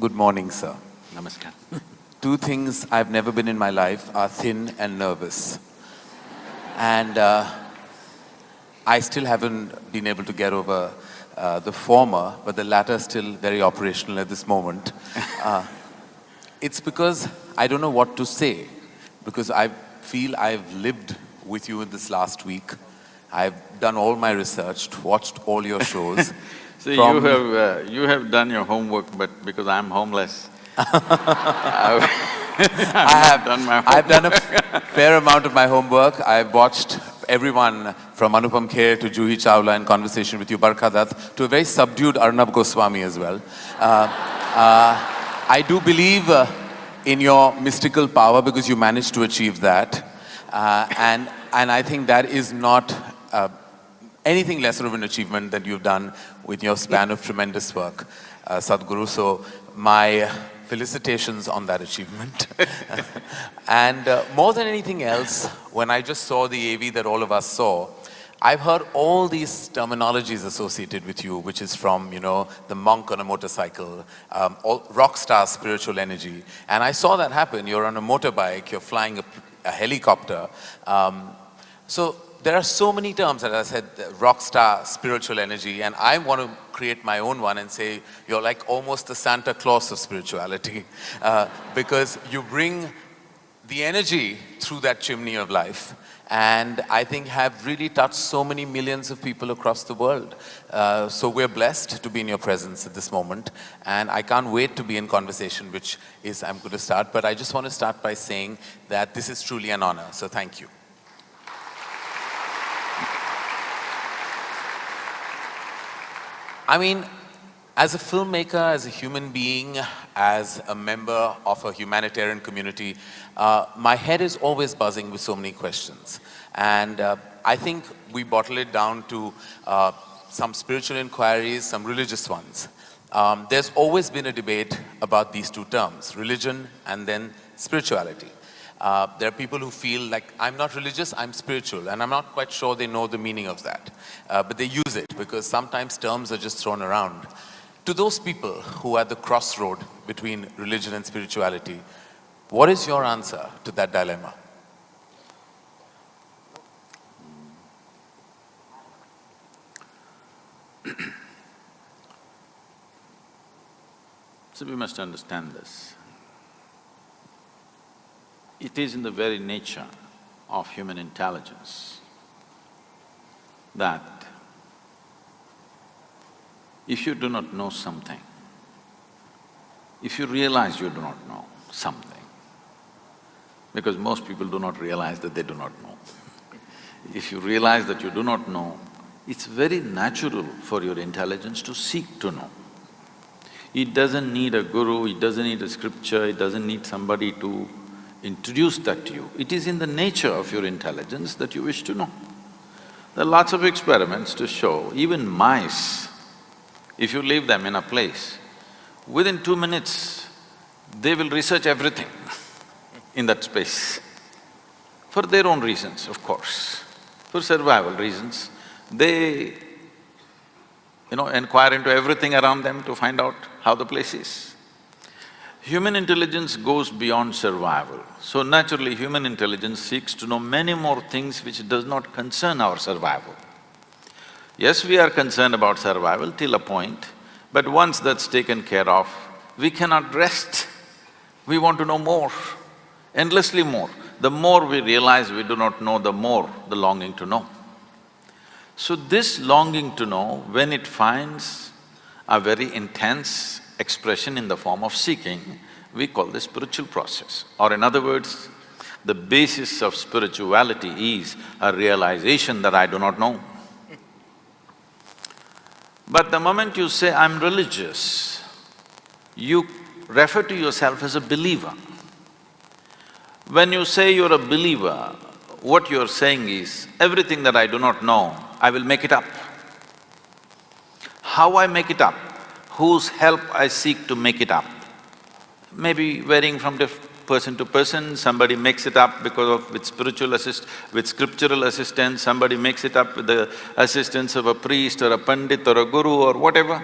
Good morning, sir. Namaskar. Two things I've never been in my life are thin and nervous. And I still haven't been able to get over the former, but the latter is still very operational at this moment. It's because I don't know what to say, because I feel I've lived with you in this last week. I've done all my research, watched all your shows. So you have done your homework, but because I'm homeless, I've done my homework. I've done a fair amount of my homework. I've watched everyone from Anupam Kher to Juhi Chawla in conversation with you, Barkha Dutt, to a very subdued Arnab Goswami as well. I do believe in your mystical power because you managed to achieve that. And I think that is not anything lesser of an achievement that you've done with your span of tremendous work, Sadhguru. So my felicitations on that achievement. And more than anything else, when I just saw the AV that all of us saw, I've heard all these terminologies associated with you, which is from, the monk on a motorcycle, rock star spiritual energy. And I saw that happen. You're on a motorbike, you're flying a helicopter. So there are so many terms, as I said, rock star, spiritual energy, and I want to create my own one and say you're like almost the Santa Claus of spirituality because you bring the energy through that chimney of life, and I think have really touched so many millions of people across the world. So we're blessed to be in your presence at this moment, and I can't wait to be in conversation, which is I'm going to start, but I just want to start by saying that this is truly an honor, so thank you. I mean, as a filmmaker, as a human being, as a member of a humanitarian community, my head is always buzzing with so many questions. And I think we bottle it down to some spiritual inquiries, some religious ones. There's always been a debate about these two terms, religion and then spirituality. There are people who feel like, I'm not religious, I'm spiritual, and I'm not quite sure they know the meaning of that. But they use it because sometimes terms are just thrown around. To those people who are at the crossroad between religion and spirituality, what is your answer to that dilemma? So we must understand this. It is in the very nature of human intelligence that if you do not know something, if you realize you do not know something, because most people do not realize that they do not know. If you realize that you do not know, it's very natural for your intelligence to seek to know. It doesn't need a guru, it doesn't need a scripture, it doesn't need somebody to introduce that to you. It is in the nature of your intelligence that you wish to know. There are lots of experiments to show, even mice, if you leave them in a place, within 2 minutes, they will research everything in that space. For their own reasons, of course, for survival reasons, they, inquire into everything around them to find out how the place is. Human intelligence goes beyond survival. So naturally, human intelligence seeks to know many more things which does not concern our survival. Yes, we are concerned about survival till a point, but once that's taken care of, we cannot rest. We want to know more, endlessly more. The more we realize we do not know, the more the longing to know. So this longing to know, when it finds a very intense expression in the form of seeking, we call this spiritual process. Or in other words, the basis of spirituality is a realization that I do not know. But the moment you say, I'm religious, you refer to yourself as a believer. When you say you're a believer, what you're saying is, everything that I do not know, I will make it up. How I make it up? Whose help I seek to make it up? maybe varying from person to person. Somebody makes it up with scriptural assistance, somebody makes it up with the assistance of a priest or a pandit or a guru or whatever.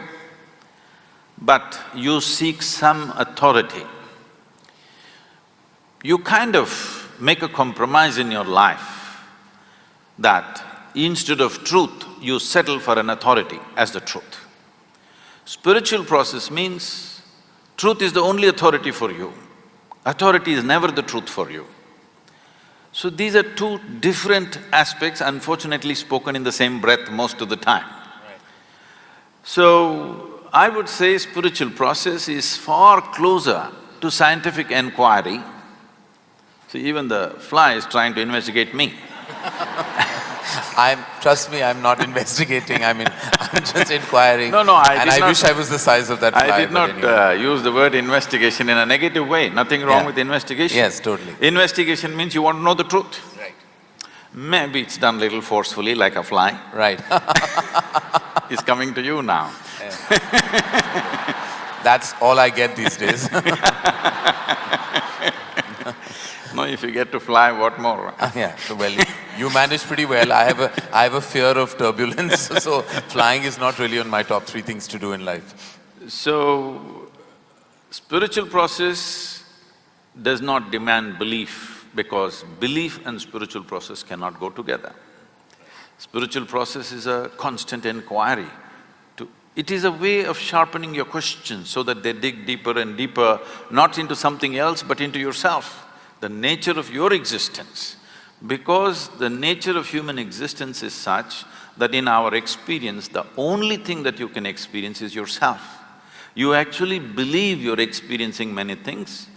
But you seek some authority. You kind of make a compromise in your life that instead of truth, you settle for an authority as the truth. Spiritual process means truth is the only authority for you. Authority is never the truth for you. So these are two different aspects, unfortunately spoken in the same breath most of the time. Right. So I would say spiritual process is far closer to scientific inquiry. So even the fly is trying to investigate me. Trust me, I'm not investigating, I'm just inquiring. No, and I wish I was the size of that fly. I did not anyway. Use the word investigation in a negative way, nothing wrong with investigation. Yes, totally. Investigation means you want to know the truth. Right. Maybe it's done little forcefully like a fly. Right. It's coming to you now. Yeah. That's all I get these days. No, if you get to fly, what more? Yeah, so well, you manage pretty well. I have a fear of turbulence, so flying is not really on my top three things to do in life. So, spiritual process does not demand belief, because belief and spiritual process cannot go together. Spiritual process is a constant inquiry. It is a way of sharpening your questions so that they dig deeper and deeper, not into something else but into yourself, the nature of your existence. Because the nature of human existence is such that in our experience, the only thing that you can experience is yourself. You actually believe you're experiencing many things,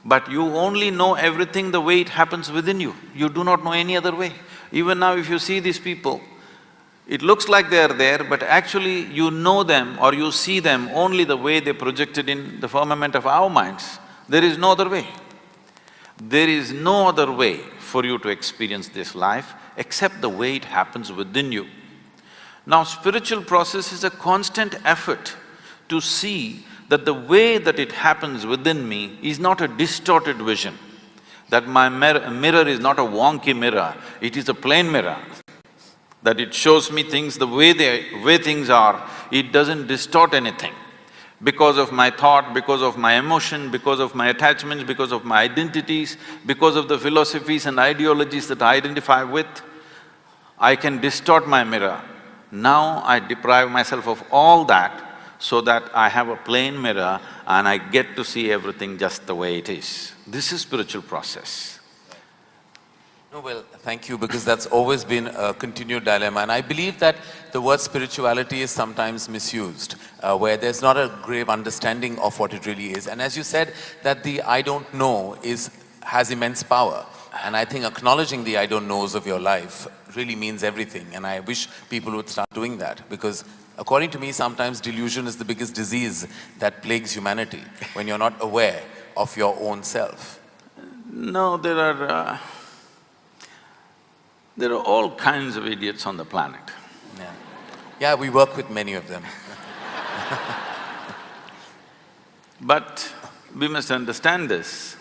but you only know everything the way it happens within you. You do not know any other way. Even now if you see these people, it looks like they are there, but actually you know them or you see them only the way they projected in the firmament of our minds. There is no other way. There is no other way for you to experience this life except the way it happens within you. Now, spiritual process is a constant effort to see that the way that it happens within me is not a distorted vision, that my mirror is not a wonky mirror, it is a plain mirror, that it shows me things the way things are, it doesn't distort anything. Because of my thought, because of my emotion, because of my attachments, because of my identities, because of the philosophies and ideologies that I identify with, I can distort my mirror. Now I deprive myself of all that so that I have a plain mirror and I get to see everything just the way it is. This is spiritual process. No, well, thank you, because that's always been a continued dilemma, and I believe that the word spirituality is sometimes misused, where there's not a grave understanding of what it really is. And as you said, that the I don't know has immense power, and I think acknowledging the I don't knows of your life really means everything, and I wish people would start doing that, because according to me, sometimes delusion is the biggest disease that plagues humanity, when you're not aware of your own self. No, there are all kinds of idiots on the planet. Yeah, we work with many of them. But we must understand this.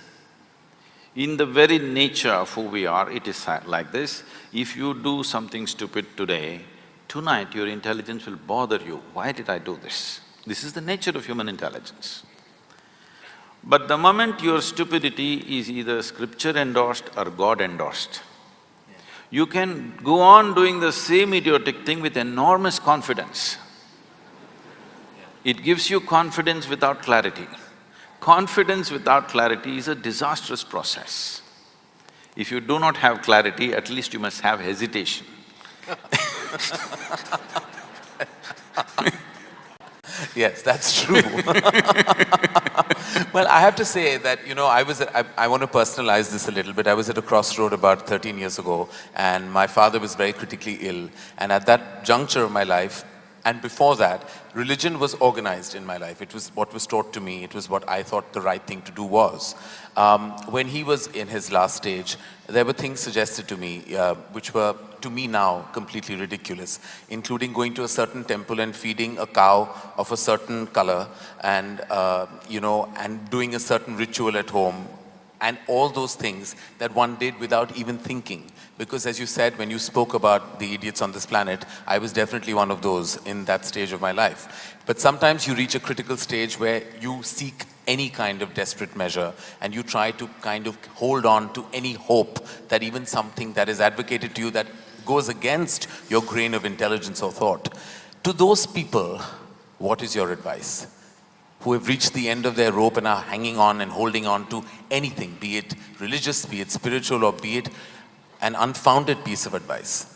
In the very nature of who we are, it is like this. If you do something stupid today, tonight your intelligence will bother you. Why did I do this? This is the nature of human intelligence. But the moment your stupidity is either scripture endorsed or God endorsed, you can go on doing the same idiotic thing with enormous confidence. It gives you confidence without clarity. Confidence without clarity is a disastrous process. If you do not have clarity, at least you must have hesitation. Yes, that's true. Well, I have to say that, I want to personalize this a little bit. I was at a crossroad about 13 years ago, and my father was very critically ill. And at that juncture of my life, and before that, religion was organized in my life. It was what was taught to me. It was what I thought the right thing to do was. When he was in his last stage, there were things suggested to me which were to me now, completely ridiculous, including going to a certain temple and feeding a cow of a certain color and, and doing a certain ritual at home, and all those things that one did without even thinking. Because as you said, when you spoke about the idiots on this planet, I was definitely one of those in that stage of my life. But sometimes you reach a critical stage where you seek any kind of desperate measure and you try to kind of hold on to any hope that even something that is advocated to you that goes against your grain of intelligence or thought. To those people, what is your advice? Who have reached the end of their rope and are hanging on and holding on to anything, be it religious, be it spiritual, or be it an unfounded piece of advice?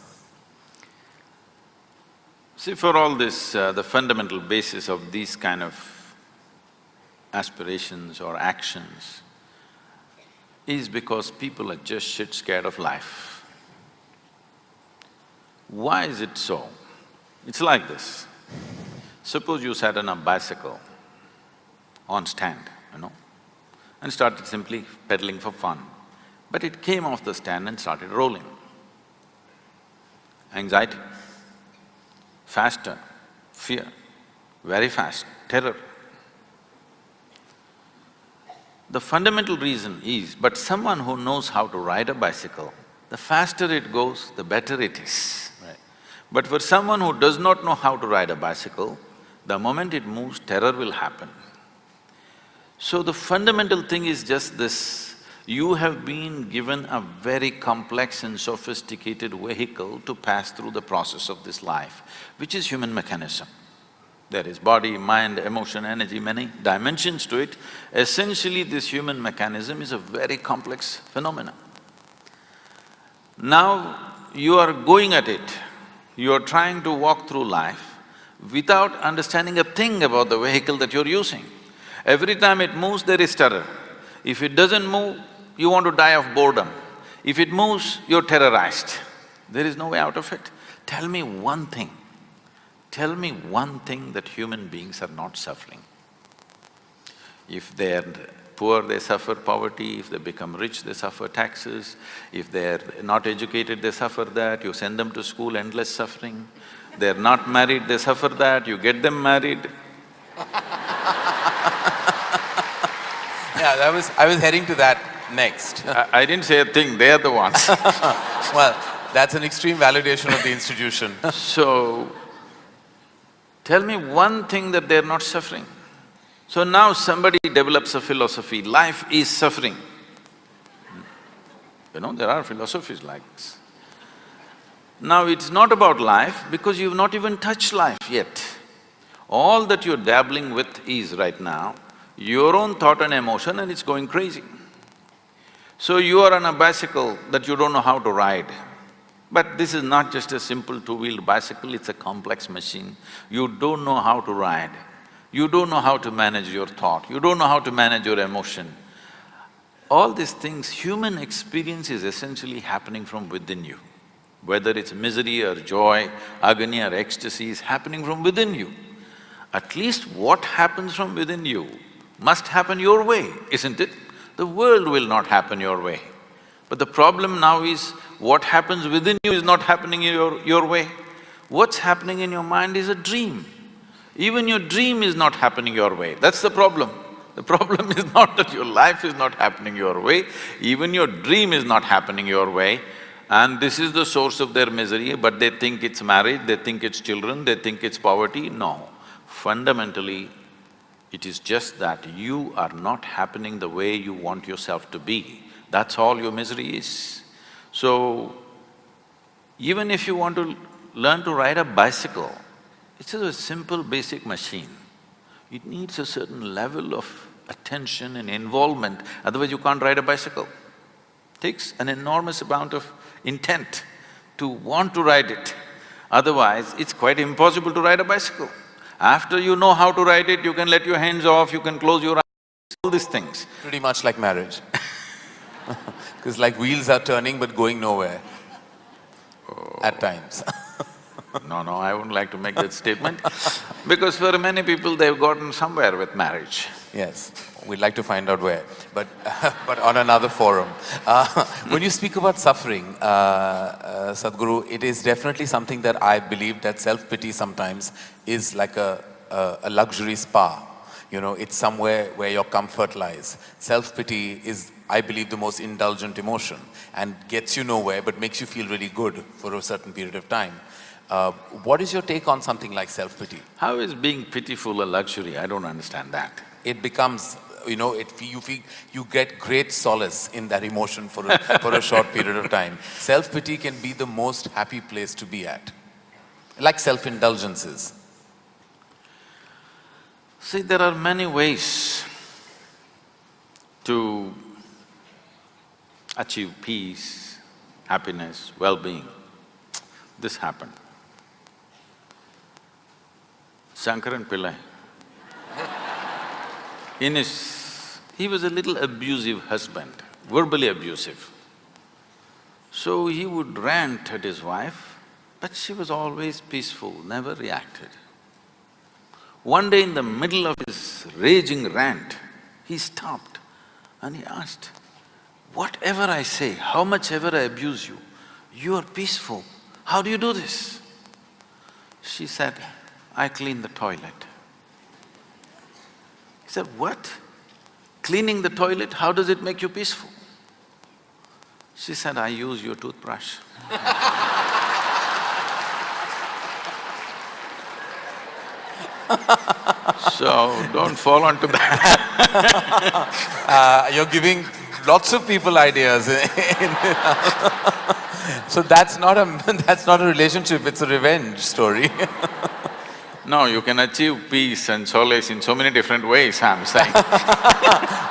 See, for all this, the fundamental basis of these kind of aspirations or actions is because people are just shit scared of life. Why is it so? It's like this. Suppose you sat on a bicycle on stand, and started simply pedaling for fun. But it came off the stand and started rolling. Anxiety, faster, fear, very fast, terror. The fundamental reason is, but someone who knows how to ride a bicycle, the faster it goes, the better it is. Right. But for someone who does not know how to ride a bicycle, the moment it moves, terror will happen. So the fundamental thing is just this, you have been given a very complex and sophisticated vehicle to pass through the process of this life, which is human mechanism. There is body, mind, emotion, energy, many dimensions to it. Essentially, this human mechanism is a very complex phenomenon. Now, you are going at it, you are trying to walk through life without understanding a thing about the vehicle that you're using. Every time it moves, there is terror. If it doesn't move, you want to die of boredom. If it moves, you're terrorized. There is no way out of it. Tell me one thing that human beings are not suffering. If they're poor, they suffer poverty. If they become rich, they suffer taxes. If they're not educated, they suffer that. You send them to school, endless suffering. They're not married, they suffer that. You get them married. Yeah, I was heading to that next. I didn't say a thing, they're the ones. Well, that's an extreme validation of the institution. So, tell me one thing that they're not suffering. So now somebody develops a philosophy, life is suffering. There are philosophies like this. Now it's not about life because you've not even touched life yet. All that you're dabbling with is right now your own thought and emotion, and it's going crazy. So you are on a bicycle that you don't know how to ride. But this is not just a simple two-wheeled bicycle, it's a complex machine. You don't know how to ride, you don't know how to manage your thought, you don't know how to manage your emotion. All these things, human experience is essentially happening from within you. Whether it's misery or joy, agony or ecstasy is happening from within you. At least what happens from within you must happen your way, isn't it? The world will not happen your way. But the problem now is, what happens within you is not happening your way. What's happening in your mind is a dream. Even your dream is not happening your way, that's the problem. The problem is not that your life is not happening your way, even your dream is not happening your way. And this is the source of their misery, but they think it's marriage, they think it's children, they think it's poverty. No. Fundamentally, it is just that you are not happening the way you want yourself to be. That's all your misery is. So, even if you want to learn to ride a bicycle, it's just a simple basic machine. It needs a certain level of attention and involvement, otherwise you can't ride a bicycle. It takes an enormous amount of intent to want to ride it, otherwise it's quite impossible to ride a bicycle. After you know how to ride it, you can let your hands off, you can close your eyes, all these things. Pretty much like marriage. Because like wheels are turning but going nowhere at times. No, no, I wouldn't like to make that statement because for many people they've gotten somewhere with marriage. Yes, we'd like to find out where, but but on another forum. When you speak about suffering, Sadhguru, it is definitely something that I believe that self-pity sometimes is like a luxury spa. You know, it's somewhere where your comfort lies. Self-pity is, I believe, the most indulgent emotion and gets you nowhere but makes you feel really good for a certain period of time. What is your take on something like self-pity? How is being pitiful a luxury? I don't understand that. It becomes, you know, you get great solace in that emotion for for a short period of time. Self-pity can be the most happy place to be at, like self-indulgences. See, there are many ways to achieve peace, happiness, well-being. This happened. Shankaran Pillai, he was a little abusive husband, verbally abusive. So he would rant at his wife, but she was always peaceful, never reacted. One day in the middle of his raging rant, he stopped and he asked, "Whatever I say, how much ever I abuse you, you are peaceful. How do you do this?" She said, "I clean the toilet." He said, "What? Cleaning the toilet, how does it make you peaceful?" She said, "I use your toothbrush." So, don't fall onto that. You're giving lots of people ideas. So that's not a relationship, it's a revenge story. No, you can achieve peace and solace in so many different ways, I'm saying.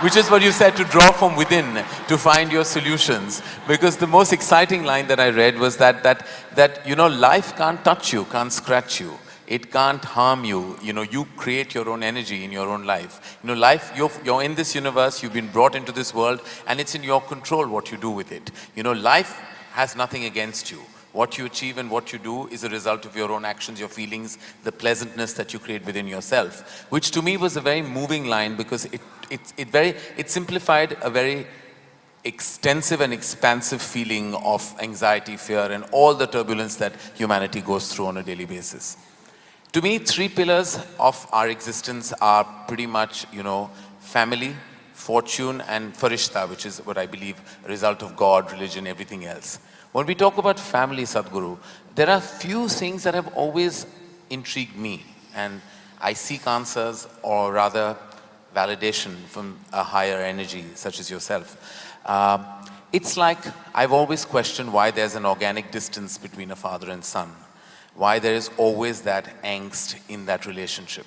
Which is what you said, to draw from within, to find your solutions. Because the most exciting line that I read was that you know, life can't touch you, can't scratch you. It can't harm you, you know, you create your own energy in your own life. You know, life, you're in this universe, you've been brought into this world, and it's in your control what you do with it. You know, life has nothing against you. What you achieve and what you do is a result of your own actions, your feelings, the pleasantness that you create within yourself. Which to me was a very moving line because it simplified a very extensive and expansive feeling of anxiety, fear, and all the turbulence that humanity goes through on a daily basis. To me, three pillars of our existence are pretty much, you know, family, fortune, and farishta, which is what I believe, a result of God, religion, everything else. When we talk about family, Sadhguru, there are few things that have always intrigued me, and I seek answers, or rather validation from a higher energy such as yourself. It's like I've always questioned why there's an organic distance between a father and son, why there is always that angst in that relationship.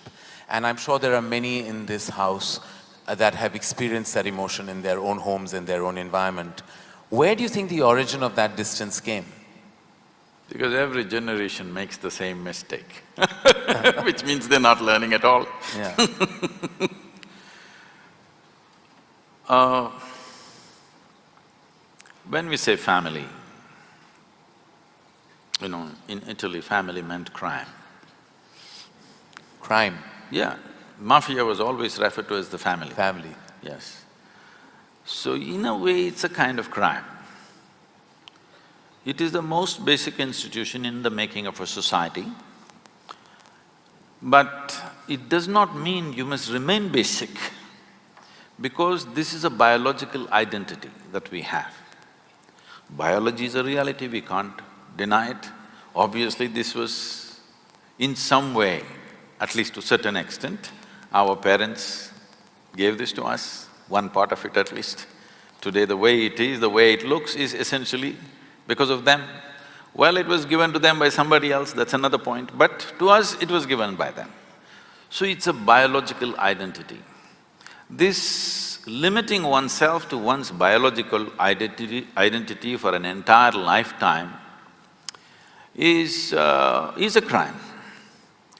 And I'm sure there are many in this house that have experienced that emotion in their own homes and their own environment. Where do you think the origin of that distance came? Because every generation makes the same mistake, which means they're not learning at all. Yeah. When we say family, you know, in Italy, family meant crime. Crime. Yeah, mafia was always referred to as the family. Family. Yes. So in a way, it's a kind of crime. It is the most basic institution in the making of a society, but it does not mean you must remain basic, because this is a biological identity that we have. Biology is a reality, we can't deny it. Obviously, this was in some way, at least to a certain extent, our parents gave this to us, one part of it at least. Today the way it is, the way it looks is essentially because of them. Well, it was given to them by somebody else, that's another point, but to us it was given by them. So it's a biological identity. This limiting oneself to one's biological identity for an entire lifetime is a crime,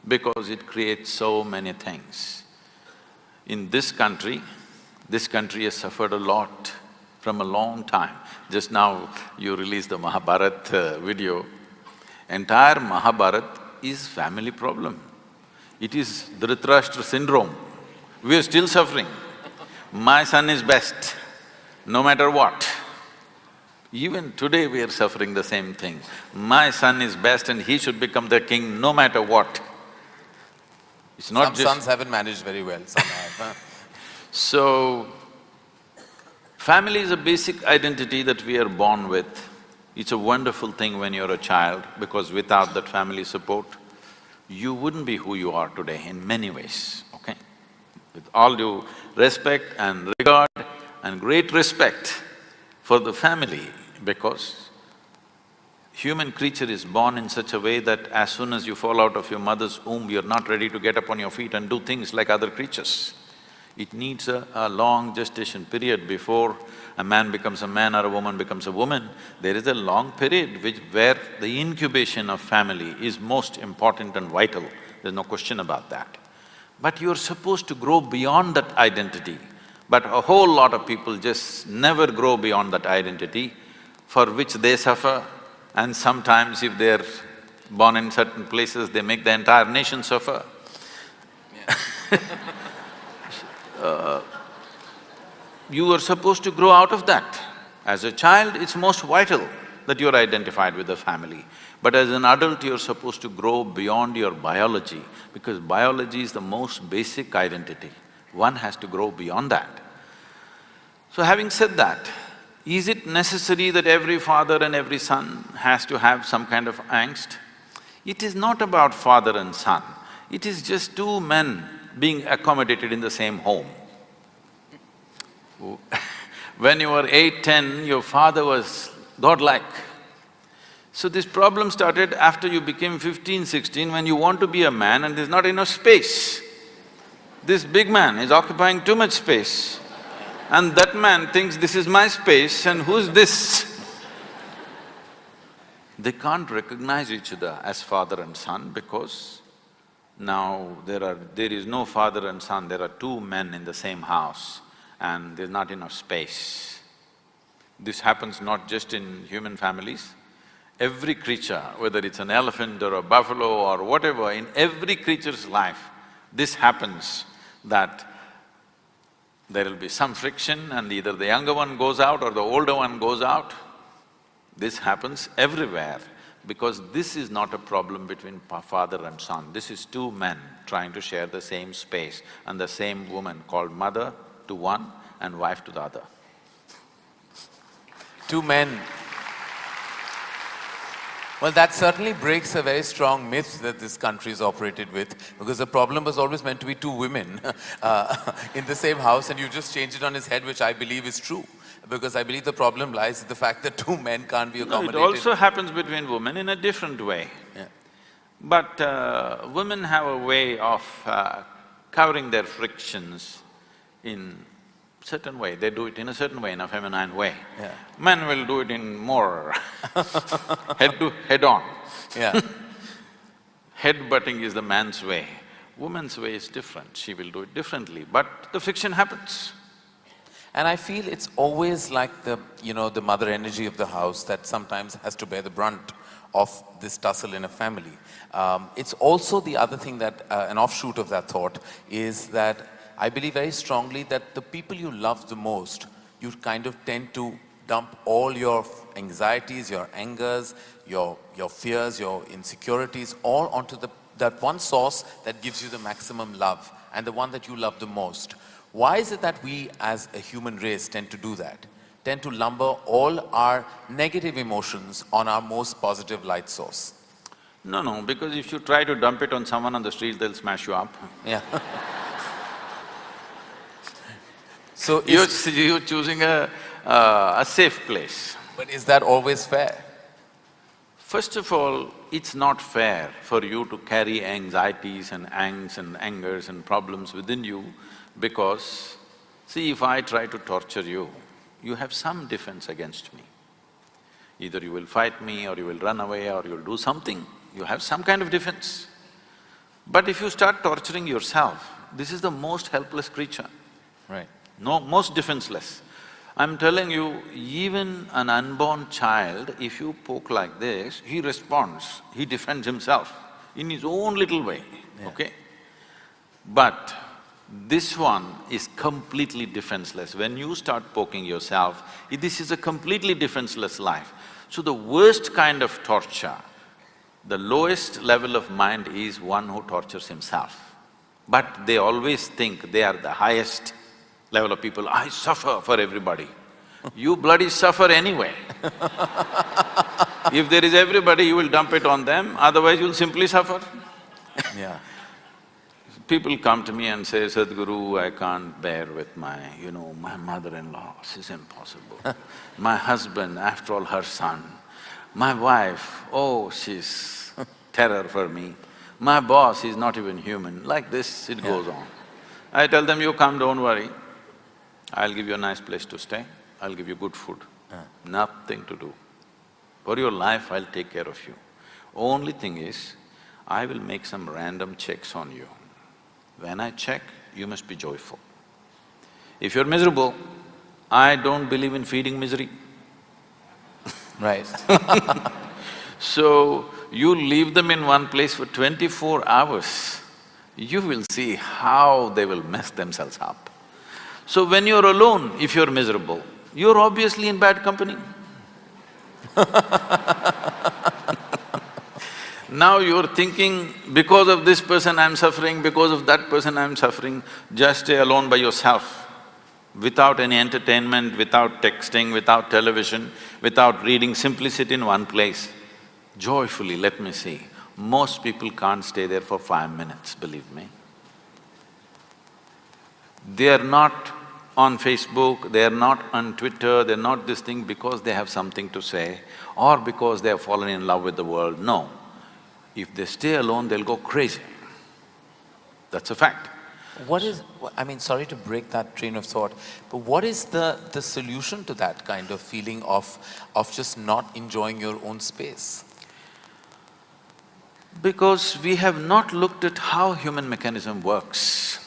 because it creates so many things. In this country has suffered a lot from a long time. Just now you released the Mahabharata video. Entire Mahabharata is family problem. It is Dhritarashtra syndrome. We are still suffering. My son is best, no matter what. Even today we are suffering the same thing. My son is best and he should become the king no matter what. It's not Some just… sons haven't managed very well, some have. So, family is a basic identity that we are born with. It's a wonderful thing when you're a child, because without that family support, you wouldn't be who you are today in many ways, okay? With all due respect and regard and great respect for the family, because human creature is born in such a way that as soon as you fall out of your mother's womb, you're not ready to get up on your feet and do things like other creatures. It needs a long gestation period before a man becomes a man or a woman becomes a woman. There is a long period where the incubation of family is most important and vital, there's no question about that. But you're supposed to grow beyond that identity. But a whole lot of people just never grow beyond that identity, for which they suffer, and sometimes if they're born in certain places, they make the entire nation suffer. You are supposed to grow out of that. As a child, it's most vital that you're identified with the family. But as an adult, you're supposed to grow beyond your biology, because biology is the most basic identity. One has to grow beyond that. So having said that, is it necessary that every father and every son has to have some kind of angst? It is not about father and son, it is just two men being accommodated in the same home. When you were 8, 10, your father was godlike. So this problem started after you became 15, 16, when you want to be a man and there's not enough space. This big man is occupying too much space, and that man thinks, this is my space and who's this? They can't recognize each other as father and son, because now there is no father and son, there are two men in the same house and there's not enough space. This happens not just in human families. Every creature, whether it's an elephant or a buffalo or whatever, in every creature's life, this happens, that there will be some friction and either the younger one goes out or the older one goes out. This happens everywhere, because this is not a problem between father and son. This is two men trying to share the same space and the same woman, called mother to one and wife to the other. Two men. Well, that certainly breaks a very strong myth that this country is operated with, because the problem was always meant to be two women in the same house, and you just changed it on his head, which I believe is true. Because I believe the problem lies in the fact that two men can't be accommodated. No, it also happens between women in a different way. Yeah. But women have a way of covering their frictions in certain way. They do it in a certain way, in a feminine way. Yeah. Men will do it in more head on. Yeah. Head-butting is the man's way. Woman's way is different, she will do it differently, but the friction happens. And I feel it's always like the mother energy of the house that sometimes has to bear the brunt of this tussle in a family. It's also the other thing that, an offshoot of that thought, is that I believe very strongly that the people you love the most, you kind of tend to dump all your anxieties, your angers, your fears, your insecurities, all onto that one source that gives you the maximum love, and the one that you love the most. Why is it that we as a human race tend to do that? Tend to lumber all our negative emotions on our most positive light source? No, because if you try to dump it on someone on the streets, they'll smash you up. Yeah. So You're choosing a safe place. But is that always fair? First of all, it's not fair for you to carry anxieties and angst and angers and problems within you, because, see, if I try to torture you, you have some defense against me. Either you will fight me or you will run away or you'll do something, you have some kind of defense. But if you start torturing yourself, this is the most helpless creature. Right. No, most defenseless. I'm telling you, even an unborn child, if you poke like this, he responds, he defends himself in his own little way, okay? But this one is completely defenseless. When you start poking yourself, this is a completely defenseless life. So the worst kind of torture, the lowest level of mind is one who tortures himself. But they always think they are the highest level of people. I suffer for everybody. You bloody suffer anyway. If there is everybody, you will dump it on them, otherwise you'll simply suffer. Yeah. People come to me and say, Sadhguru, I can't bear with my mother-in-law, she's impossible. My husband, after all, her son. My wife, oh, she's terror for me. My boss is not even human. Like this, it goes on. I tell them, you come, don't worry. I'll give you a nice place to stay, I'll give you good food. Nothing to do. For your life, I'll take care of you. Only thing is, I will make some random checks on you. When I check, you must be joyful. If you're miserable, I don't believe in feeding misery. Right. So, you leave them in one place for 24 hours, you will see how they will mess themselves up. So when you're alone, if you're miserable, you're obviously in bad company. Now you're thinking, because of this person I'm suffering, because of that person I'm suffering, just stay alone by yourself, without any entertainment, without texting, without television, without reading, simply sit in one place. Joyfully, let me see. Most people can't stay there for 5 minutes, believe me. They are not on Facebook, they are not on Twitter, they're not this thing because they have something to say or because they have fallen in love with the world, no. If they stay alone, they'll go crazy. That's a fact. What is… I mean, sorry to break that train of thought, but what is the solution to that kind of feeling of just not enjoying your own space? Because we have not looked at how human mechanism works.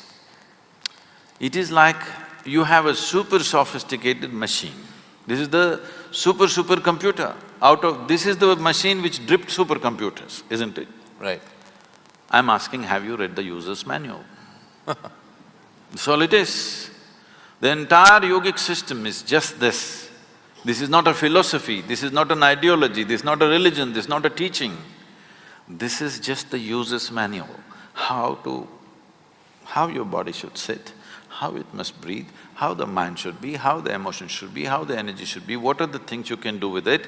It is like you have a super sophisticated machine. This is the supercomputer. This is the machine which dripped supercomputers, isn't it? Right. I'm asking, have you read the user's manual? That's all it is. The entire yogic system is just this. This is not a philosophy, this is not an ideology, this is not a religion, this is not a teaching. This is just the user's manual, how your body should sit, how it must breathe, how the mind should be, how the emotion should be, how the energy should be, what are the things you can do with it,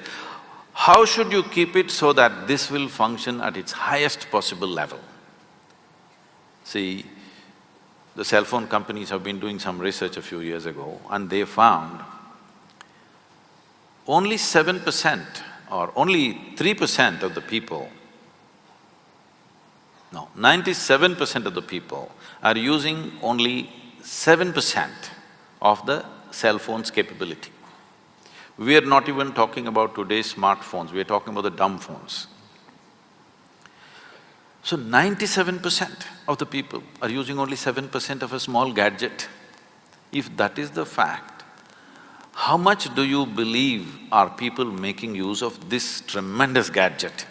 how should you keep it so that this will function at its highest possible level. See, the cell phone companies have been doing some research a few years ago and they found only 7% or only 3% of the people, no, 97% of the people are using only 7% of the cell phone's capability. We are not even talking about today's smartphones, we are talking about the dumb phones. So 97% of the people are using only 7% of a small gadget. If that is the fact, how much do you believe are people making use of this tremendous gadget?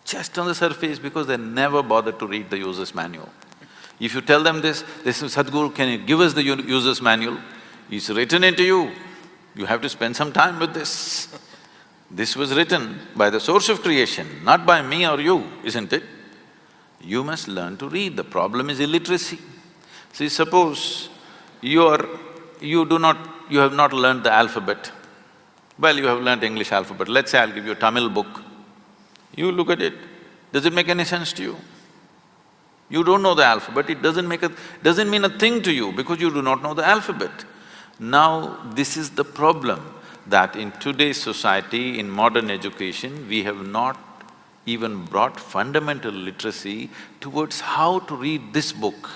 Just on the surface, because they never bothered to read the user's manual. If you tell them this, they say, Sadhguru, can you give us the user's manual? It's written into you, you have to spend some time with this. This was written by the source of creation, not by me or you, isn't it? You must learn to read. The problem is illiteracy. See, suppose you have not learned the alphabet. Well, you have learned English alphabet. Let's say I'll give you a Tamil book. You look at it, does it make any sense to you? You don't know the alphabet, it doesn't mean a thing to you because you do not know the alphabet. Now, this is the problem, that in today's society, in modern education, we have not even brought fundamental literacy towards how to read this book.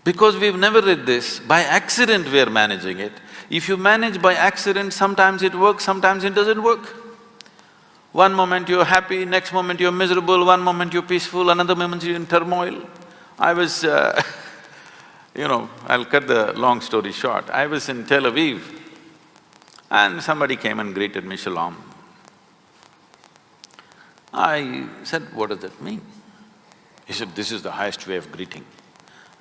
Because we've never read this, by accident we are managing it. If you manage by accident, sometimes it works, sometimes it doesn't work. One moment you're happy, next moment you're miserable, one moment you're peaceful, another moment you're in turmoil. I was I'll cut the long story short. I was in Tel Aviv and somebody came and greeted me, "Shalom." I said, "What does that mean?" He said, "This is the highest way of greeting."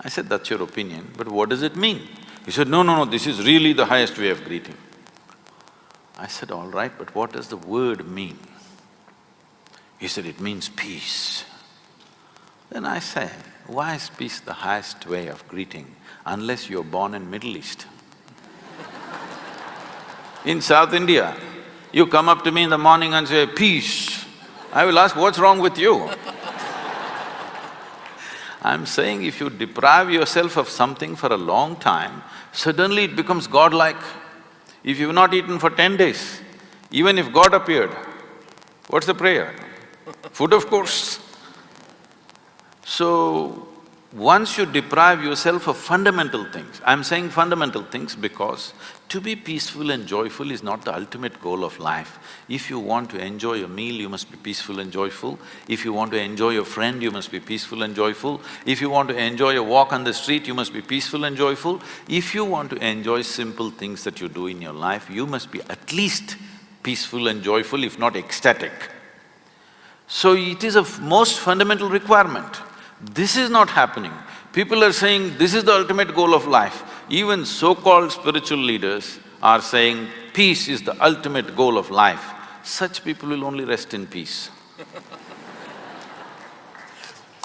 I said, "That's your opinion, but what does it mean?" He said, "No, no, no, this is really the highest way of greeting." I said, "All right, but what does the word mean?" He said, "It means peace." Then I say, why is peace the highest way of greeting unless you're born in Middle East? In South India, you come up to me in the morning and say, "Peace." I will ask, "What's wrong with you?" I'm saying if you deprive yourself of something for a long time, suddenly it becomes godlike. If you've not eaten for 10 days, even if God appeared, what's the prayer? Food, of course. So, once you deprive yourself of fundamental things, I'm saying fundamental things because to be peaceful and joyful is not the ultimate goal of life. If you want to enjoy a meal, you must be peaceful and joyful. If you want to enjoy a friend, you must be peaceful and joyful. If you want to enjoy a walk on the street, you must be peaceful and joyful. If you want to enjoy simple things that you do in your life, you must be at least peaceful and joyful, if not ecstatic. So it is a most fundamental requirement. This is not happening. People are saying this is the ultimate goal of life. Even so-called spiritual leaders are saying peace is the ultimate goal of life. Such people will only rest in peace.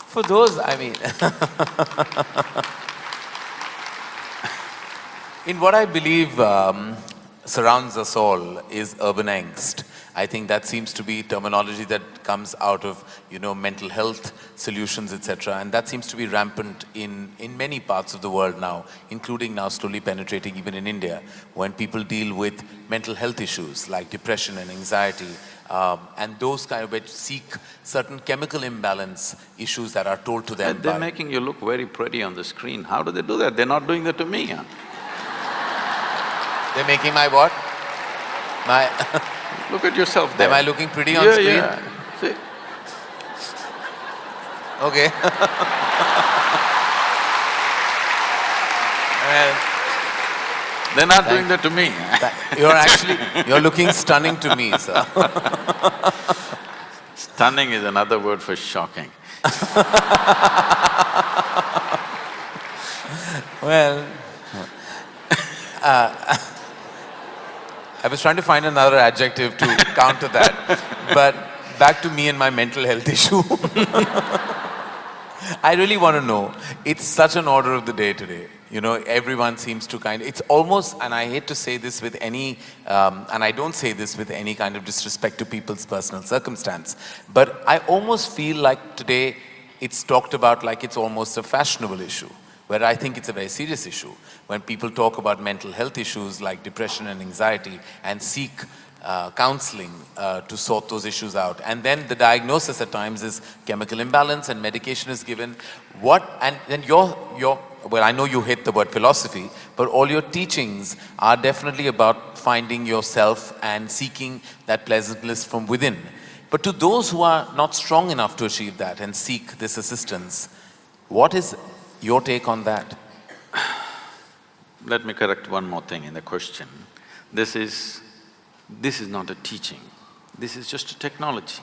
For those, I mean in what I believe surrounds us all is urban angst. I think that seems to be terminology that comes out of, mental health solutions, etc. And that seems to be rampant in many parts of the world now, including now slowly penetrating even in India, when people deal with mental health issues like depression and anxiety, and those kind of which seek certain chemical imbalance issues that are told to them They're making you look very pretty on the screen. How do they do that? They're not doing that to me, huh? They're making my what? My Look at yourself there. Am I looking pretty on screen? Yeah. See? Okay. Well, they're not doing that to me. You're looking stunning to me, sir. Stunning is another word for shocking. Well, I was trying to find another adjective to counter that, but back to me and my mental health issue. I really want to know, it's such an order of the day today. Everyone seems to it's almost, and I hate to say this with any, and I don't say this with any kind of disrespect to people's personal circumstance, but I almost feel like today it's talked about like it's almost a fashionable issue, where I think it's a very serious issue. When people talk about mental health issues like depression and anxiety and seek counseling to sort those issues out. And then the diagnosis at times is chemical imbalance and medication is given. And then well, I know you hate the word philosophy, but all your teachings are definitely about finding yourself and seeking that pleasantness from within. But to those who are not strong enough to achieve that and seek this assistance, what is your take on that? Let me correct one more thing in the question. This is not a teaching, this is just a technology.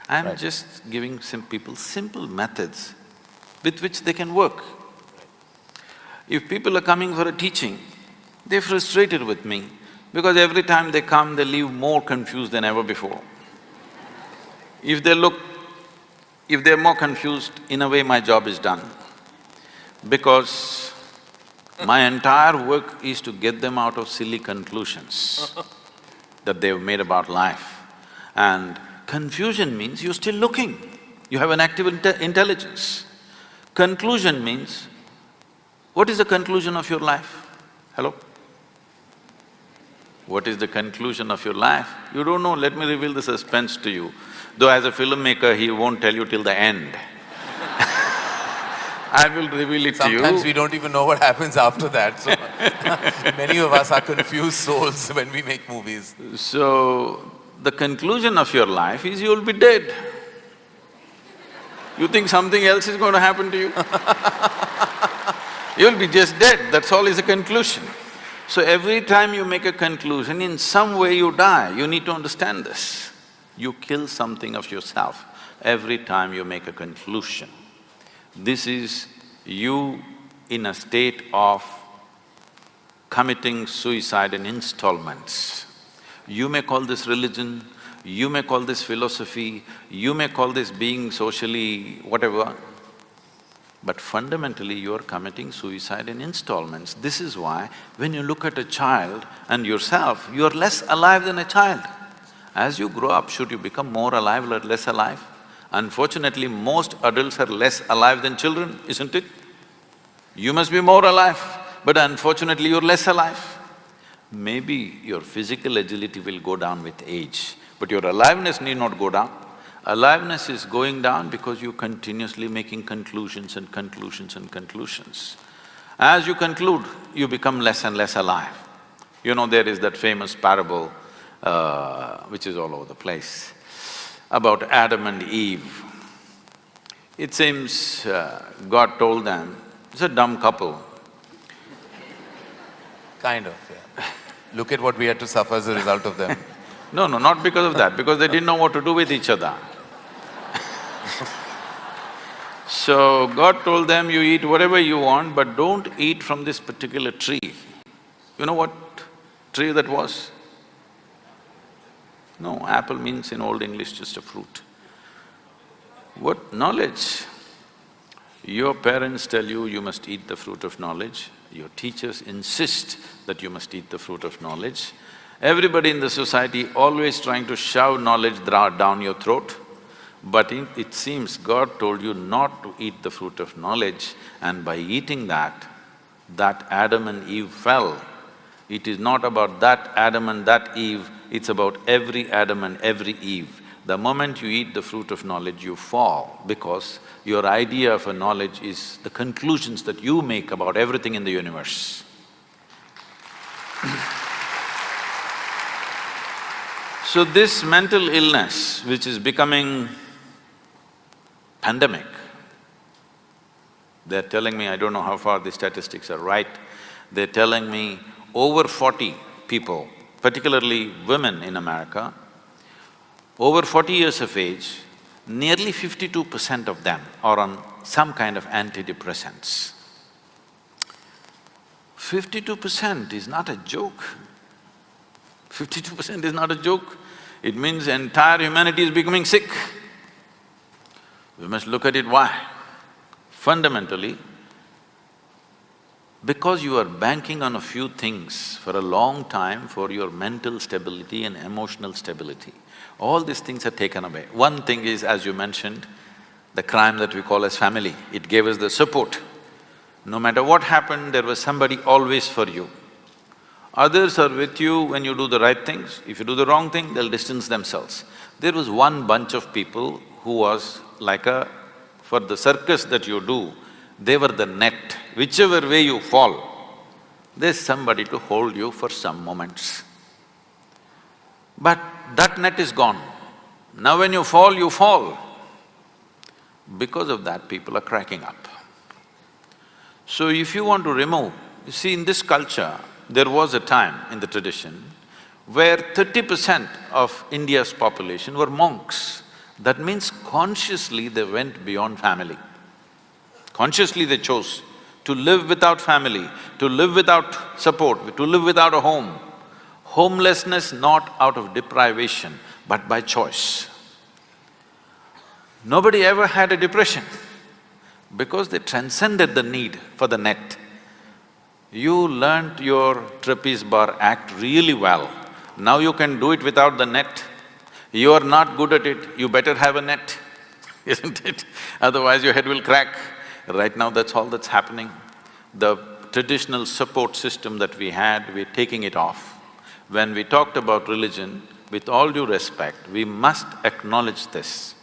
I'm Right. just giving some people simple methods with which they can work. If people are coming for a teaching, they're frustrated with me because every time they come, they leave more confused than ever before. If they're more confused, in a way my job is done. Because my entire work is to get them out of silly conclusions that they've made about life. And confusion means you're still looking, you have an active intelligence. Conclusion means, what is the conclusion of your life? Hello? What is the conclusion of your life? You don't know, let me reveal the suspense to you. Though as a filmmaker, he won't tell you till the end. I will reveal it to you. Sometimes we don't even know what happens after that, so many of us are confused souls when we make movies. So, the conclusion of your life is you'll be dead. You think something else is going to happen to you? You'll be just dead, that's all is a conclusion. So every time you make a conclusion, in some way you die, you need to understand this. You kill something of yourself every time you make a conclusion. This is you in a state of committing suicide in installments. You may call this religion, you may call this philosophy, you may call this being socially whatever, but fundamentally you're committing suicide in installments. This is why when you look at a child and yourself, you're less alive than a child. As you grow up, should you become more alive or less alive? Unfortunately, most adults are less alive than children, isn't it? You must be more alive, but unfortunately you're less alive. Maybe your physical agility will go down with age, but your aliveness need not go down. Aliveness is going down because you're continuously making conclusions and conclusions and conclusions. As you conclude, you become less and less alive. You know, there is that famous parable, which is all over the place, about Adam and Eve. It seems God told them, it's a dumb couple. Kind of, yeah. Look at what we had to suffer as a result of them. No, not because of that, because they didn't know what to do with each other. So God told them, you eat whatever you want, but don't eat from this particular tree. You know what tree that was? No, apple means in Old English just a fruit. What knowledge? Your parents tell you, you must eat the fruit of knowledge. Your teachers insist that you must eat the fruit of knowledge. Everybody in the society always trying to shove knowledge down your throat. But it seems God told you not to eat the fruit of knowledge, and by eating that Adam and Eve fell. It is not about that Adam and that Eve, it's about every Adam and every Eve. The moment you eat the fruit of knowledge, you fall, because your idea of a knowledge is the conclusions that you make about everything in the universe. So this mental illness, which is becoming pandemic, they're telling me, I don't know how far the statistics are right, they're telling me over 40 people, particularly women in America, over 40 years of age, nearly 52% of them are on some kind of antidepressants. 52% is not a joke. 52% is not a joke. It means entire humanity is becoming sick. We must look at it why. Fundamentally, because you are banking on a few things for a long time for your mental stability and emotional stability, all these things are taken away. One thing is, as you mentioned, the crime that we call as family. It gave us the support. No matter what happened, there was somebody always for you. Others are with you when you do the right things. If you do the wrong thing, they'll distance themselves. There was one bunch of people who was like for the circus that you do, they were the net. Whichever way you fall, there's somebody to hold you for some moments. But that net is gone. Now when you fall, you fall. Because of that, people are cracking up. So if you want to remove… You see, in this culture, there was a time in the tradition where 30% of India's population were monks. That means consciously they went beyond family. Consciously they chose to live without family, to live without support, to live without a home. Homelessness not out of deprivation, but by choice. Nobody ever had a depression because they transcended the need for the net. You learnt your trapeze bar act really well. Now you can do it without the net. You are not good at it, you better have a net, isn't it? Otherwise your head will crack. Right now that's all that's happening. The traditional support system that we had, we're taking it off. When we talked about religion, with all due respect, we must acknowledge this.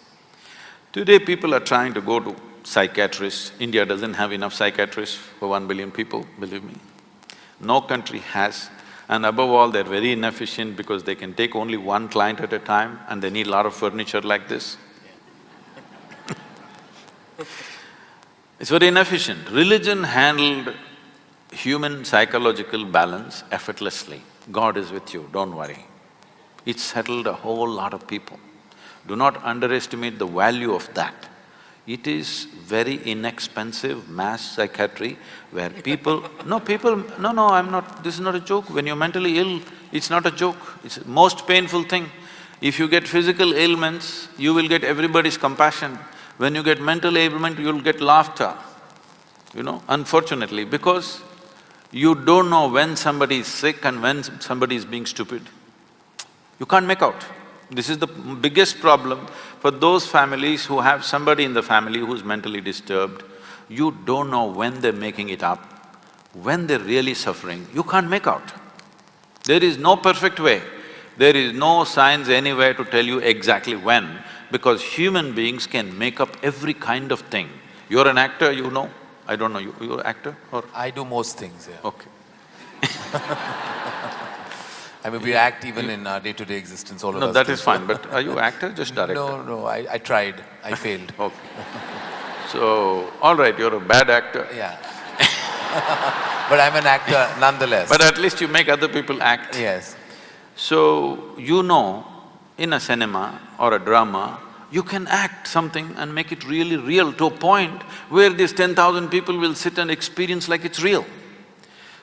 Today people are trying to go to psychiatrists. India doesn't have enough psychiatrists for 1 billion people, believe me. No country has. And above all, they're very inefficient because they can take only one client at a time and they need a lot of furniture like this. It's very inefficient. Religion handled human psychological balance effortlessly. God is with you, don't worry. It's settled a whole lot of people. Do not underestimate the value of that. It is very inexpensive mass psychiatry where people… No, I'm not… this is not a joke. When you're mentally ill, it's not a joke. It's the most painful thing. If you get physical ailments, you will get everybody's compassion. When you get mental ailment, you'll get laughter, unfortunately, because you don't know when somebody is sick and when somebody is being stupid. You can't make out. This is the biggest problem for those families who have somebody in the family who's mentally disturbed. You don't know when they're making it up, when they're really suffering, you can't make out. There is no perfect way. There is no science anywhere to tell you exactly when, because human beings can make up every kind of thing. You're an actor, you know. I don't know, you're an actor or… I do most things, yeah. Okay. I mean, we act even in our day-to-day existence, all of us. No, that do. is fine, but are you actor, just director? No, I tried, I failed. Okay. So, all right, you're a bad actor. Yeah. But I'm an actor nonetheless. But at least you make other people act. Yes. So, in a cinema or a drama, you can act something and make it really real to a point where these 10,000 people will sit and experience like it's real.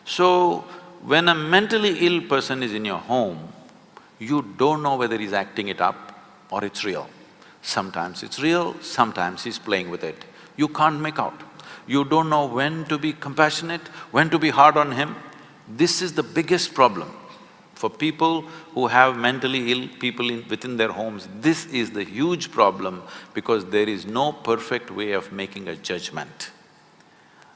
So, when a mentally ill person is in your home, you don't know whether he's acting it up or it's real. Sometimes it's real, sometimes he's playing with it. You can't make out. You don't know when to be compassionate, when to be hard on him. This is the biggest problem. For people who have mentally ill people within their homes, this is the huge problem because there is no perfect way of making a judgment.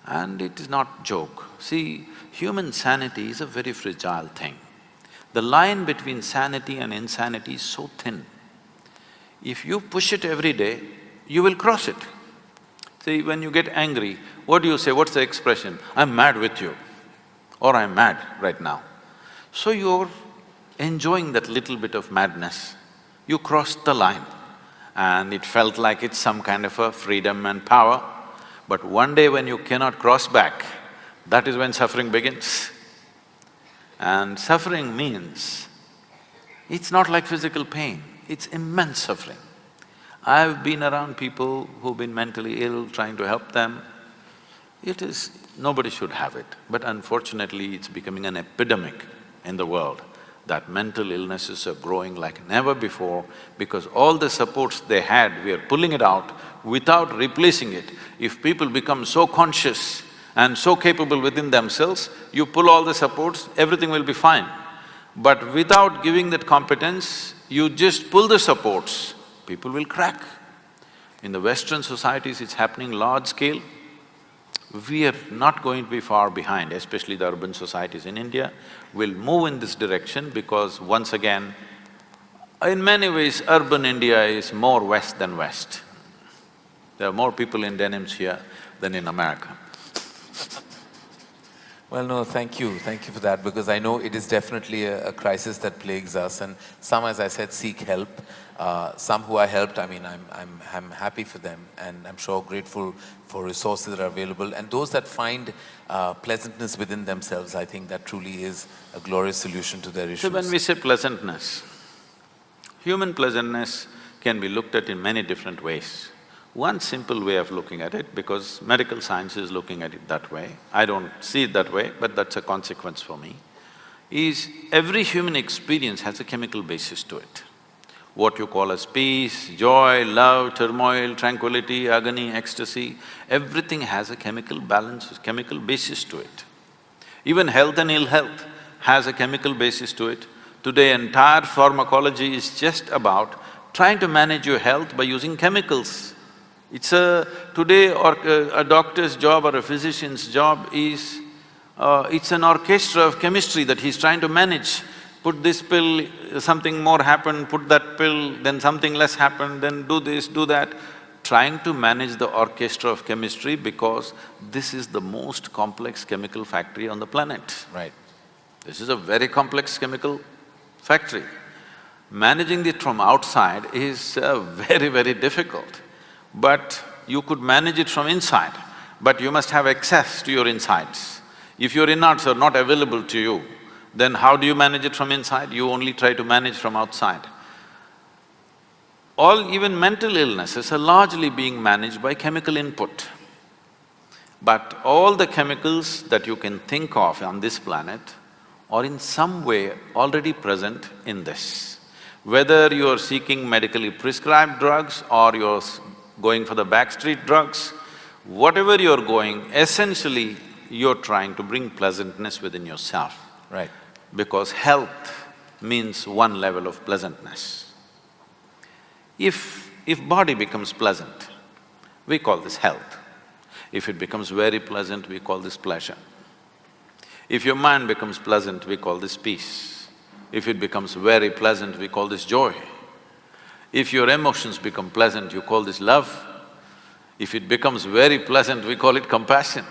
And it is not joke. See, human sanity is a very fragile thing. The line between sanity and insanity is so thin. If you push it every day, you will cross it. See, when you get angry, what do you say? What's the expression? I'm mad with you, or I'm mad right now. So you're enjoying that little bit of madness. You crossed the line and it felt like it's some kind of a freedom and power. But one day when you cannot cross back, that is when suffering begins. And suffering means, it's not like physical pain, it's immense suffering. I've been around people who've been mentally ill, trying to help them. Nobody should have it, but unfortunately it's becoming an epidemic in the world that mental illnesses are growing like never before because all the supports they had, we are pulling it out without replacing it. If people become so conscious and so capable within themselves, you pull all the supports, everything will be fine. But without giving that competence, you just pull the supports, people will crack. In the Western societies, it's happening large scale. We are not going to be far behind, especially the urban societies in India will move in this direction because once again, in many ways, urban India is more West than West. There are more people in denims here than in America. Well, no, thank you for that, because I know it is definitely a crisis that plagues us, and some, as I said, seek help. Some who are helped, I mean, I'm happy for them, and I'm sure grateful for resources that are available. And those that find pleasantness within themselves, I think that truly is a glorious solution to their issues. So when we say pleasantness, human pleasantness can be looked at in many different ways. One simple way of looking at it, because medical science is looking at it that way, I don't see it that way, but that's a consequence for me, is every human experience has a chemical basis to it. What you call as peace, joy, love, turmoil, tranquility, agony, ecstasy, everything has a chemical balance, chemical basis to it. Even health and ill health has a chemical basis to it. Today, entire pharmacology is just about trying to manage your health by using chemicals. Today a doctor's job or a physician's job is… it's an orchestra of chemistry that he's trying to manage. Put this pill, something more happened, put that pill, then something less happened, then do this, do that. Trying to manage the orchestra of chemistry because this is the most complex chemical factory on the planet. Right. This is a very complex chemical factory. Managing it from outside is very, very difficult. But you could manage it from inside, but you must have access to your insides. If your innards are not available to you, then how do you manage it from inside? You only try to manage from outside. Even mental illnesses are largely being managed by chemical input. But all the chemicals that you can think of on this planet are in some way already present in this. Whether you are seeking medically prescribed drugs or you're going for the backstreet drugs, whatever you're going, essentially you're trying to bring pleasantness within yourself. Right. Because health means one level of pleasantness. If body becomes pleasant, we call this health. If it becomes very pleasant, we call this pleasure. If your mind becomes pleasant, we call this peace. If it becomes very pleasant, we call this joy. If your emotions become pleasant, you call this love. If it becomes very pleasant, we call it compassion.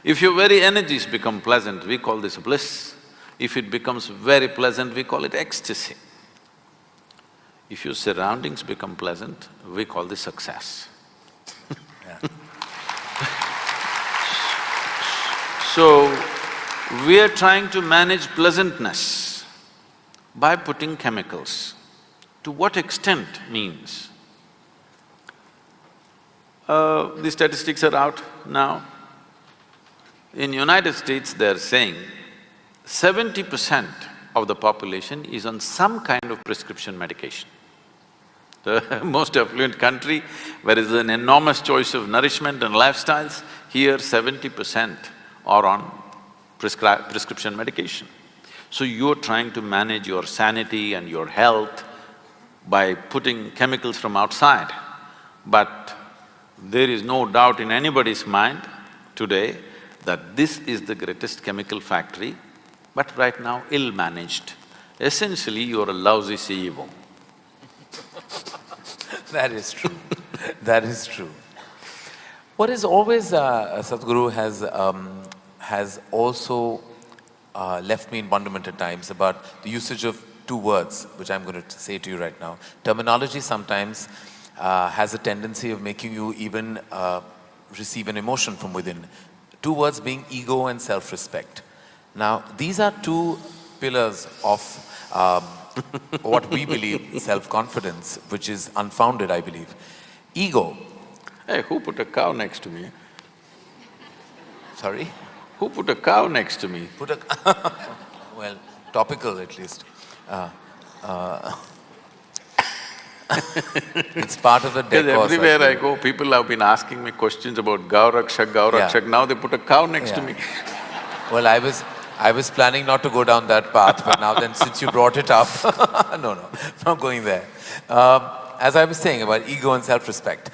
If your very energies become pleasant, we call this bliss. If it becomes very pleasant, we call it ecstasy. If your surroundings become pleasant, we call this success. So, we are trying to manage pleasantness by putting chemicals. To what extent means, the statistics are out now. In United States, they're saying 70% of the population is on some kind of prescription medication. The most affluent country, where there is an enormous choice of nourishment and lifestyles, here 70% are on prescription medication. So you're trying to manage your sanity and your health by putting chemicals from outside. But there is no doubt in anybody's mind today that this is the greatest chemical factory, but right now ill-managed. Essentially, you're a lousy CEO. That is true. That is true. What is always, Sadhguru has also left me in wonderment at times about the usage of two words, which I'm going to say to you right now. Terminology sometimes has a tendency of making you even receive an emotion from within. Two words being ego and self-respect. Now, these are two pillars of what we believe self-confidence, which is unfounded, I believe. Ego. Hey, who put a cow next to me? Sorry? Who put a cow next to me? Put a… well, topical at least. It's part of the decor. Because everywhere I go, people have been asking me questions about Gaurakshak, Gaurakshak. Yeah. Now they put a cow next to me. Well, I was planning not to go down that path, but now then since you brought it up, no, not going there. As I was saying about ego and self-respect,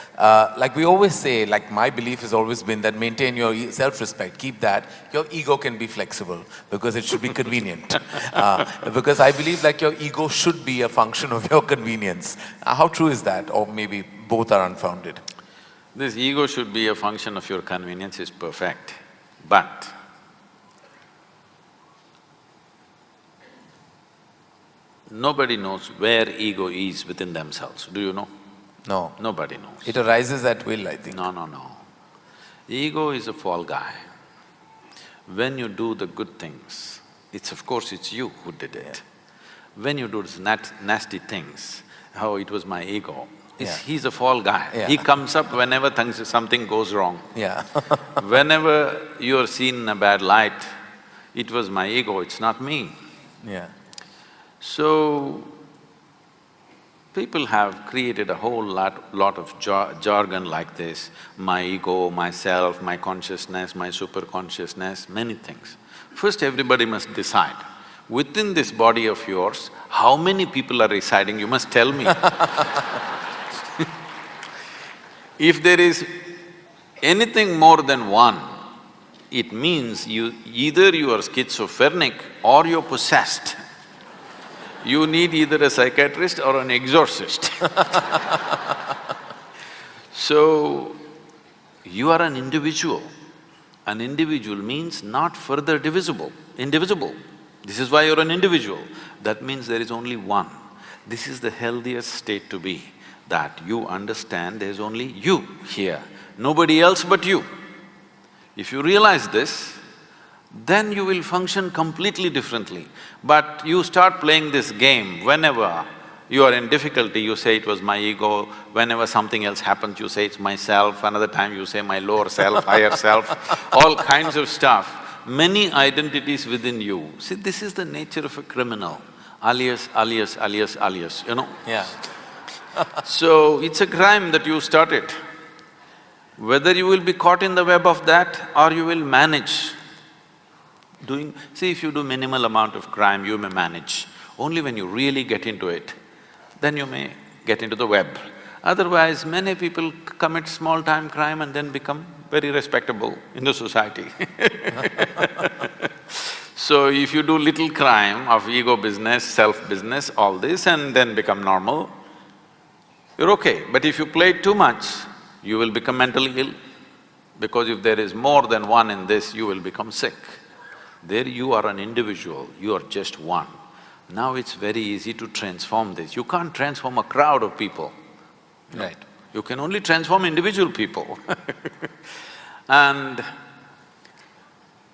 like we always say, like my belief has always been that maintain your self-respect, keep that. Your ego can be flexible because it should be convenient. Because I believe like your ego should be a function of your convenience. How true is that? Or maybe both are unfounded? This ego should be a function of your convenience is perfect, but nobody knows where ego is within themselves. Do you know? No. Nobody knows. It arises at will, I think. No. Ego is a fall guy. When you do the good things, of course it's you who did it. Yeah. When you do these nasty things, it was my ego. He's a fall guy. Yeah. He comes up whenever something goes wrong. Yeah. Whenever you're seen in a bad light, it was my ego, it's not me. Yeah. So, people have created a whole lot of jargon like this, my ego, myself, my consciousness, my super-consciousness, many things. First, everybody must decide, within this body of yours, how many people are residing, you must tell me. If there is anything more than one, it means either you are schizophrenic or you're possessed. You need either a psychiatrist or an exorcist. So, you are an individual. An individual means not further indivisible. This is why you're an individual. That means there is only one. This is the healthiest state to be, that you understand there's only you here, nobody else but you. If you realize this, then you will function completely differently. But you start playing this game, whenever you are in difficulty, you say it was my ego, whenever something else happens, you say it's myself, another time you say my lower self, higher self, all kinds of stuff, many identities within you. See, this is the nature of a criminal, alias, alias, alias, alias, you know? Yeah. So, it's a crime that you started. Whether you will be caught in the web of that or you will manage doing… See, if you do minimal amount of crime, you may manage. Only when you really get into it, then you may get into the web. Otherwise, many people commit small-time crime and then become very respectable in the society. So, if you do little crime of ego business, self-business, all this and then become normal, you're okay. But if you play too much, you will become mentally ill. Because if there is more than one in this, you will become sick. There you are an individual, you are just one. Now it's very easy to transform this. You can't transform a crowd of people. Right. You can only transform individual people. And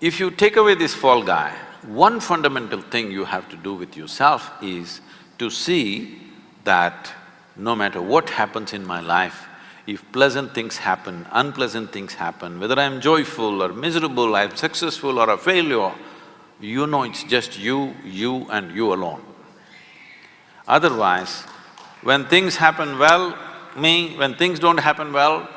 if you take away this fall guy, one fundamental thing you have to do with yourself is to see that no matter what happens in my life, if pleasant things happen, unpleasant things happen, whether I'm joyful or miserable, I'm successful or a failure, you know it's just you and you alone. Otherwise, when things happen well, me, when things don't happen well…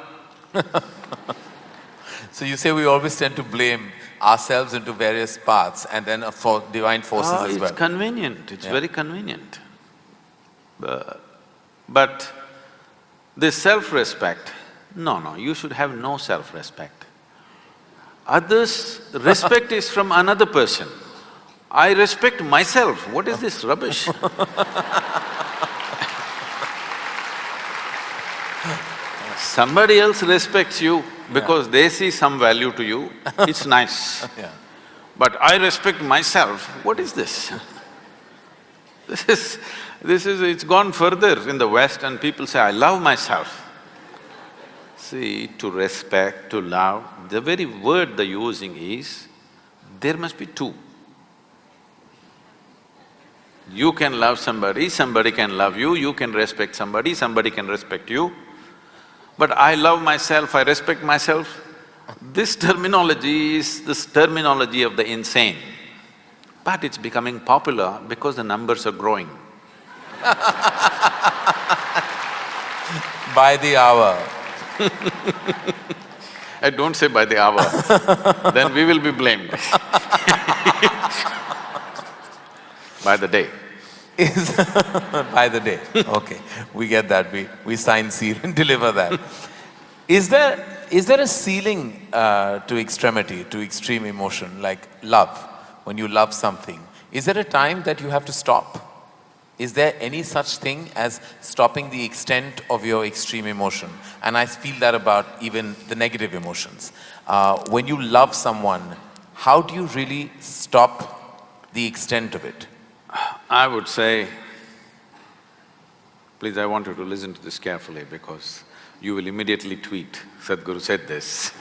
So you say we always tend to blame ourselves into various paths and then for divine forces as well. It's convenient, it's very convenient. But this self-respect, no, you should have no self-respect. Others' respect is from another person. I respect myself, what is this rubbish? Somebody else respects you because they see some value to you, it's nice. Yeah. But I respect myself, what is this? It's gone further in the West and people say, I love myself. See, to respect, to love, the very word they're using is, there must be two. You can love somebody, somebody can love you, you can respect somebody, somebody can respect you. But I love myself, I respect myself, this terminology is this terminology of the insane. But it's becoming popular because the numbers are growing. By the hour. Don't say by the hour, then we will be blamed. By the day. By the day, okay. We get that, we sign, seal and deliver that. Is there a ceiling to extremity, to extreme emotion, like love? When you love something, is there a time that you have to stop? Is there any such thing as stopping the extent of your extreme emotion? And I feel that about even the negative emotions. When you love someone, how do you really stop the extent of it? I would say, please, I want you to listen to this carefully because you will immediately tweet, Sadhguru said this.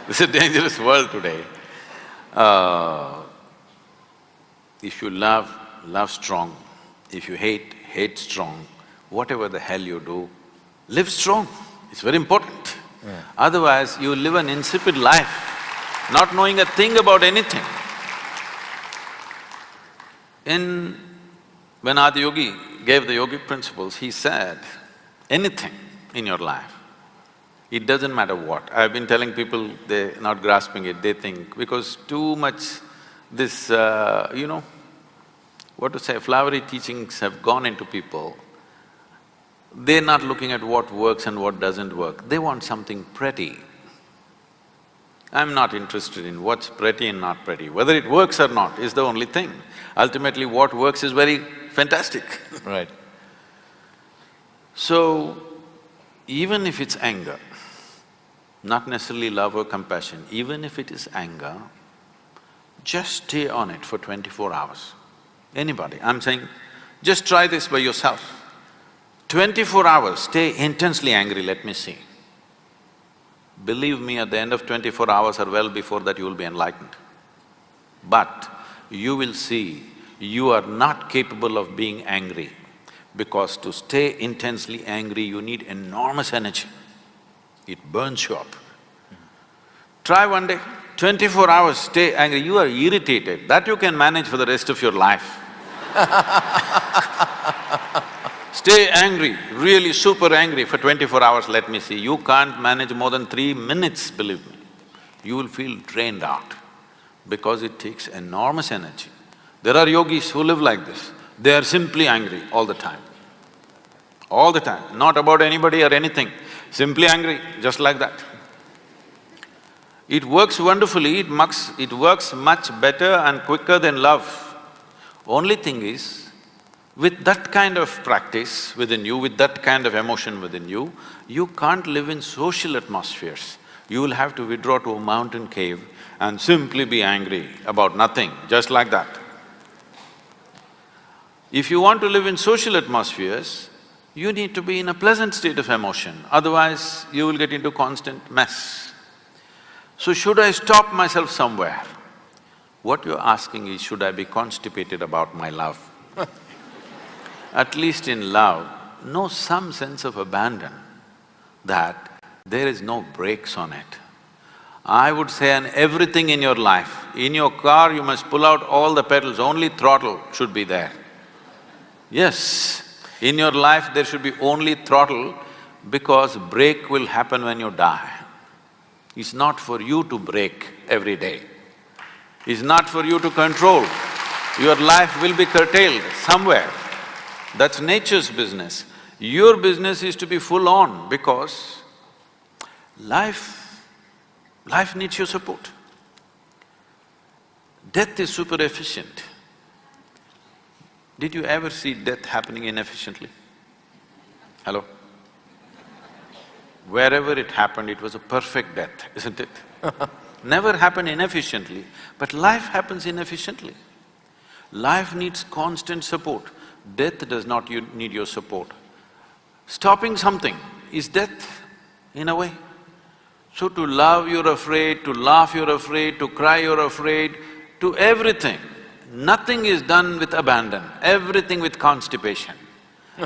This is a dangerous world today. If you love, love strong. If you hate, hate strong. Whatever the hell you do, live strong. It's very important. Yeah. Otherwise, you live an insipid life, not knowing a thing about anything. When Adi Yogi gave the yogic principles, he said, anything in your life, it doesn't matter what. I've been telling people, they're not grasping it, they think, because too much this, what to say, flowery teachings have gone into people, they're not looking at what works and what doesn't work, they want something pretty. I'm not interested in what's pretty and not pretty. Whether it works or not is the only thing. Ultimately, what works is very fantastic. Right. So, even if it's anger, not necessarily love or compassion, even if it is anger, just stay on it for 24 hours. Anybody, I'm saying, just try this by yourself. 24 hours, stay intensely angry, let me see. Believe me, at the end of 24 hours or well before that, you will be enlightened. But you will see you are not capable of being angry, because to stay intensely angry, you need enormous energy. It burns you up. Try one day, 24 hours, stay angry, you are irritated, that you can manage for the rest of your life. Stay angry, really super angry for 24 hours, let me see. You can't manage more than 3 minutes, believe me. You will feel drained out, because it takes enormous energy. There are yogis who live like this, they are simply angry all the time. All the time, not about anybody or anything, simply angry, just like that. It works wonderfully, it works much better and quicker than love. Only thing is, with that kind of practice within you, with that kind of emotion within you, you can't live in social atmospheres. You will have to withdraw to a mountain cave and simply be angry about nothing, just like that. If you want to live in social atmospheres, you need to be in a pleasant state of emotion, otherwise you will get into constant mess. So should I stop myself somewhere? What you're asking is, should I be constipated about my love? At least in love, know some sense of abandon, that there is no brakes on it. I would say on everything in your life, in your car you must pull out all the pedals, only throttle should be there. Yes, in your life there should be only throttle, because brake will happen when you die. It's not for you to brake every day. It's not for you to control. Your life will be curtailed somewhere. That's nature's business. Your business is to be full on, because life needs your support. Death is super efficient. Did you ever see death happening inefficiently? Hello? Wherever it happened, it was a perfect death, isn't it? Never happened inefficiently, but life happens inefficiently. Life needs constant support. Death does not need your support. Stopping something is death, in a way. So to love you're afraid, to laugh you're afraid, to cry you're afraid, to everything. Nothing is done with abandon, everything with constipation.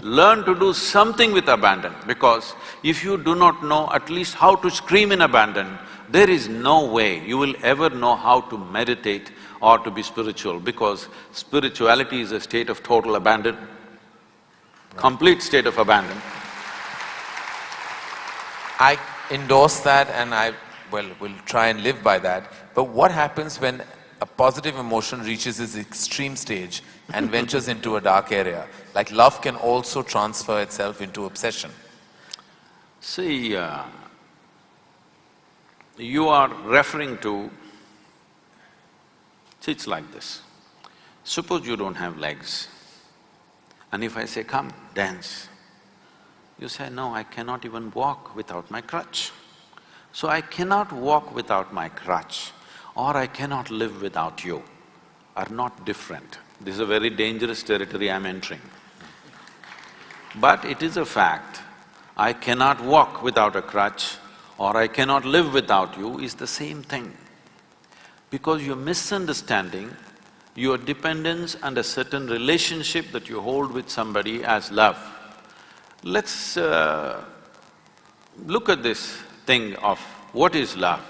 Learn to do something with abandon, because if you do not know at least how to scream in abandon, there is no way you will ever know how to meditate or to be spiritual, because spirituality is a state of total abandon, complete state of abandon. I endorse that and will try and live by that. But what happens when a positive emotion reaches its extreme stage and ventures into a dark area? Like love can also transfer itself into obsession. See, you are referring to… See, it's like this. Suppose you don't have legs, and if I say, come, dance, you say, no, I cannot even walk without my crutch. So I cannot walk without my crutch, or I cannot live without you, are not different. This is a very dangerous territory I'm entering. But it is a fact, I cannot walk without a crutch or I cannot live without you is the same thing. Because you're misunderstanding your dependence and a certain relationship that you hold with somebody as love. Let's look at this thing of what is love.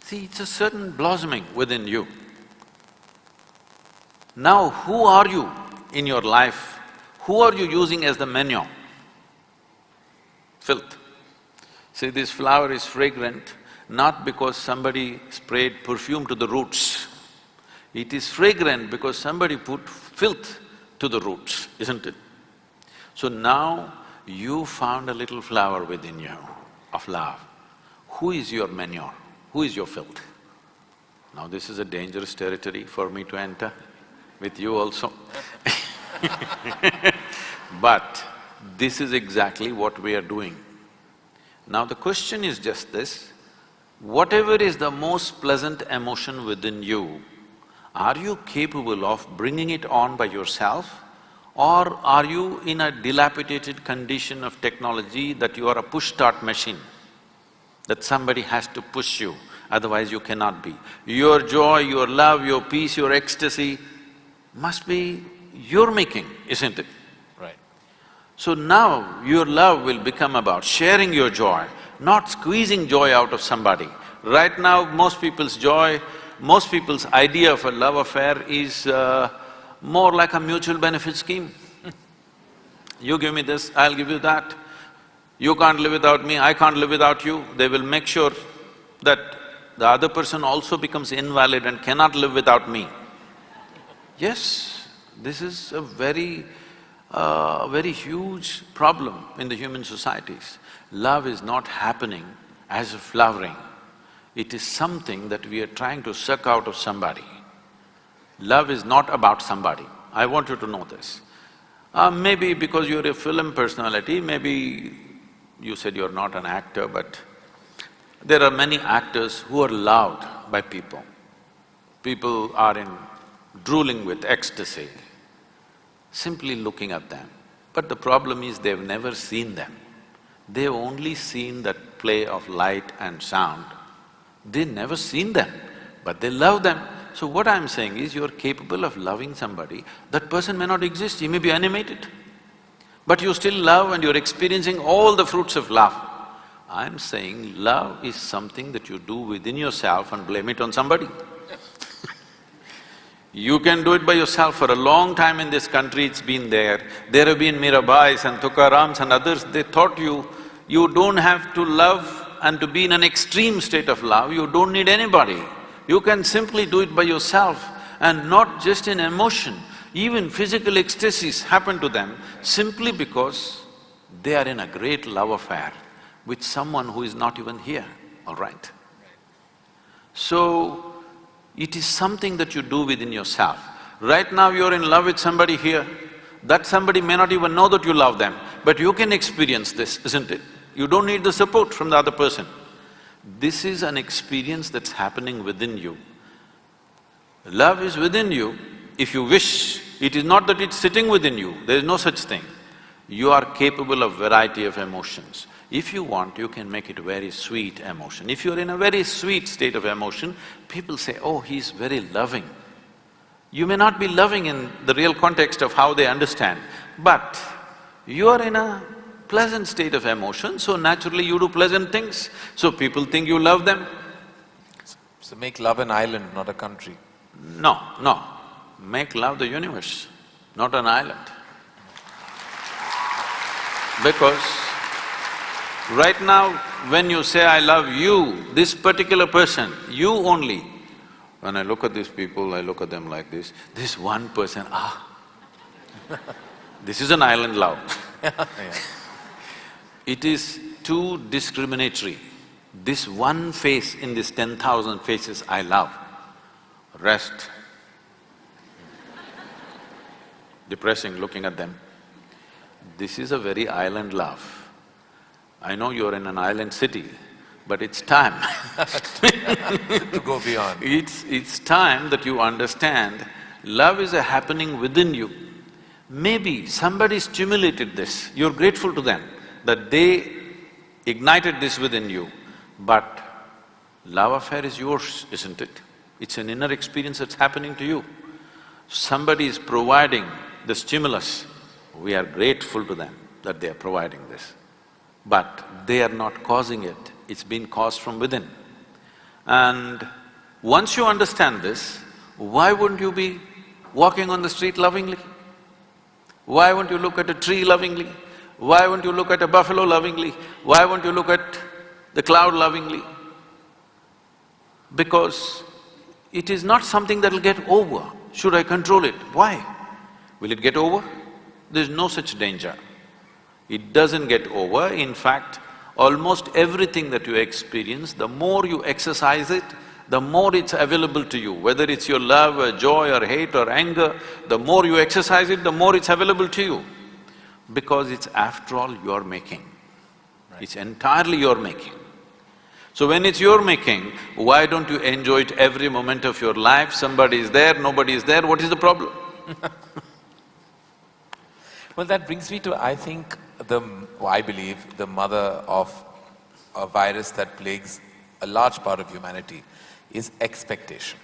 See, it's a certain blossoming within you. Now, who are you in your life? Who are you using as the menu? Filth. See, this flower is fragrant not because somebody sprayed perfume to the roots. It is fragrant because somebody put filth to the roots, isn't it? So now, you found a little flower within you of love. Who is your manure? Who is your filth? Now this is a dangerous territory for me to enter, with you also. But this is exactly what we are doing. Now the question is just this, whatever is the most pleasant emotion within you, are you capable of bringing it on by yourself? Or are you in a dilapidated condition of technology that you are a push-start machine, that somebody has to push you otherwise you cannot be. Your joy, your love, your peace, your ecstasy must be your making, isn't it? Right. So now your love will become about sharing your joy, not squeezing joy out of somebody. Right now, most people's joy, most people's idea of a love affair is more like a mutual benefit scheme. You give me this, I'll give you that. You can't live without me, I can't live without you. They will make sure that the other person also becomes invalid and cannot live without me. Yes, this is a very huge problem in the human societies. Love is not happening as a flowering. It is something that we are trying to suck out of somebody. Love is not about somebody. I want you to know this. Maybe because you're a film personality, maybe you said you're not an actor, but there are many actors who are loved by people. People are drooling with ecstasy, simply looking at them. But the problem is they've never seen them. They've only seen that play of light and sound. They've never seen them, but they love them. So what I'm saying is, you're capable of loving somebody, that person may not exist, he may be animated, but you still love and you're experiencing all the fruits of love. I'm saying love is something that you do within yourself and blame it on somebody. You can do it by yourself. For a long time in this country it's been there. There have been Mirabais and Tukarams and others, they taught you don't have to love and to be in an extreme state of love, you don't need anybody. You can simply do it by yourself, and not just in emotion. Even physical ecstasies happen to them simply because they are in a great love affair with someone who is not even here, all right? So, it is something that you do within yourself. Right now you're in love with somebody here, that somebody may not even know that you love them, but you can experience this, isn't it? You don't need the support from the other person. This is an experience that's happening within you. Love is within you, if you wish. It is not that it's sitting within you, there is no such thing. You are capable of variety of emotions. If you want, you can make it very sweet emotion. If you're in a very sweet state of emotion, people say, oh, he's very loving. You may not be loving in the real context of how they understand, but you are in a pleasant state of emotion, so naturally you do pleasant things, so people think you love them. So make love an island, not a country. No, no. Make love the universe, not an island. Because right now, when you say, I love you, this particular person, you only, when I look at these people, I look at them like this one person, this is an island love. Yeah. It is too discriminatory. This one face in this 10,000 faces I love, rest. Depressing looking at them. This is a very island love. I know you're in an island city, but it's time To go beyond. It's time that you understand love is a happening within you. Maybe somebody stimulated this, you're grateful to them that they ignited this within you, but love affair is yours, isn't it? It's an inner experience that's happening to you. Somebody is providing the stimulus, we are grateful to them that they are providing this. But they are not causing it, it's been caused from within. And once you understand this, why wouldn't you be walking on the street lovingly? Why won't you look at a tree lovingly? Why won't you look at a buffalo lovingly? Why won't you look at the cloud lovingly? Because it is not something that'll get over. Should I control it? Why? Will it get over? There's no such danger. It doesn't get over. In fact, almost everything that you experience, the more you exercise it, the more it's available to you. Whether it's your love or joy or hate or anger, the more you exercise it, the more it's available to you. Because it's after all your making. Right. It's entirely your making. So when it's your making, why don't you enjoy it every moment of your life? Somebody is there, nobody is there, what is the problem? Well, that brings me to, I think, I believe, the mother of a virus that plagues a large part of humanity, is expectation.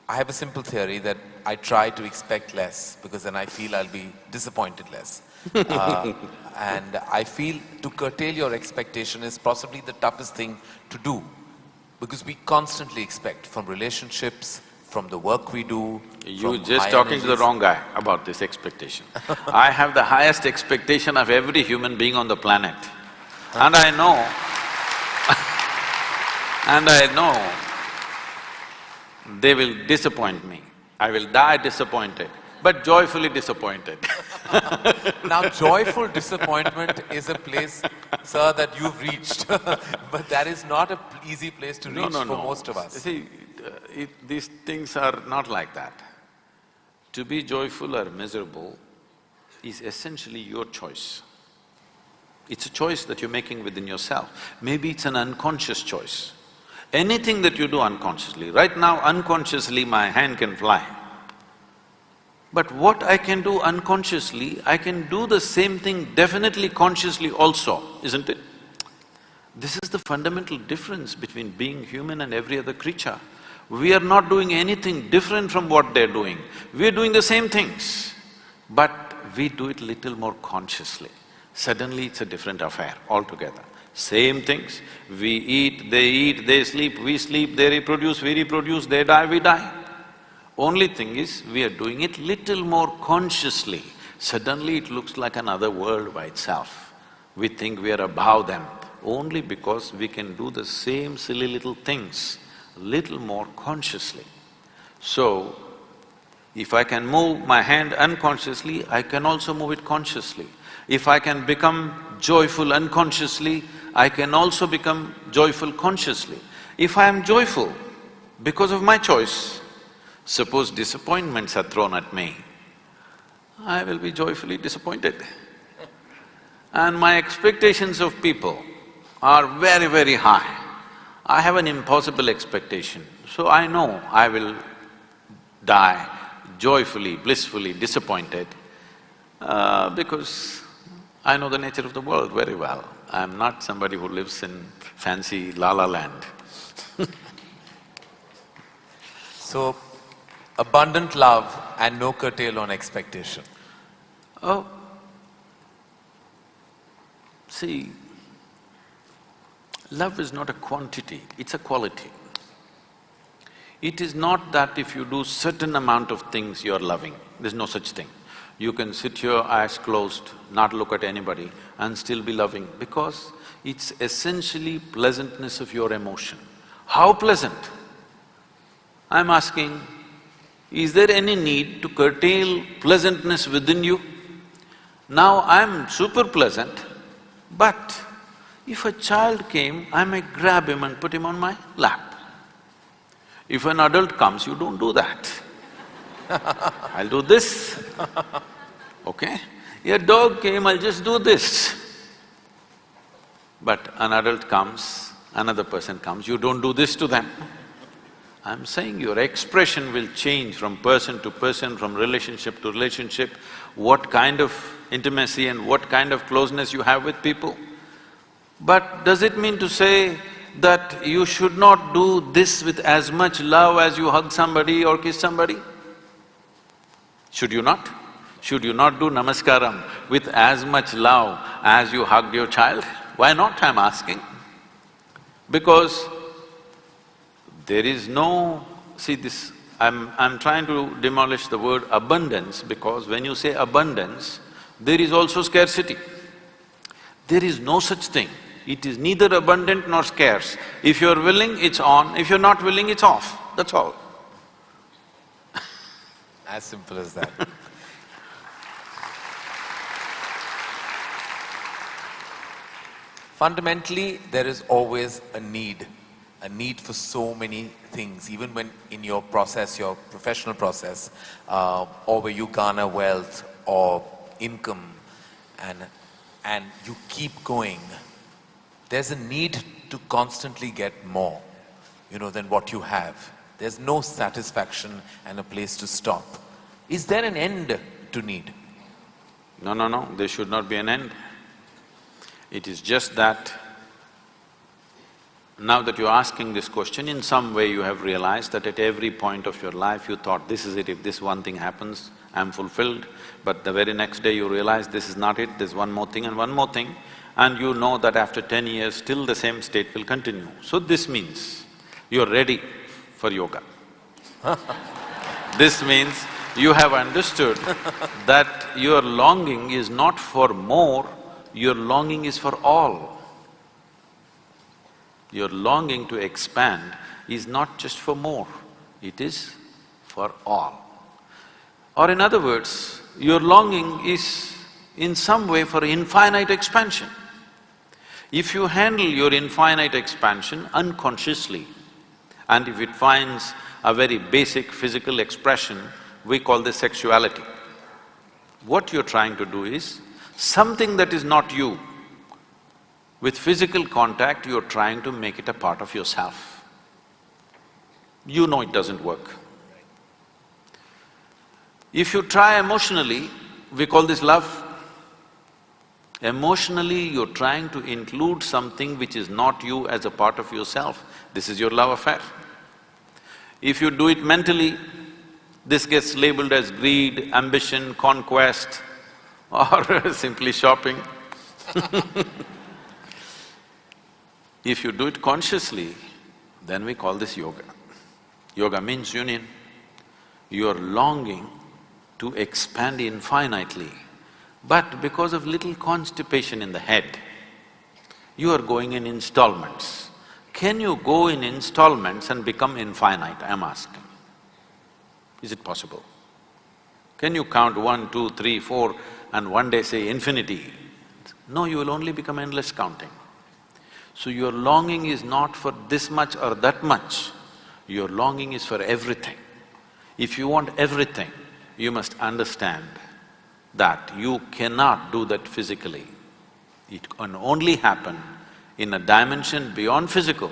I have a simple theory that I try to expect less because then I feel I'll be disappointed less. And I feel to curtail your expectation is possibly the toughest thing to do because we constantly expect from relationships, from the work we do. You're just talking to the wrong guy about this expectation. I have the highest expectation of every human being on the planet. And I know and I know they will disappoint me. I will die disappointed, but joyfully disappointed. Now, joyful disappointment is a place, sir, that you've reached, but that is not an easy place to reach for most of us. See, these things are not like that. To be joyful or miserable is essentially your choice. It's a choice that you're making within yourself. Maybe it's an unconscious choice. Anything that you do unconsciously, right now unconsciously my hand can fly. But what I can do unconsciously, I can do the same thing definitely consciously also, isn't it? This is the fundamental difference between being human and every other creature. We are not doing anything different from what they're doing. We're doing the same things, but we do it little more consciously. Suddenly it's a different affair altogether. Same things, we eat, they sleep, we sleep, they reproduce, we reproduce, they die, we die. Only thing is, we are doing it little more consciously. Suddenly it looks like another world by itself. We think we are above them, only because we can do the same silly little things little more consciously. So, if I can move my hand unconsciously, I can also move it consciously. If I can become joyful unconsciously, I can also become joyful consciously. If I am joyful because of my choice, suppose disappointments are thrown at me, I will be joyfully disappointed. And my expectations of people are very, very high. I have an impossible expectation, so I know I will die joyfully, blissfully disappointed because I know the nature of the world very well. I'm not somebody who lives in fancy la-la land. So, abundant love and no curtail on expectation. Oh, see, love is not a quantity, it's a quality. It is not that if you do certain amount of things you're loving, there's no such thing. You can sit here, eyes closed, not look at anybody and still be loving because it's essentially pleasantness of your emotion. How pleasant? I'm asking, is there any need to curtail pleasantness within you? Now I'm super pleasant, but if a child came, I may grab him and put him on my lap. If an adult comes, you don't do that. I'll do this, okay? A dog came, I'll just do this. But an adult comes, another person comes, you don't do this to them. I'm saying your expression will change from person to person, from relationship to relationship, what kind of intimacy and what kind of closeness you have with people. But does it mean to say that you should not do this with as much love as you hug somebody or kiss somebody? Should you not? Should you not do namaskaram with as much love as you hugged your child? Why not, I'm asking? Because there is no… see this… I'm trying to demolish the word abundance because when you say abundance, there is also scarcity. There is no such thing. It is neither abundant nor scarce. If you're willing, it's on, if you're not willing, it's off, that's all. As simple as that. Fundamentally, there is always a need for so many things, even when in your process, your professional process, or where you garner wealth or income and you keep going, there's a need to constantly get more, than what you have. There's no satisfaction and a place to stop. Is there an end to need? No, there should not be an end. It is just that Now that you're asking this question, in some way you have realized that at every point of your life you thought, this is it, if this one thing happens, I'm fulfilled. But the very next day you realize this is not it, there's one more thing and one more thing, and you know that after 10 years still the same state will continue. So this means you're ready for yoga. This means you have understood that your longing is not for more, your longing is for all. Your longing to expand is not just for more, it is for all. Or in other words, your longing is in some way for infinite expansion. If you handle your infinite expansion unconsciously, and if it finds a very basic physical expression, we call this sexuality. What you're trying to do is, something that is not you, with physical contact, you're trying to make it a part of yourself. You know it doesn't work. If you try emotionally, we call this love. Emotionally, you're trying to include something which is not you as a part of yourself. This is your love affair. If you do it mentally, this gets labeled as greed, ambition, conquest, or simply shopping. If you do it consciously, then we call this yoga. Yoga means union. You are longing to expand infinitely, but because of little constipation in the head, you are going in installments. Can you go in installments and become infinite, I'm asking? Is it possible? Can you count 1, 2, 3, 4 and one day say infinity? No, you will only become endless counting. So your longing is not for this much or that much, your longing is for everything. If you want everything, you must understand that you cannot do that physically. It can only happen in a dimension beyond physical,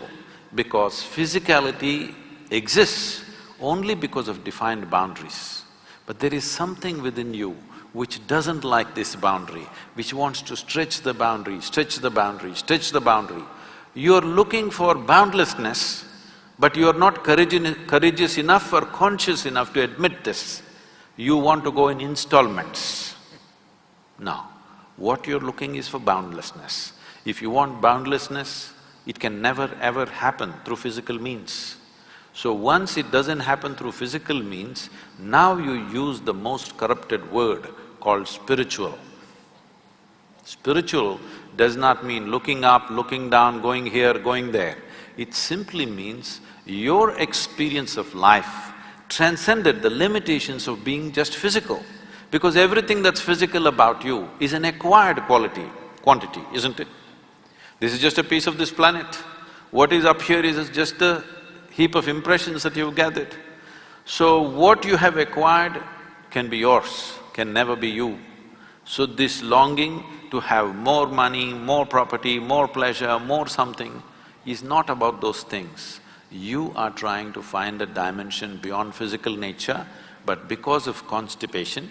because physicality exists only because of defined boundaries. But there is something within you which doesn't like this boundary, which wants to stretch the boundary, stretch the boundary, stretch the boundary. You're looking for boundlessness, but you're not courageous enough or conscious enough to admit this. You want to go in installments. No, what you're looking is for boundlessness. If you want boundlessness, it can never ever happen through physical means. So once it doesn't happen through physical means, now you use the most corrupted word called spiritual. Spiritual does not mean looking up, looking down, going here, going there. It simply means your experience of life transcended the limitations of being just physical. Because everything that's physical about you is an acquired quantity, isn't it? This is just a piece of this planet. What is up here is just a heap of impressions that you've gathered. So what you have acquired can be yours, can never be you. So this longing to have more money, more property, more pleasure, more something is not about those things. You are trying to find a dimension beyond physical nature, but because of constipation,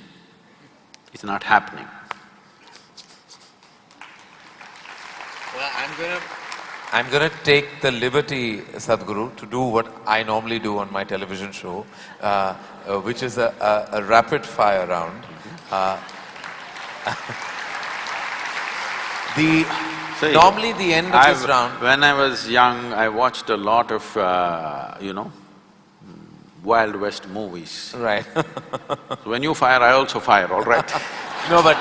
it's not happening. Well, I'm gonna take the liberty, Sadhguru, to do what I normally do on my television show, which is a rapid fire round. Normally the end of this round… When I was young, I watched a lot of, Wild West movies. Right. So when you fire, I also fire, all right? No, but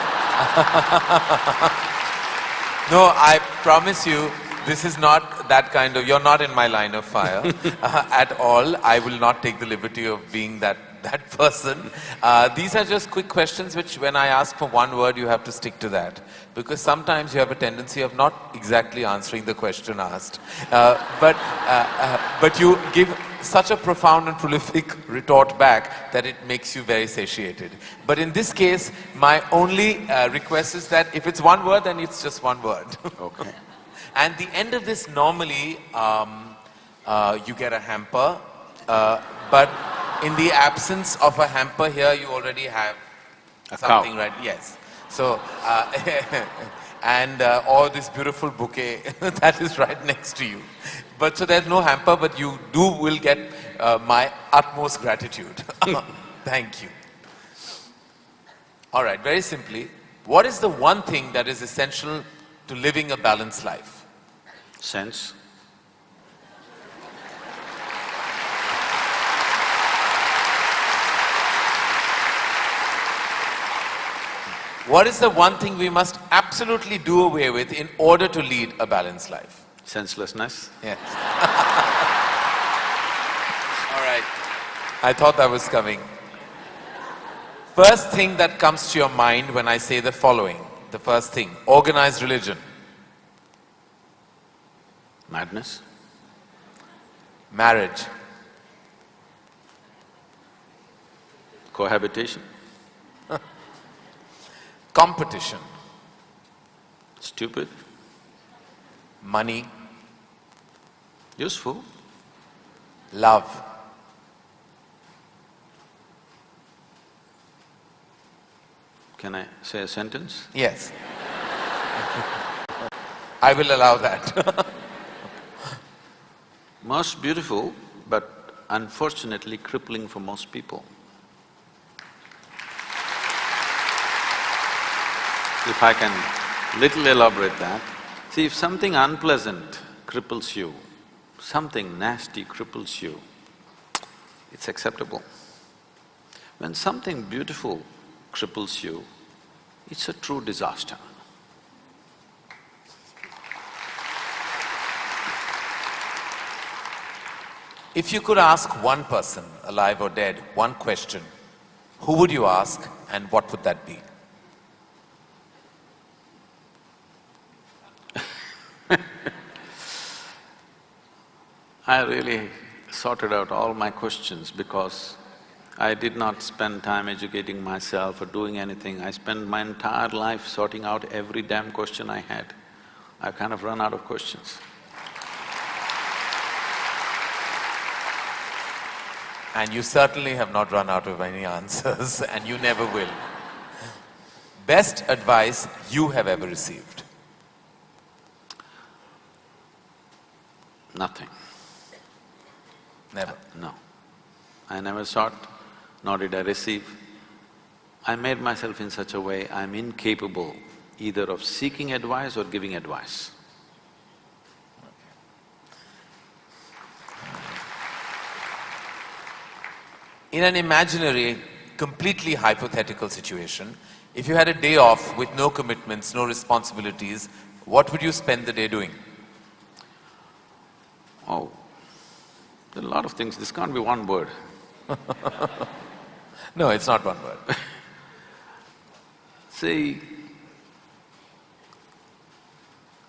no, I promise you, this is not that kind of… You're not in my line of fire at all. I will not take the liberty of being that person. These are just quick questions which when I ask for one word, you have to stick to that. Because sometimes you have a tendency of not exactly answering the question asked. But you give such a profound and prolific retort back that it makes you very satiated. But in this case, my only request is that if it's one word, then it's just one word. Okay. And the end of this, normally, you get a hamper, but in the absence of a hamper here, you already have A something, cow. right? Yes. So, and or this beautiful bouquet that is right next to you. But so there's no hamper, but you will get my utmost gratitude. Thank you. All right, very simply, what is the one thing that is essential to living a balanced life? Sense. What is the one thing we must absolutely do away with in order to lead a balanced life? Senselessness. Yes. All right. I thought that was coming. First thing that comes to your mind when I say the following. The first thing, organized religion. Madness. Marriage. Cohabitation. Competition. Stupid. Money. Useful. Love. Can I say a sentence? Yes. I will allow that. Most beautiful, but unfortunately crippling for most people. If I can little elaborate that, see, if something unpleasant cripples you, something nasty cripples you, it's acceptable. When something beautiful cripples you, it's a true disaster. If you could ask one person, alive or dead, one question, who would you ask and what would that be? I really sorted out all my questions because I did not spend time educating myself or doing anything. I spent my entire life sorting out every damn question I had. I've kind of run out of questions. And you certainly have not run out of any answers, and you never will. Best advice you have ever received? Nothing. Never. No. I never sought, nor did I receive. I made myself in such a way I'm incapable either of seeking advice or giving advice. In an imaginary, completely hypothetical situation, if you had a day off with no commitments, no responsibilities, what would you spend the day doing? Oh, there are a lot of things, this can't be one word. No, it's not one word. See,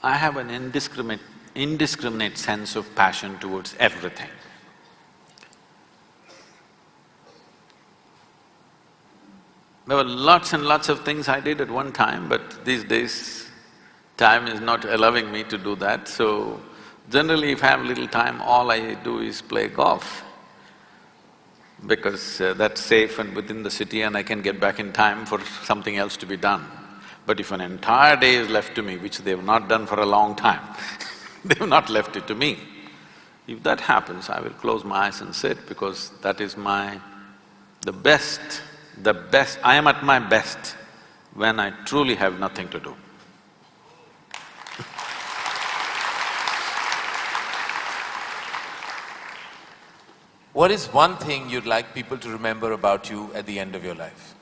I have an indiscriminate sense of passion towards everything. There were lots and lots of things I did at one time, but these days, time is not allowing me to do that, so generally if I have little time, all I do is play golf. Because that's safe and within the city and I can get back in time for something else to be done. But if an entire day is left to me, which they've not done for a long time, they've not left it to me. If that happens, I will close my eyes and sit because that is the best, I am at my best when I truly have nothing to do. What is one thing you'd like people to remember about you at the end of your life?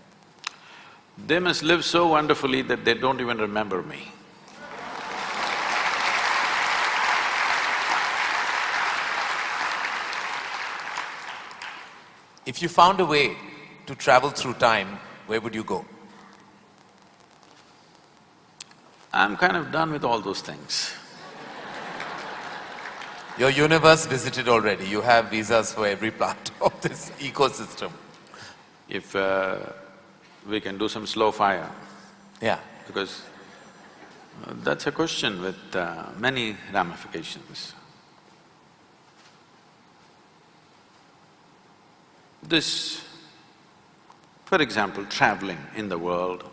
They must live so wonderfully that they don't even remember me. If you found a way to travel through time, where would you go? I'm kind of done with all those things. Your universe visited already, you have visas for every part of this ecosystem. If we can do some slow fire, Yeah. because that's a question with many ramifications. This, for example, traveling in the world,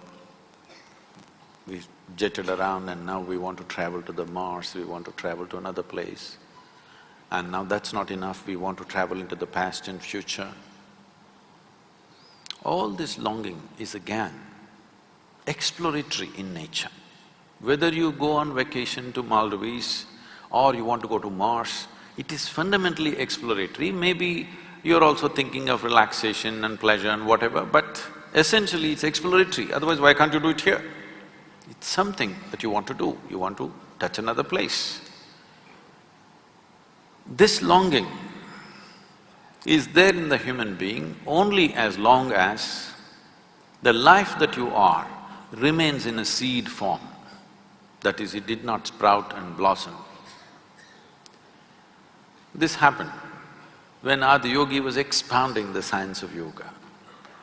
jetted around and now we want to travel to the Mars, we want to travel to another place. And now that's not enough, we want to travel into the past and future. All this longing is again exploratory in nature. Whether you go on vacation to Maldives or you want to go to Mars, it is fundamentally exploratory. Maybe you're also thinking of relaxation and pleasure and whatever, but essentially it's exploratory, otherwise why can't you do it here? It's something that you want to do, you want to touch another place. This longing is there in the human being only as long as the life that you are remains in a seed form. That is, it did not sprout and blossom. This happened when Adi Yogi was expounding the science of yoga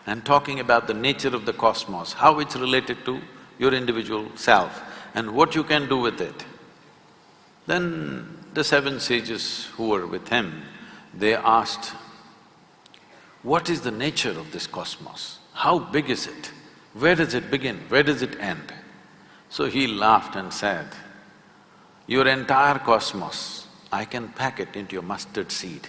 and talking about the nature of the cosmos, how it's related to your individual self and what you can do with it. Then the seven sages who were with him, they asked, what is the nature of this cosmos? How big is it? Where does it begin? Where does it end? So he laughed and said, your entire cosmos, I can pack it into a mustard seed.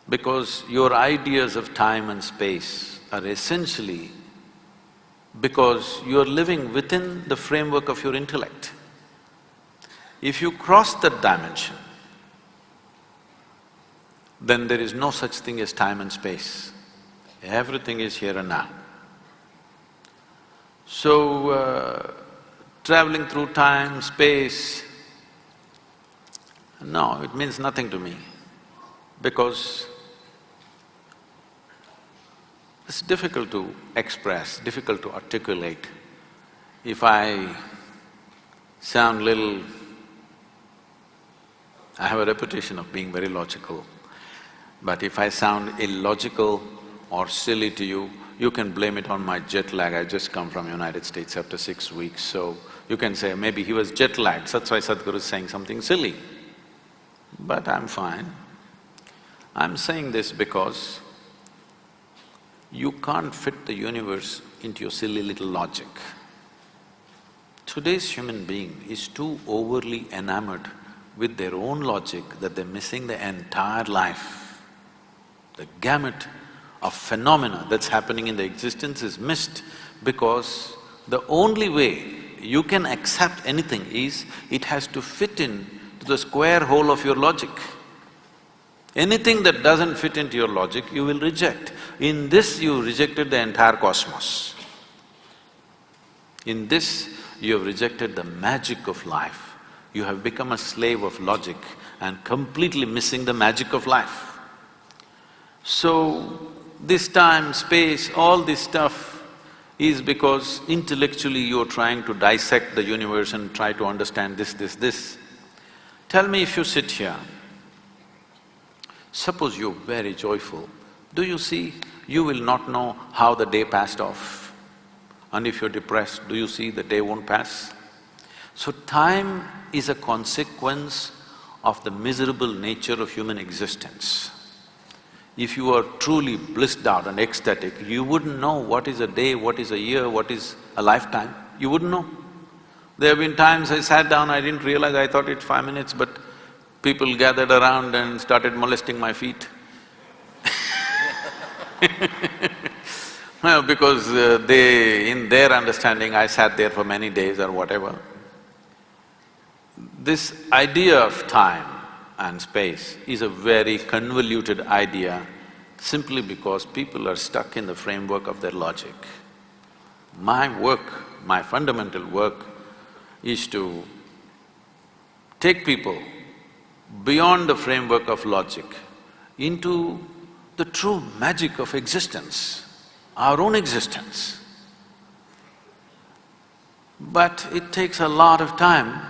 Because your ideas of time and space are essentially because you're living within the framework of your intellect. If you cross that dimension, then there is no such thing as time and space. Everything is here and now. So, traveling through time, space, no, it means nothing to me because it's difficult to express, difficult to articulate. If I sound little… I have a reputation of being very logical, but if I sound illogical or silly to you, you can blame it on my jet lag. I just come from United States after 6 weeks, so you can say, maybe he was jet lagged, that's why Sadhguru is saying something silly. But I'm fine. I'm saying this because you can't fit the universe into your silly little logic. Today's human being is too overly enamored with their own logic that they're missing the entire life. The gamut of phenomena that's happening in the existence is missed because the only way you can accept anything is it has to fit in to the square hole of your logic. Anything that doesn't fit into your logic, you will reject. In this, you rejected the entire cosmos. In this, you have rejected the magic of life. You have become a slave of logic and completely missing the magic of life. So, this time, space, all this stuff is because intellectually you're trying to dissect the universe and try to understand this. Tell me, if you sit here, suppose you're very joyful, do you see, you will not know how the day passed off. And if you're depressed, do you see the day won't pass? So time is a consequence of the miserable nature of human existence. If you are truly blissed out and ecstatic, you wouldn't know what is a day, what is a year, what is a lifetime, you wouldn't know. There have been times I sat down, I didn't realize, I thought it's 5 minutes, but people gathered around and started molesting my feet. Well, because in their understanding, I sat there for many days or whatever. This idea of time and space is a very convoluted idea simply because people are stuck in the framework of their logic. My work, my fundamental work is to take people beyond the framework of logic into the true magic of existence, our own existence. But it takes a lot of time.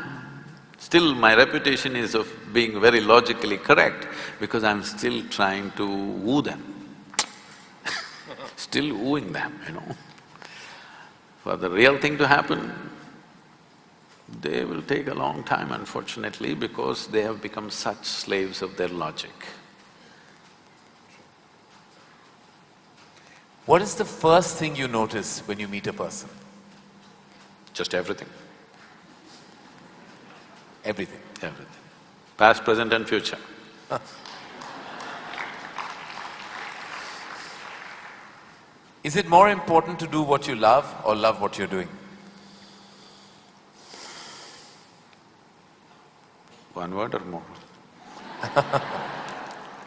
Still, my reputation is of being very logically correct because I'm still trying to woo them still wooing them, you know. For the real thing to happen, they will take a long time, unfortunately, because they have become such slaves of their logic. What is the first thing you notice when you meet a person? Just everything. Everything. Everything. Past, present and future. Is it more important to do what you love or love what you're doing? One word or more?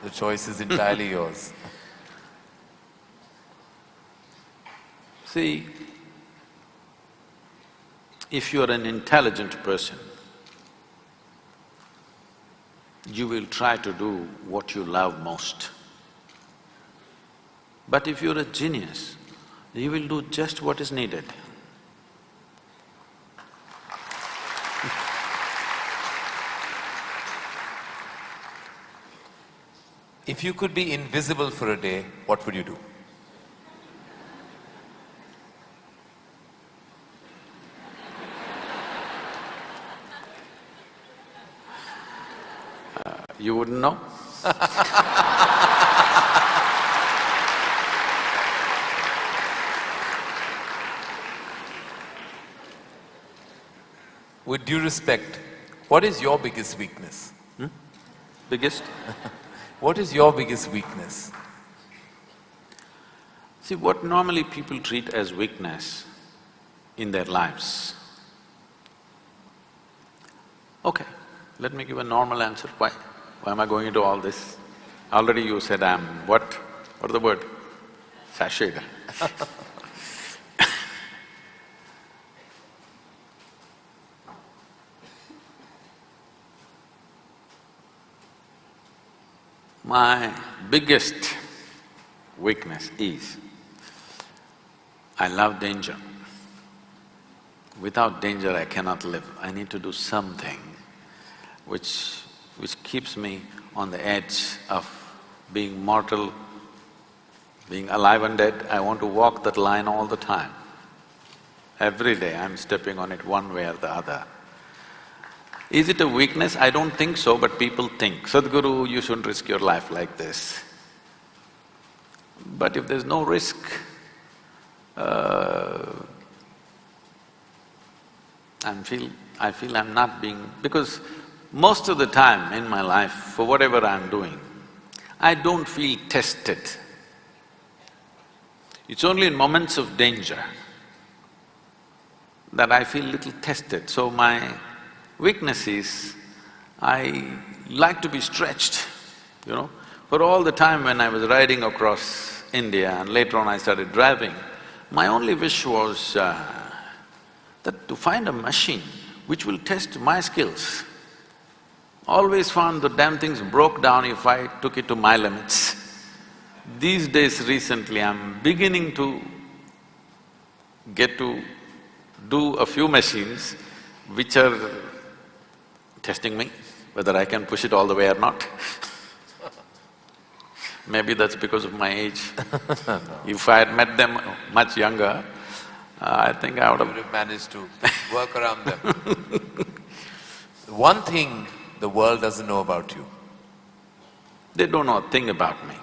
The choice is entirely yours. See, if you are an intelligent person, you will try to do what you love most. But if you're a genius, you will do just what is needed. If you could be invisible for a day, what would you do? You wouldn't know? With due respect, what is your biggest weakness? Biggest? What is your biggest weakness? See, what normally people treat as weakness in their lives. Okay, let me give a normal answer. Why am I going into all this? Already you said I'm what? What is the word? Sashayed. My biggest weakness is, I love danger. Without danger I cannot live. I need to do something which keeps me on the edge of being mortal, being alive and dead. I want to walk that line all the time. Every day I'm stepping on it one way or the other. Is it a weakness? I don't think so, but people think, Sadhguru, you shouldn't risk your life like this. But if there's no risk, I feel I'm not being… because most of the time in my life, for whatever I'm doing, I don't feel tested. It's only in moments of danger that I feel little tested. So my weakness is, I like to be stretched, you know. For all the time when I was riding across India and later on I started driving, my only wish was that to find a machine which will test my skills. Always found the damn things broke down if I took it to my limits. These days recently I'm beginning to get to do a few machines which are testing me, whether I can push it all the way or not. Maybe that's because of my age. If I had met them much younger, I think I would have… You would have managed to work around them. One thing the world doesn't know about you. They don't know a thing about me.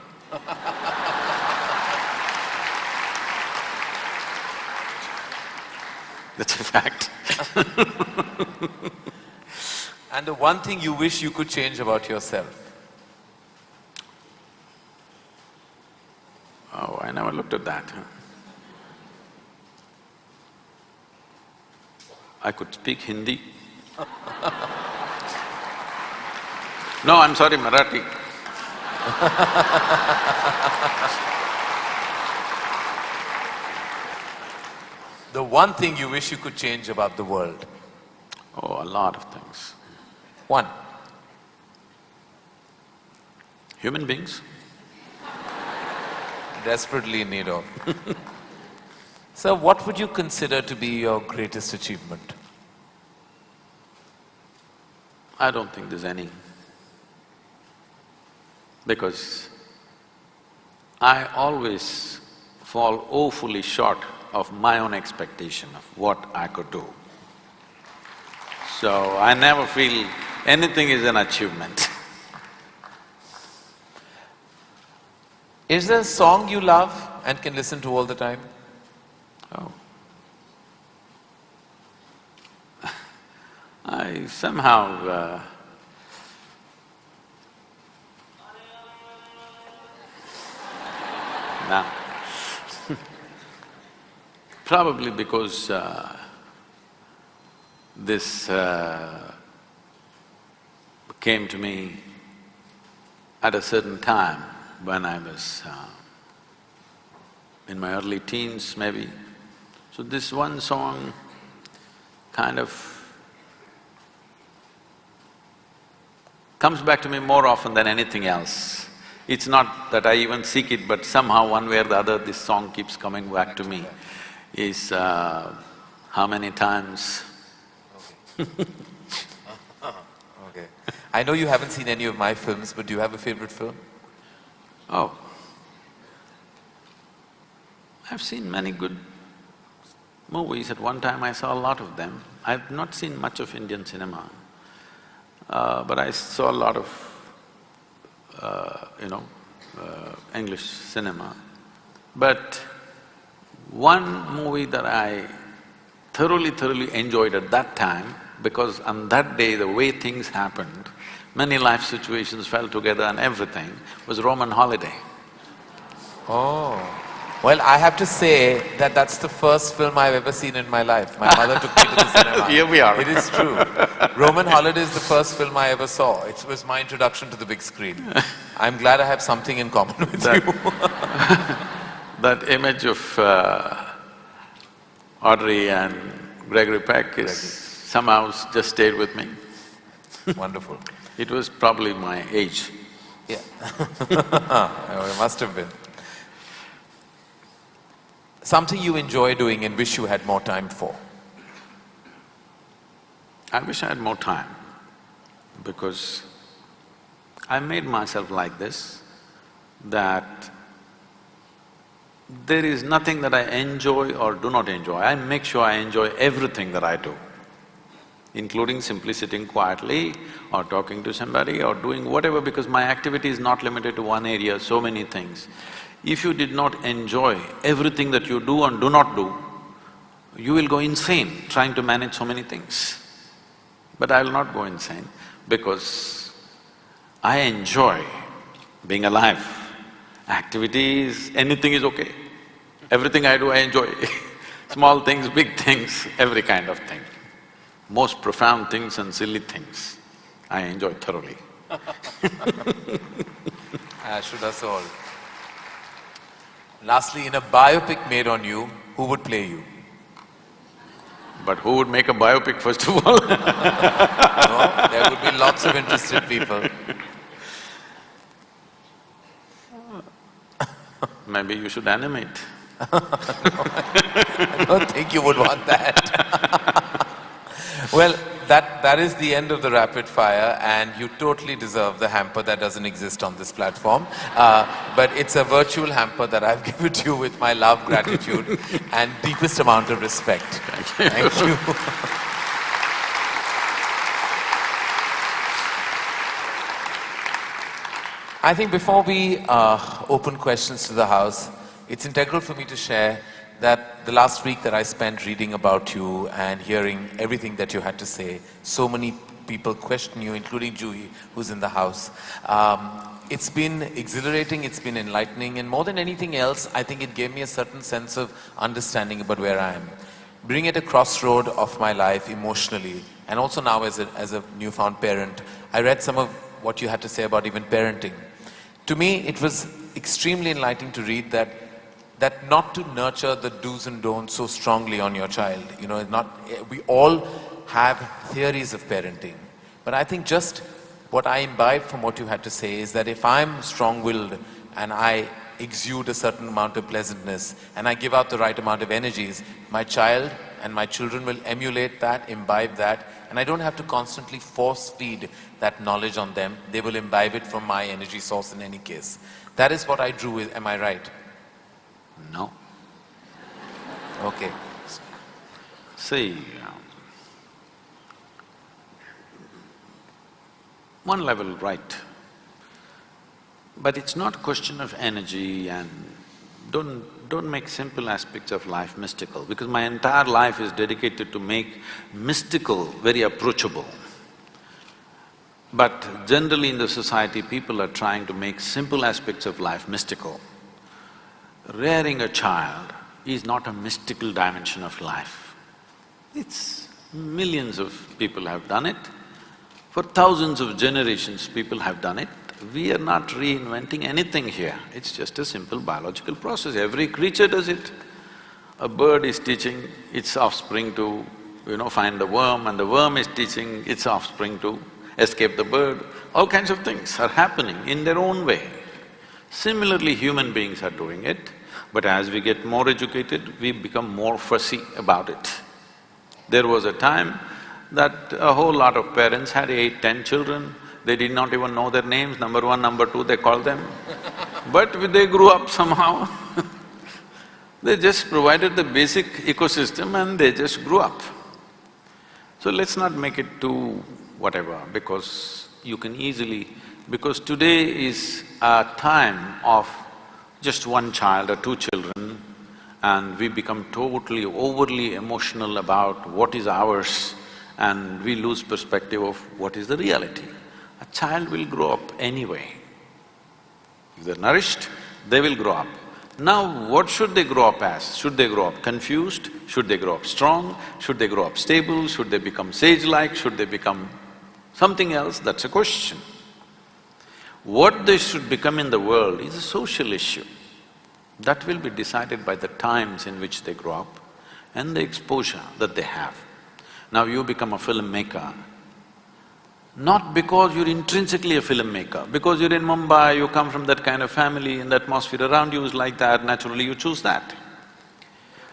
That's a fact. And the one thing you wish you could change about yourself? Oh, I never looked at that. I could speak Hindi. No, I'm sorry, Marathi. The one thing you wish you could change about the world? Oh, a lot of things. One. Human beings. Desperately in need of. So what would you consider to be your greatest achievement? I don't think there's any. Because I always fall woefully short of my own expectation of what I could do. So I never feel anything is an achievement. Is there a song you love and can listen to all the time? Oh. I somehow… Now, probably because this came to me at a certain time when I was in my early teens maybe. So this one song kind of comes back to me more often than anything else. It's not that I even seek it, but somehow one way or the other this song keeps coming back to me. Is how many times… Okay. I know you haven't seen any of my films, but do you have a favorite film? Oh, I've seen many good movies. At one time I saw a lot of them. I've not seen much of Indian cinema, but I saw a lot of English cinema. But one movie that I thoroughly enjoyed at that time, because on that day the way things happened, many life situations fell together and everything, was Roman Holiday. Oh, well, I have to say that that's the first film I've ever seen in my life. My mother took me to the cinema. Here we are. It is true. Roman Holiday is the first film I ever saw. It was my introduction to the big screen. I'm glad I have something in common with you. That image of Audrey and Gregory Peck is somehow just stayed with me. Wonderful. It was probably my age. Yeah. Oh, it must have been. Something you enjoy doing and wish you had more time for? I wish I had more time, because I made myself like this, that there is nothing that I enjoy or do not enjoy. I make sure I enjoy everything that I do, including simply sitting quietly or talking to somebody or doing whatever, because my activity is not limited to one area, so many things. If you did not enjoy everything that you do and do not do, you will go insane trying to manage so many things. But I will not go insane, because I enjoy being alive. Activities, anything is okay. Everything I do, I enjoy. Small things, big things, every kind of thing. Most profound things and silly things, I enjoy thoroughly. Should us all. Lastly, in a biopic made on you, who would play you? But who would make a biopic first of all? No, there would be lots of interested people. Maybe you should animate. I don't think you would want that. Well, that is the end of the rapid fire, and you totally deserve the hamper that doesn't exist on this platform. But it's a virtual hamper that I've given to you with my love, gratitude, and deepest amount of respect. Thank you. I think before we open questions to the house, it's integral for me to share that the last week that I spent reading about you and hearing everything that you had to say, so many people question you, including Juhi, who's in the house. It's been exhilarating, it's been enlightening, and more than anything else, I think it gave me a certain sense of understanding about where I am. Being at a crossroad of my life emotionally, and also now as a newfound parent, I read some of what you had to say about even parenting. To me, it was extremely enlightening to read that not to nurture the do's and don'ts so strongly on your child. You know, we all have theories of parenting, but I think just what I imbibe from what you had to say is that if I'm strong-willed and I exude a certain amount of pleasantness and I give out the right amount of energies, my child and my children will emulate that, imbibe that, and I don't have to constantly force feed that knowledge on them. They will imbibe it from my energy source in any case. That is what I drew with, am I right? No. Okay. See, one level right, but it's not a question of energy, and don't make simple aspects of life mystical, because my entire life is dedicated to make mystical very approachable. But generally in the society, people are trying to make simple aspects of life mystical. Rearing a child is not a mystical dimension of life. It's… millions of people have done it. For thousands of generations, people have done it. We are not reinventing anything here, it's just a simple biological process. Every creature does it. A bird is teaching its offspring to, find the worm, and the worm is teaching its offspring to escape the bird. All kinds of things are happening in their own way. Similarly, human beings are doing it, but as we get more educated, we become more fussy about it. There was a time that a whole lot of parents had 8, 10 children, they did not even know their names, number one, number two, they called them. But they grew up somehow they just provided the basic ecosystem and they just grew up. So let's not make it too whatever, because you can easily… because today is a time of just one child or two children, and we become totally, overly emotional about what is ours, and we lose perspective of what is the reality. A child will grow up anyway. If they're nourished, they will grow up. Now, what should they grow up as? Should they grow up confused? Should they grow up strong? Should they grow up stable? Should they become sage-like? Should they become something else? That's a question. What they should become in the world is a social issue. That will be decided by the times in which they grow up and the exposure that they have. Now you become a filmmaker, not because you're intrinsically a filmmaker, because you're in Mumbai, you come from that kind of family and the atmosphere around you is like that, naturally you choose that.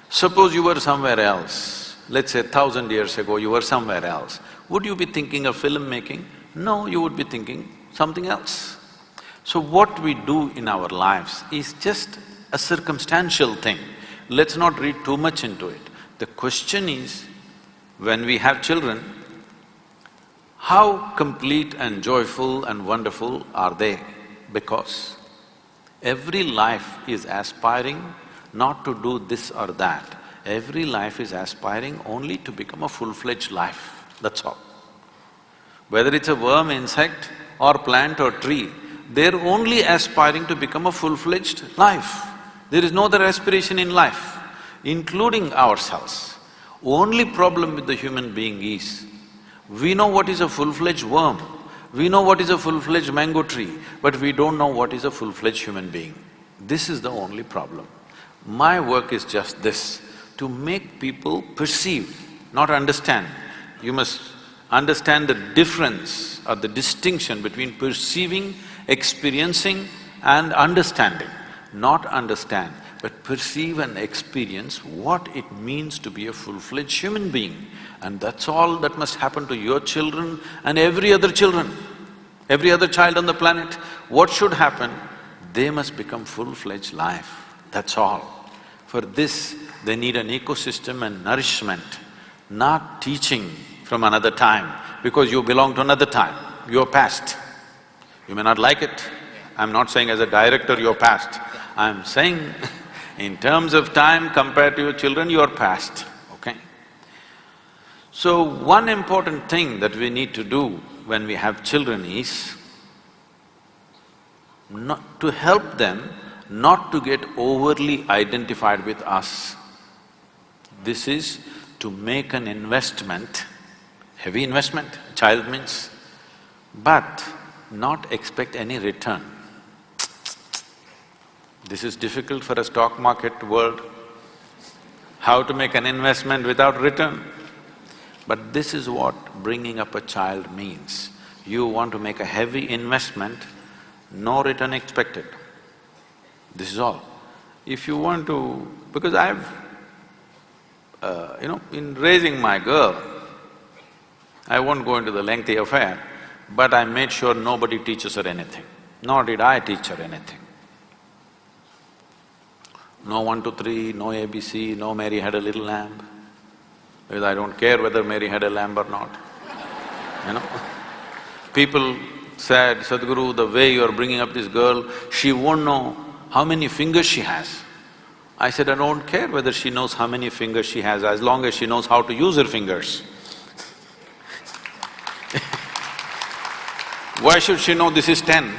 Suppose you were somewhere else, let's say 1,000 years ago you were somewhere else, would you be thinking of filmmaking? No, you would be thinking something else. So what we do in our lives is just a circumstantial thing. Let's not read too much into it. The question is, when we have children, how complete and joyful and wonderful are they? Because every life is aspiring not to do this or that. Every life is aspiring only to become a full-fledged life, that's all. Whether it's a worm, insect or plant or tree, they're only aspiring to become a full-fledged life. There is no other aspiration in life, including ourselves. Only problem with the human being is, we know what is a full-fledged worm, we know what is a full-fledged mango tree, but we don't know what is a full-fledged human being. This is the only problem. My work is just this, to make people perceive, not understand. You must understand the difference or the distinction between perceiving, experiencing and understanding. Not understand, but perceive and experience what it means to be a full-fledged human being. And that's all that must happen to your children and every other children, every other child on the planet. What should happen? They must become full-fledged life, that's all. For this, they need an ecosystem and nourishment, not teaching from another time, because you belong to another time, you're past. You may not like it, I'm not saying as a director you're past, I'm saying in terms of time compared to your children, you're past, okay? So one important thing that we need to do when we have children is not to help them not to get overly identified with us. This is to make an investment, heavy investment, child means, but not expect any return. This is difficult for a stock market world, how to make an investment without return. But this is what bringing up a child means. You want to make a heavy investment, no return expected. This is all. If you want to… because I've… in raising my girl, I won't go into the lengthy affair, but I made sure nobody teaches her anything, nor did I teach her anything. No 1, 2, 3, no ABC, no Mary had a little lamb, because I don't care whether Mary had a lamb or not, People said, Sadhguru, the way you're bringing up this girl, she won't know how many fingers she has. I said, I don't care whether she knows how many fingers she has, as long as she knows how to use her fingers. Why should she know this is 10?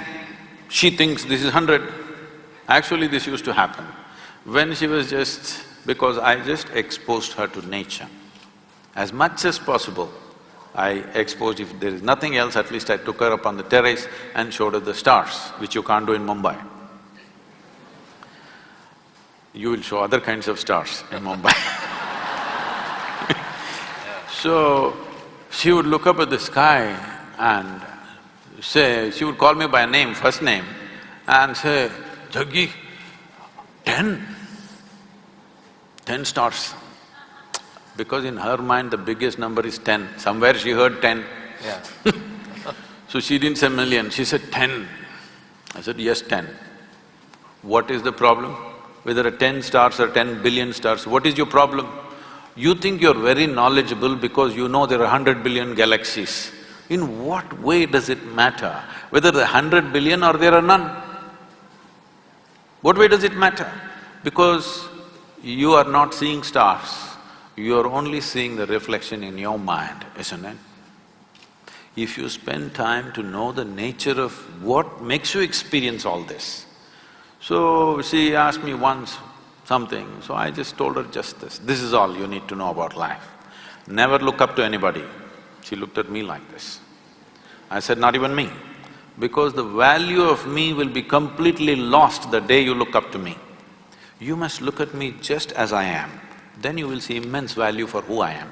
She thinks this is 100. Actually, this used to happen when she was because I just exposed her to nature. As much as possible, I exposed, if there is nothing else, at least I took her up on the terrace and showed her the stars, which you can't do in Mumbai. You will show other kinds of stars in Mumbai. So, she would look up at the sky and say, she would call me by name, first name, and say, Jaggi, 10 stars. Because in her mind the biggest number is 10. Somewhere she heard 10. Yeah. So she didn't say million, she said 10. I said, yes, 10. What is the problem? Whether 10 stars or 10 billion stars, what is your problem? You think you're very knowledgeable because you know there are 100 billion galaxies. In what way does it matter whether there are 100 billion or there are none? What way does it matter? Because you are not seeing stars, you are only seeing the reflection in your mind, isn't it? If you spend time to know the nature of what makes you experience all this. So, she asked me once something, so I just told her just this, this is all you need to know about life. Never look up to anybody. She looked at me like this. I said, not even me, because the value of me will be completely lost the day you look up to me. You must look at me just as I am, then you will see immense value for who I am.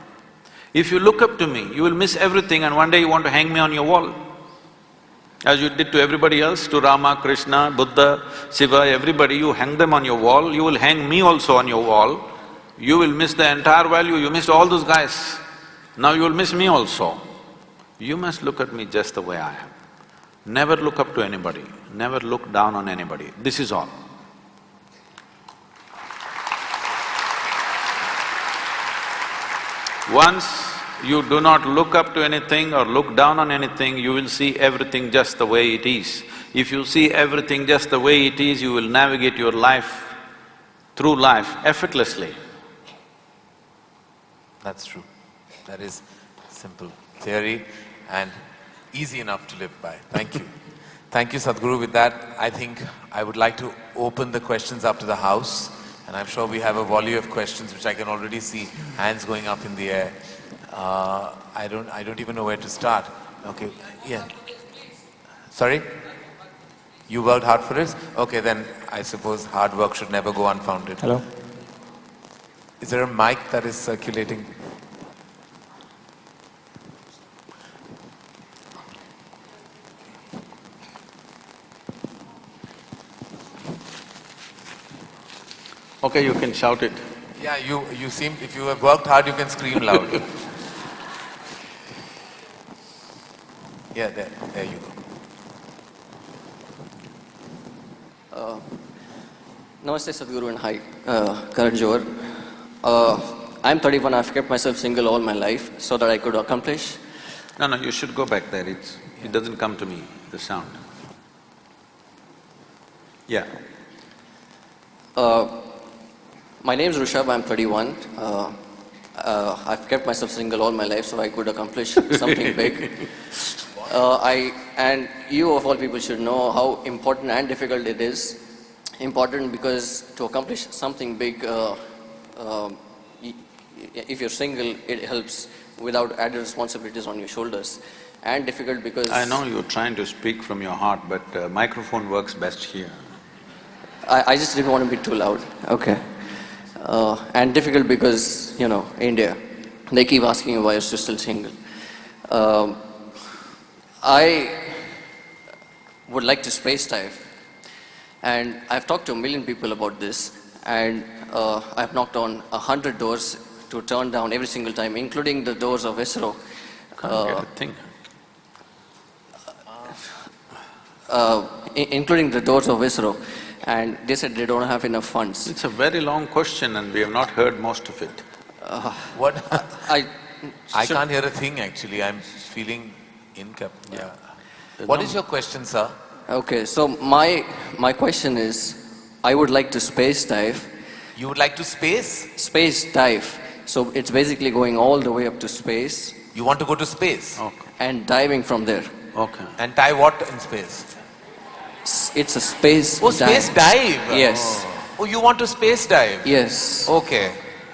If you look up to me, you will miss everything and one day you want to hang me on your wall. As you did to everybody else, to Rama, Krishna, Buddha, Shiva, everybody, you hang them on your wall, you will hang me also on your wall. You will miss the entire value, you missed all those guys. Now you will miss me also. You must look at me just the way I am. Never look up to anybody, never look down on anybody, this is all. Once you do not look up to anything or look down on anything, you will see everything just the way it is. If you see everything just the way it is, you will navigate your life, through life, effortlessly. That's true. That is simple theory and easy enough to live by. Thank you. Thank you, Sadhguru. With that, I think I would like to open the questions up to the house, and I'm sure we have a volley of questions which I can already see hands going up in the air. I don't even know where to start. Okay, yeah. Sorry? You worked hard for this? Okay, then I suppose hard work should never go unfounded. Hello? Is there a mic that is circulating? Okay, you can shout it. Yeah, you seem, if you have worked hard, you can scream loud. Yeah, there you go. Namaste Sadhguru and hi, Karan, Johar. I'm 31, I've kept myself single all my life so that I could accomplish. No, you should go back there, it doesn't come to me, the sound. Yeah. My name is Rishabh, I'm 31. I've kept myself single all my life so I could accomplish something big. And you of all people should know how important and difficult it is. Important because to accomplish something big, if you're single, it helps without added responsibilities on your shoulders. And difficult because… I know you're trying to speak from your heart, but microphone works best here. I just didn't want to be too loud. Okay. And difficult because, you know, India, they keep asking you why you're still single. I would like to space dive, and I've talked to a million people about this, and I've knocked on 100 doors to turn down every single time, including the doors of ISRO. Can't get a thing. Including the doors of ISRO, and they said they don't have enough funds. It's a very long question and we have not heard most of it. What? I can't hear a thing actually, I'm feeling incapable. Yeah. What is your question, sir? Okay, so my question is, I would like to space dive You would like to space? Space dive. So it's basically going all the way up to space You want to go to space? Okay. and diving from there. Okay. And tie what in space? It's a space Oh, space dive. Yes. Oh, you want to space dive? Yes. Okay.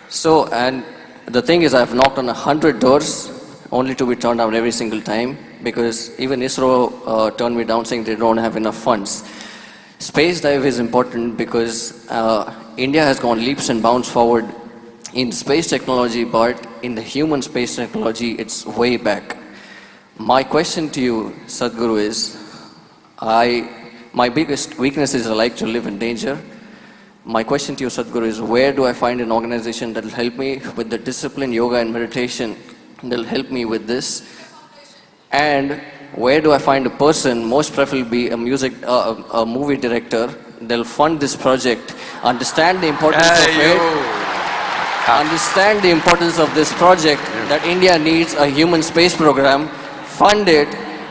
So, and the thing is, I've knocked on 100 doors only to be turned down every single time, because even ISRO turned me down saying they don't have enough funds. Space dive is important because India has gone leaps and bounds forward in space technology, but in the human space technology, it's way back. My question to you, Sadhguru, is my biggest weakness is I like to live in danger. My question to you, Sadhguru, is where do I find an organization that will help me with the discipline, yoga and meditation, that will help me with this? And where do I find a person, most preferably a movie director, they'll fund this project, understand the importance of it, understand the importance of this project, that India needs a human space program, fund it,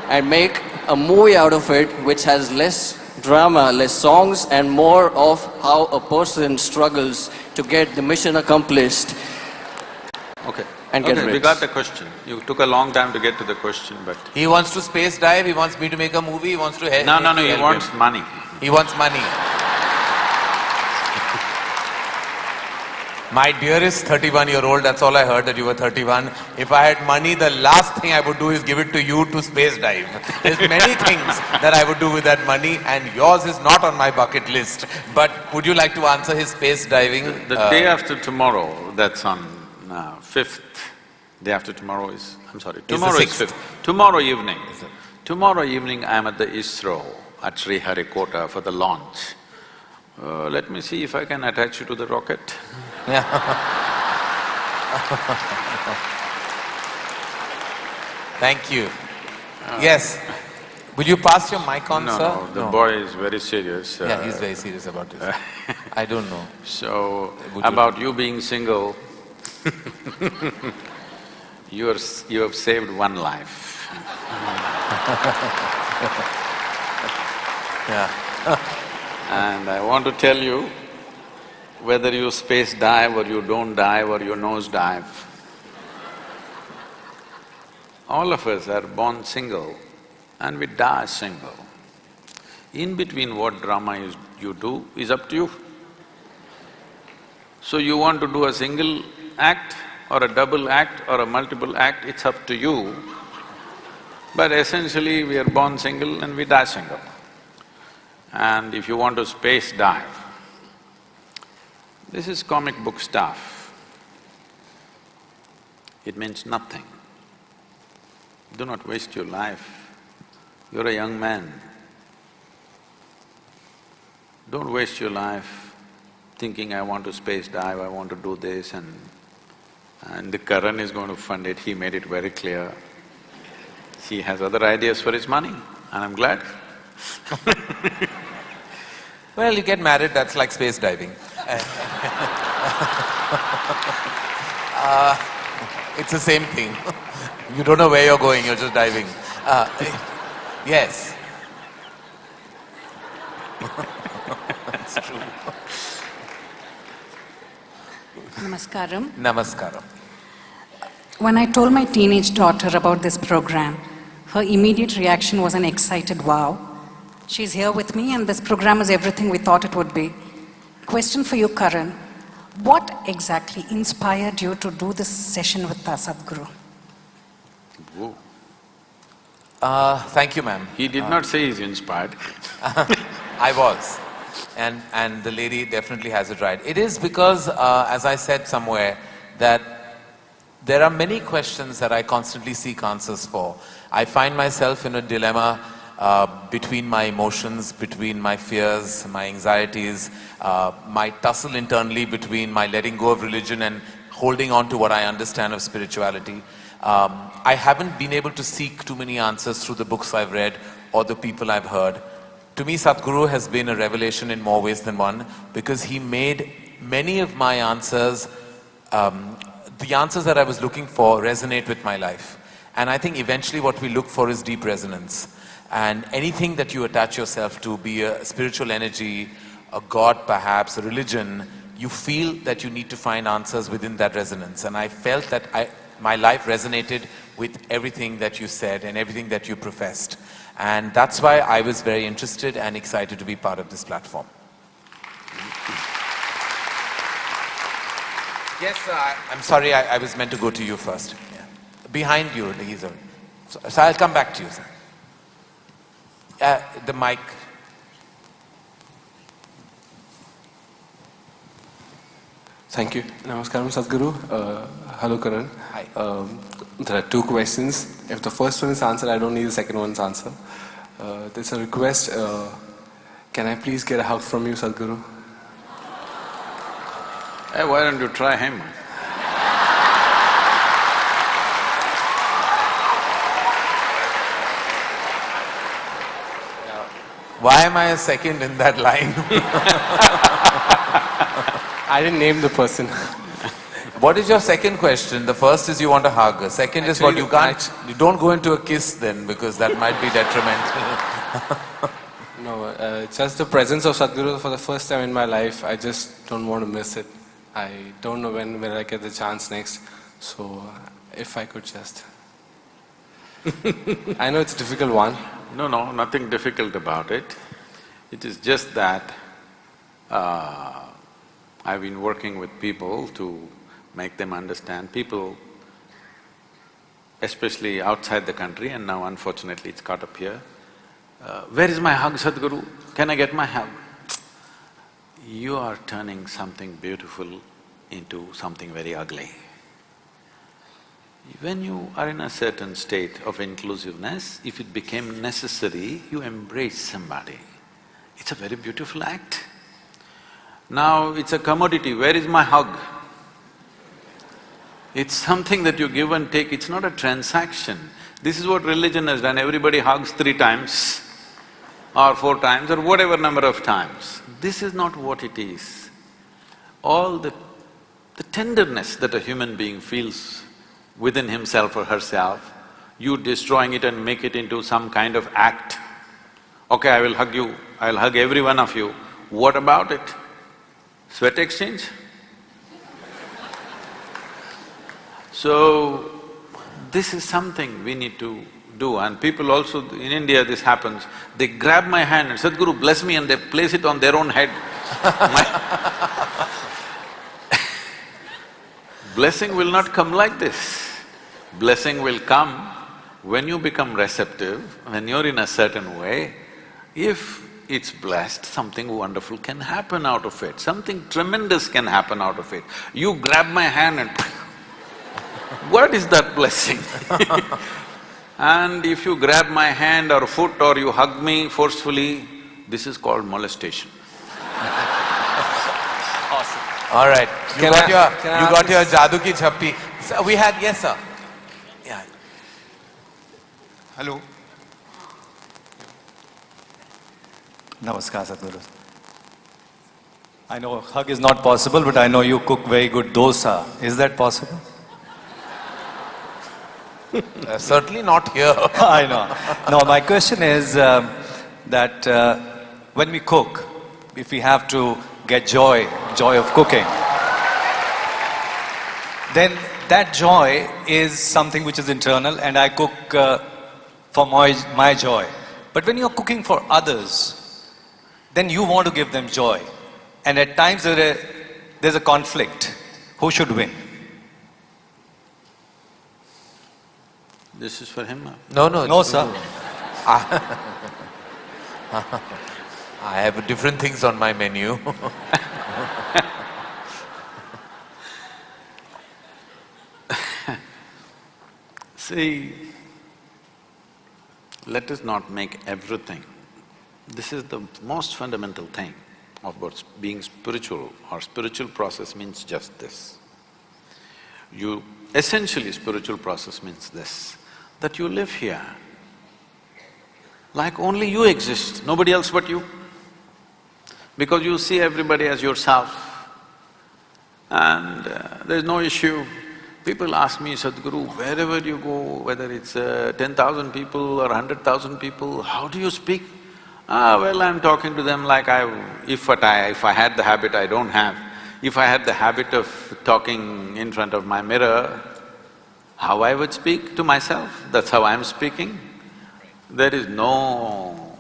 and make a movie out of it which has less drama, less songs, and more of how a person struggles to get the mission accomplished. Okay. And get okay, we rich. got the question. You took a long time to get to the question, but… He wants to space dive, he wants me to make a movie, he wants to help. No, he wants money. He wants money. My dearest 31-year-old, that's all I heard, that you were 31. If I had money, the last thing I would do is give it to you to space dive. There's many things that I would do with that money, and yours is not on my bucket list. But would you like to answer his space diving? The day after tomorrow, that's on 5th. Day after tomorrow is… I'm sorry, tomorrow is 5th. Tomorrow evening. Tomorrow evening I'm at the ISRO at Sriharikota for the launch. Let me see if I can attach you to the rocket. Yeah. Thank you. Yes. Will you pass your mic on, sir? No, the boy is very serious. Yeah, he's very serious about this. I don't know. So, about you being single, you have saved one life. Yeah. And I want to tell you, whether you space dive or you don't dive or you nose dive, all of us are born single and we die single. In between what drama you do is up to you. So you want to do a single act or a double act or a multiple act, it's up to you. But essentially we are born single and we die single. And if you want to space dive, this is comic book stuff. It means nothing. Do not waste your life. You're a young man. Don't waste your life thinking, I want to space dive, I want to do this, and the Karan is going to fund it, he made it very clear. He has other ideas for his money, and I'm glad. Well, you get married, that's like space diving. It's the same thing. You don't know where you're going, you're just diving. Yes. It's true. Namaskaram. Namaskaram. When I told my teenage daughter about this program, her immediate reaction was an excited wow. She's here with me and this program is everything we thought it would be. Question for you, Karan. What exactly inspired you to do this session with us, Sadhguru? Whoa. Thank you, ma'am. He did not say he's inspired. I was. And the lady definitely has it right. It is because, as I said somewhere, that there are many questions that I constantly seek answers for. I find myself in a dilemma between my emotions, between my fears, my anxieties, my tussle internally between my letting go of religion and holding on to what I understand of spirituality. I haven't been able to seek too many answers through the books I've read or the people I've heard. To me, Sadhguru has been a revelation in more ways than one, because he made many of my answers, the answers that I was looking for, resonate with my life. And I think eventually what we look for is deep resonance. And anything that you attach yourself to, be a spiritual energy, a god perhaps, a religion, you feel that you need to find answers within that resonance. And I felt that my life resonated with everything that you said and everything that you professed. And that's why I was very interested and excited to be part of this platform. Yes, I'm sorry, I was meant to go to you first. Yeah. Behind you, so I'll come back to you, sir. The mic. Thank you. Namaskaram, Sadhguru. Hello, Karan. Hi. There are two questions. If the first one is answered, I don't need the second one's answer. There's a request. Can I please get a hug from you, Sadhguru? Hey, why don't you try him? Why am I a second in that line? I didn't name the person. What is your second question? The first is you want a hug. The second is what you can't… You don't go into a kiss then, because that might be detrimental. No, just the presence of Sadhguru for the first time in my life. I just don't want to miss it. I don't know when will I get the chance next. So, if I could just… I know it's a difficult one. No, nothing difficult about it. It is just that I've been working with people to make them understand. People, especially outside the country, and now unfortunately it's caught up here. Where is my hug, Sadhguru? Can I get my hug? You are turning something beautiful into something very ugly. When you are in a certain state of inclusiveness, if it became necessary, you embrace somebody. It's a very beautiful act. Now it's a commodity, where is my hug? It's something that you give and take, it's not a transaction. This is what religion has done, everybody hugs 3 times or 4 times or whatever number of times. This is not what it is. All the tenderness that a human being feels within himself or herself, you destroying it and make it into some kind of act. Okay, I will hug you, I'll hug every one of you. What about it? Sweat exchange? So, this is something we need to do, and people also… in India this happens, they grab my hand and Sadhguru bless me, and they place it on their own head. Blessing will not come like this. Blessing will come when you become receptive, when you're in a certain way. If it's blessed, something wonderful can happen out of it, something tremendous can happen out of it. You grab my hand and what is that blessing? And if you grab my hand or foot or you hug me forcefully, this is called molestation. Awesome. All right, you got your Jadoo ki Chappi. So we had… yes, sir. Yeah. Hello. Namaskar, Sadhguru. I know hug is not possible, but I know you cook very good dosa. Is that possible? Certainly not here. I know. No, my question is that when we cook, if we have to get joy of cooking, then that joy is something which is internal, and I cook for my joy. But when you're cooking for others, then you want to give them joy. And at times there's a conflict. Who should win? This is for him? No, sir. I have different things on my menu. See, let us not make everything… This is the most fundamental thing of what's being spiritual, or spiritual process means just this. Essentially spiritual process means this, that you live here like only you exist, nobody else but you. Because you see everybody as yourself, and there's no issue. People ask me, Sadhguru, wherever you go, whether it's 10,000 people or 100,000 people, how do you speak? Well, I'm talking to them like if I had the habit I don't have. If I had the habit of talking in front of my mirror, how I would speak to myself, that's how I'm speaking. There is no…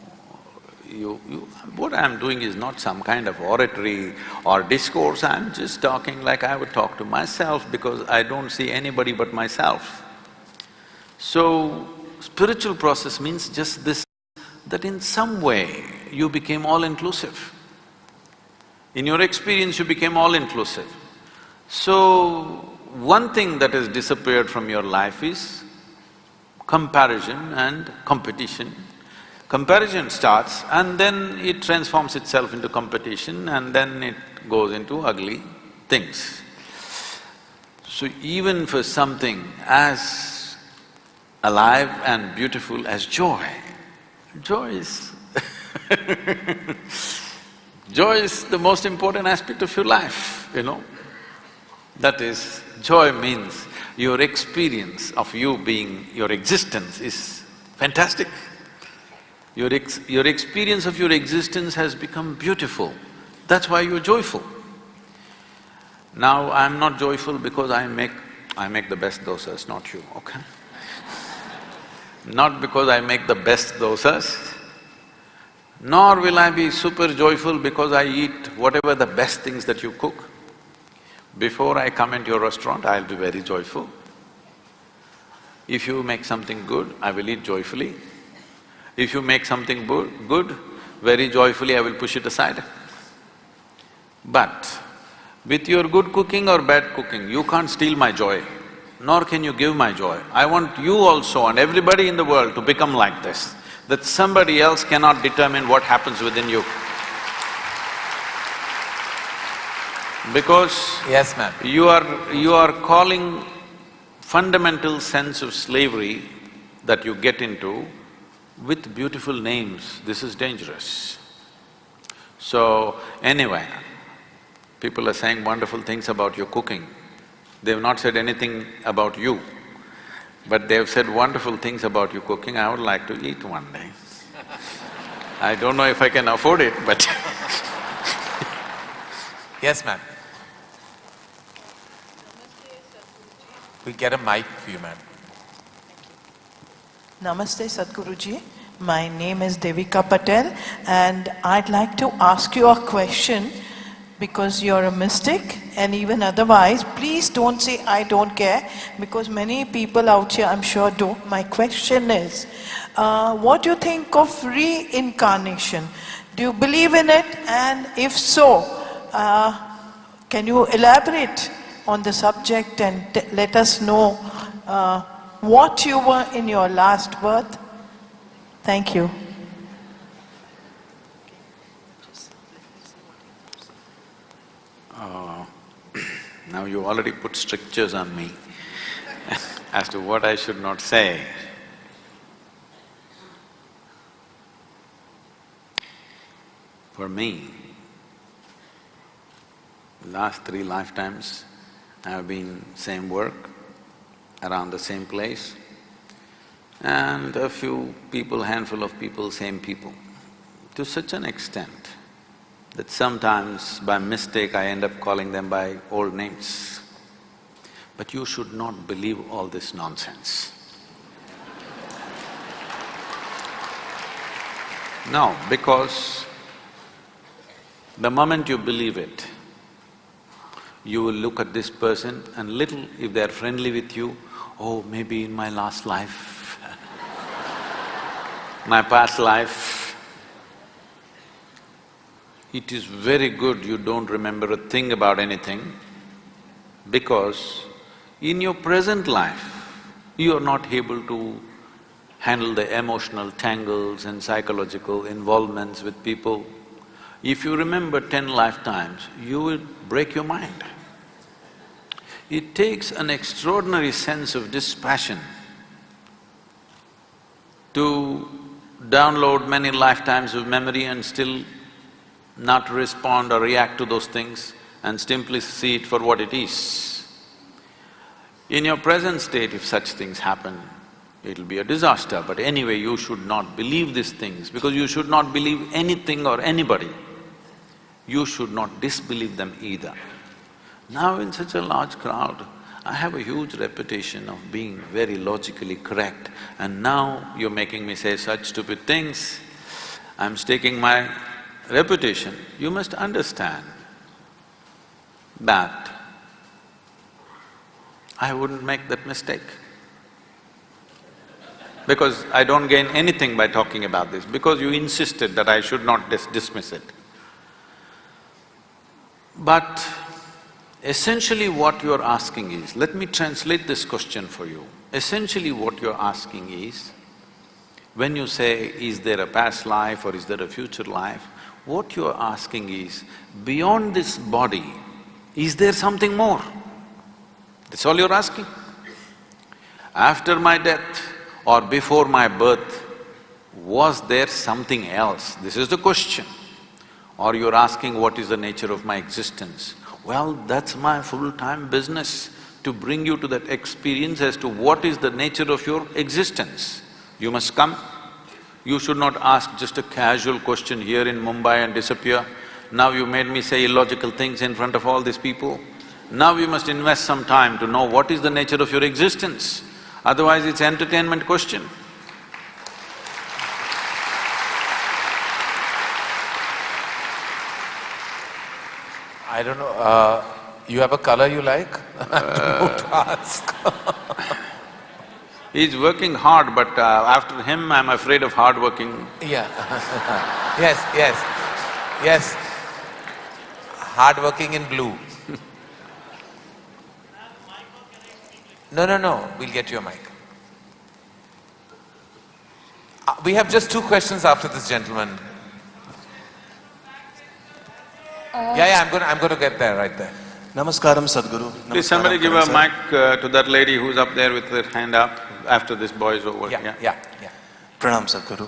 what I'm doing is not some kind of oratory or discourse, I'm just talking like I would talk to myself because I don't see anybody but myself. So, spiritual process means just this, that in some way you became all-inclusive. In your experience, you became all-inclusive. So, one thing that has disappeared from your life is comparison and competition. Comparison starts and then it transforms itself into competition and then it goes into ugly things. So even for something as alive and beautiful as joy, joy is joy is the most important aspect of your life, you know. That is, joy means your experience of you being… your existence is fantastic. Your experience of your existence has become beautiful, that's why you're joyful. Now, I'm not joyful because I make the best dosas, not you, okay? Not because I make the best dosas, nor will I be super joyful because I eat whatever the best things that you cook. Before I come into your restaurant, I'll be very joyful. If you make something good, I will eat joyfully. If you make something good, very joyfully I will push it aside. But with your good cooking or bad cooking, you can't steal my joy, nor can you give my joy. I want you also and everybody in the world to become like this, that somebody else cannot determine what happens within you. Because… Yes, ma'am. you are calling fundamental sense of slavery that you get into with beautiful names, this is dangerous. So, anyway, people are saying wonderful things about your cooking. They've not said anything about you, but they've said wonderful things about your cooking. I would like to eat one day. I don't know if I can afford it, but Yes, ma'am. We'll get a mic for you, ma'am. Namaste Sadhguruji, my name is Devika Patel and I'd like to ask you a question because you're a mystic and even otherwise, please don't say I don't care because many people out here I'm sure do. My question is, what do you think of reincarnation? Do you believe in it? And if so, can you elaborate on the subject and let us know what you were in your last birth? Thank you. now you already put strictures on me as to what I should not say. For me, last 3 lifetimes, I have been same work, around the same place, and a few people, handful of people, same people. To such an extent that sometimes by mistake I end up calling them by old names. But you should not believe all this nonsense. No, because the moment you believe it, you will look at this person and little, if they're friendly with you, oh, maybe in my last life, my past life. It is very good you don't remember a thing about anything because in your present life, you are not able to handle the emotional tangles and psychological involvements with people. If you remember 10 lifetimes, you will break your mind. It takes an extraordinary sense of dispassion to download many lifetimes of memory and still not respond or react to those things and simply see it for what it is. In your present state, if such things happen, it'll be a disaster, but anyway, you should not believe these things because you should not believe anything or anybody. You should not disbelieve them either. Now in such a large crowd, I have a huge reputation of being very logically correct, and now you're making me say such stupid things. I'm staking my reputation. You must understand that I wouldn't make that mistake. Because I don't gain anything by talking about this, because you insisted that I should not dismiss it. But essentially what you're asking is, let me translate this question for you. Essentially what you're asking is, when you say, is there a past life or is there a future life, what you're asking is, beyond this body, is there something more? That's all you're asking. After my death or before my birth, was there something else? This is the question. Or you're asking, what is the nature of my existence? Well, that's my full-time business, to bring you to that experience as to what is the nature of your existence. You must come. You should not ask just a casual question here in Mumbai and disappear. Now you made me say illogical things in front of all these people. Now you must invest some time to know what is the nature of your existence. Otherwise it's an entertainment question. I don't know, you have a color you like? Don't ask. He's working hard, but after him, I'm afraid of hard working. Yeah. Yes. Hard working in blue. No, we'll get you a mic. We have just two questions after this gentleman. Yeah, I'm gonna get there, right there. Namaskaram, Sadhguru. Please somebody give a mic to that lady who's up there with her hand up after this boy is over. Yeah. Pranam, Sadhguru.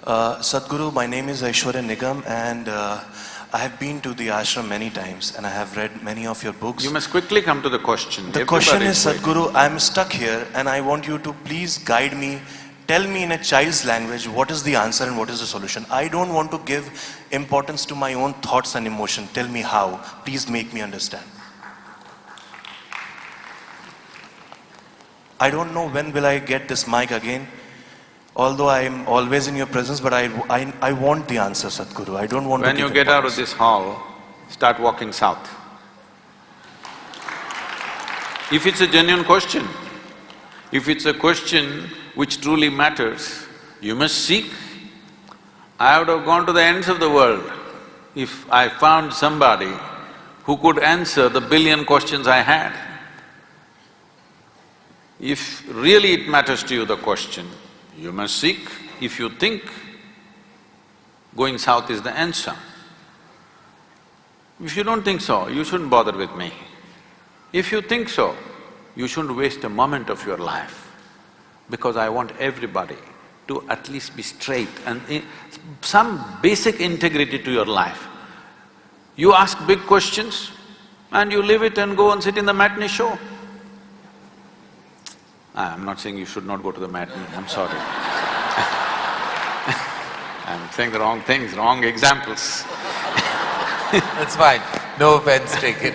Sadhguru, my name is Aishwarya Nigam, and I have been to the ashram many times and I have read many of your books. You must quickly come to the question. The question is, Sadhguru, I'm stuck here and I want you to please guide me, tell me in a child's language what is the answer and what is the solution. I don't want to give importance to my own thoughts and emotion. Tell me how. Please make me understand. I don't know when will I get this mic again. Although I am always in your presence, but I want the answer, Sadhguru. I don't want to When you get out of this hall, start walking south. If it's a genuine question, if it's a question which truly matters, you must seek. I would have gone to the ends of the world if I found somebody who could answer the billion questions I had. If really it matters to you, the question, you must seek. If you think going south is the answer, if you don't think so, you shouldn't bother with me. If you think so, you shouldn't waste a moment of your life, because I want everybody to at least be straight and some basic integrity to your life. You ask big questions and you leave it and go and sit in the matinee show. I'm not saying you should not go to the matinee, I'm sorry. I'm saying the wrong things, wrong examples. That's fine, no offense taken.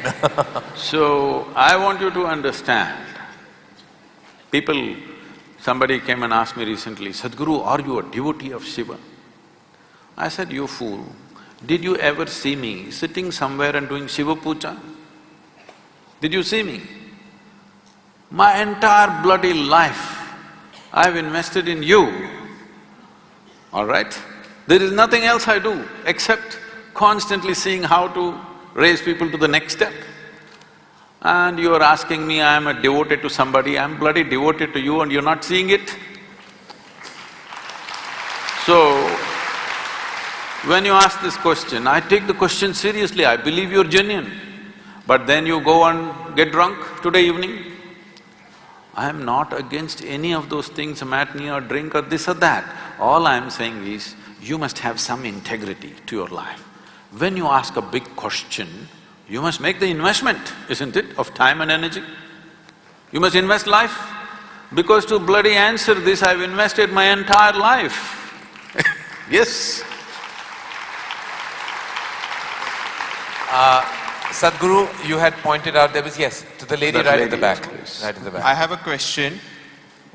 So, I want you to understand, somebody came and asked me recently, Sadhguru, are you a devotee of Shiva? I said, you fool, did you ever see me sitting somewhere and doing Shiva puja? Did you see me? My entire bloody life, I've invested in you, all right? There is nothing else I do except constantly seeing how to raise people to the next step. And you're asking me, I'm a devoted to somebody, I'm bloody devoted to you and you're not seeing it? So, when you ask this question, I take the question seriously, I believe you're genuine. But then you go and get drunk today evening. I am not against any of those things, a matinee or drink or this or that. All I am saying is, you must have some integrity to your life. When you ask a big question, you must make the investment, isn't it, of time and energy? You must invest life. Because to bloody answer this, I've invested my entire life. Yes. Sadhguru, you had pointed out there was, yes, to the lady That right at the lady, back. please. Right at the back. I have a question.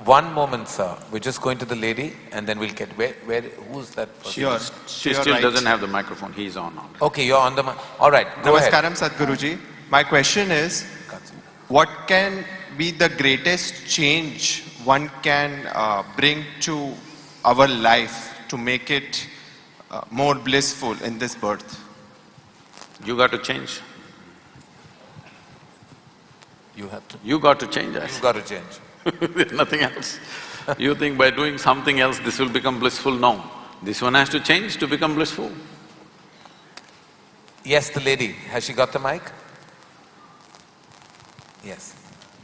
One moment, sir. We're just going to the lady and then we'll get, who's that person? Sure. She You're still right. doesn't have the microphone, he's on. Okay, you're on the mic. All right, go ahead. Namaskaram, Sadhguruji. My question is, what can be the greatest change one can bring to our life to make it more blissful in this birth? You got to change. You have to. You got to change, I You've said. got to change. There's nothing else. You think by doing something else this will become blissful? No. This one has to change to become blissful. Yes, the lady. Has she got the mic? Yes.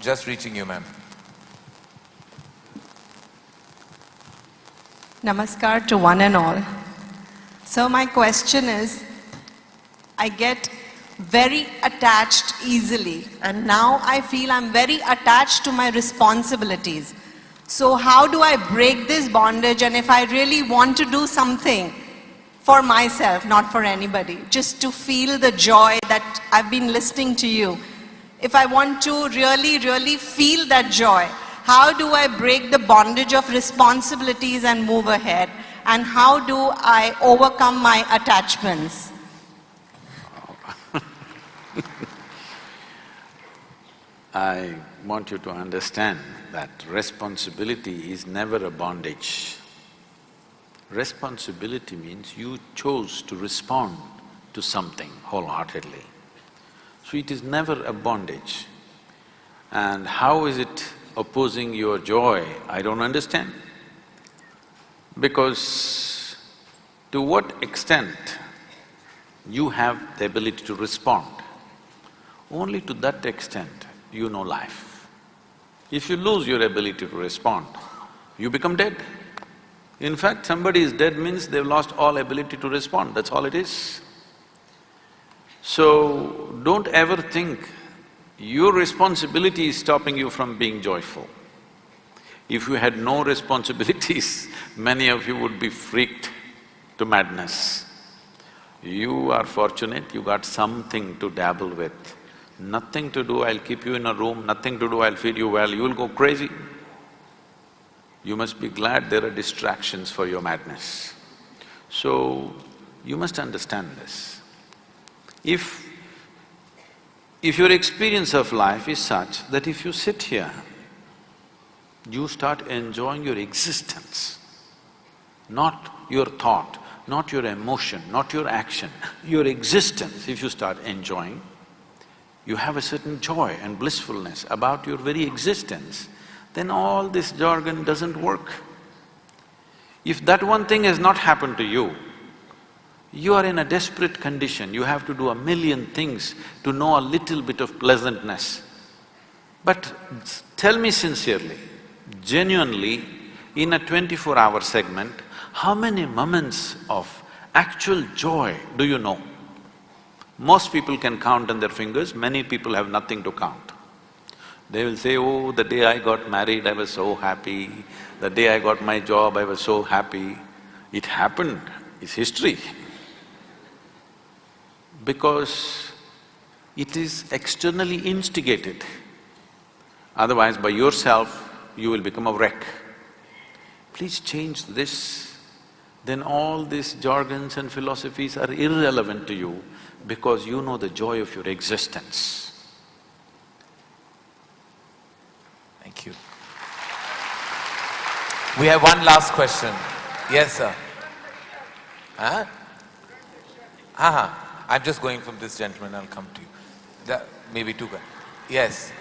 Just reaching you, ma'am. Namaskar to one and all. So my question is, I get very attached easily, and now I feel I'm very attached to my responsibilities. So how do I break this bondage, and if I really want to do something for myself, not for anybody, just to feel the joy that I've been listening to you, if I want to really, really feel that joy, how do I break the bondage of responsibilities and move ahead? And how do I overcome my attachments? I want you to understand that responsibility is never a bondage. Responsibility means you chose to respond to something wholeheartedly. So it is never a bondage. And how is it opposing your joy? I don't understand. Because to what extent you have the ability to respond, only to that extent you know life. If you lose your ability to respond, you become dead. In fact, somebody is dead means they've lost all ability to respond, that's all it is. So, don't ever think your responsibility is stopping you from being joyful. If you had no responsibilities, many of you would be freaked to madness. You are fortunate, you got something to dabble with. Nothing to do, I'll keep you in a room, nothing to do, I'll feed you well, you'll go crazy. You must be glad there are distractions for your madness. So, you must understand this. If your experience of life is such that if you sit here, you start enjoying your existence, not your thought, not your emotion, not your action, your existence, if you start enjoying, you have a certain joy and blissfulness about your very existence, then all this jargon doesn't work. If that one thing has not happened to you, you are in a desperate condition, you have to do a million things to know a little bit of pleasantness. But tell me sincerely, genuinely, in a 24-hour segment, how many moments of actual joy do you know? Most people can count on their fingers, many people have nothing to count. They will say, oh, the day I got married, I was so happy. The day I got my job, I was so happy. It happened, it's history. Because it is externally instigated. Otherwise, by yourself, you will become a wreck. Please change this, then all these jargons and philosophies are irrelevant to you because you know the joy of your existence. Thank you. We have one last question. Yes, sir. Huh? I'm just going from this gentleman, I'll come to you. Maybe two guys. Yes.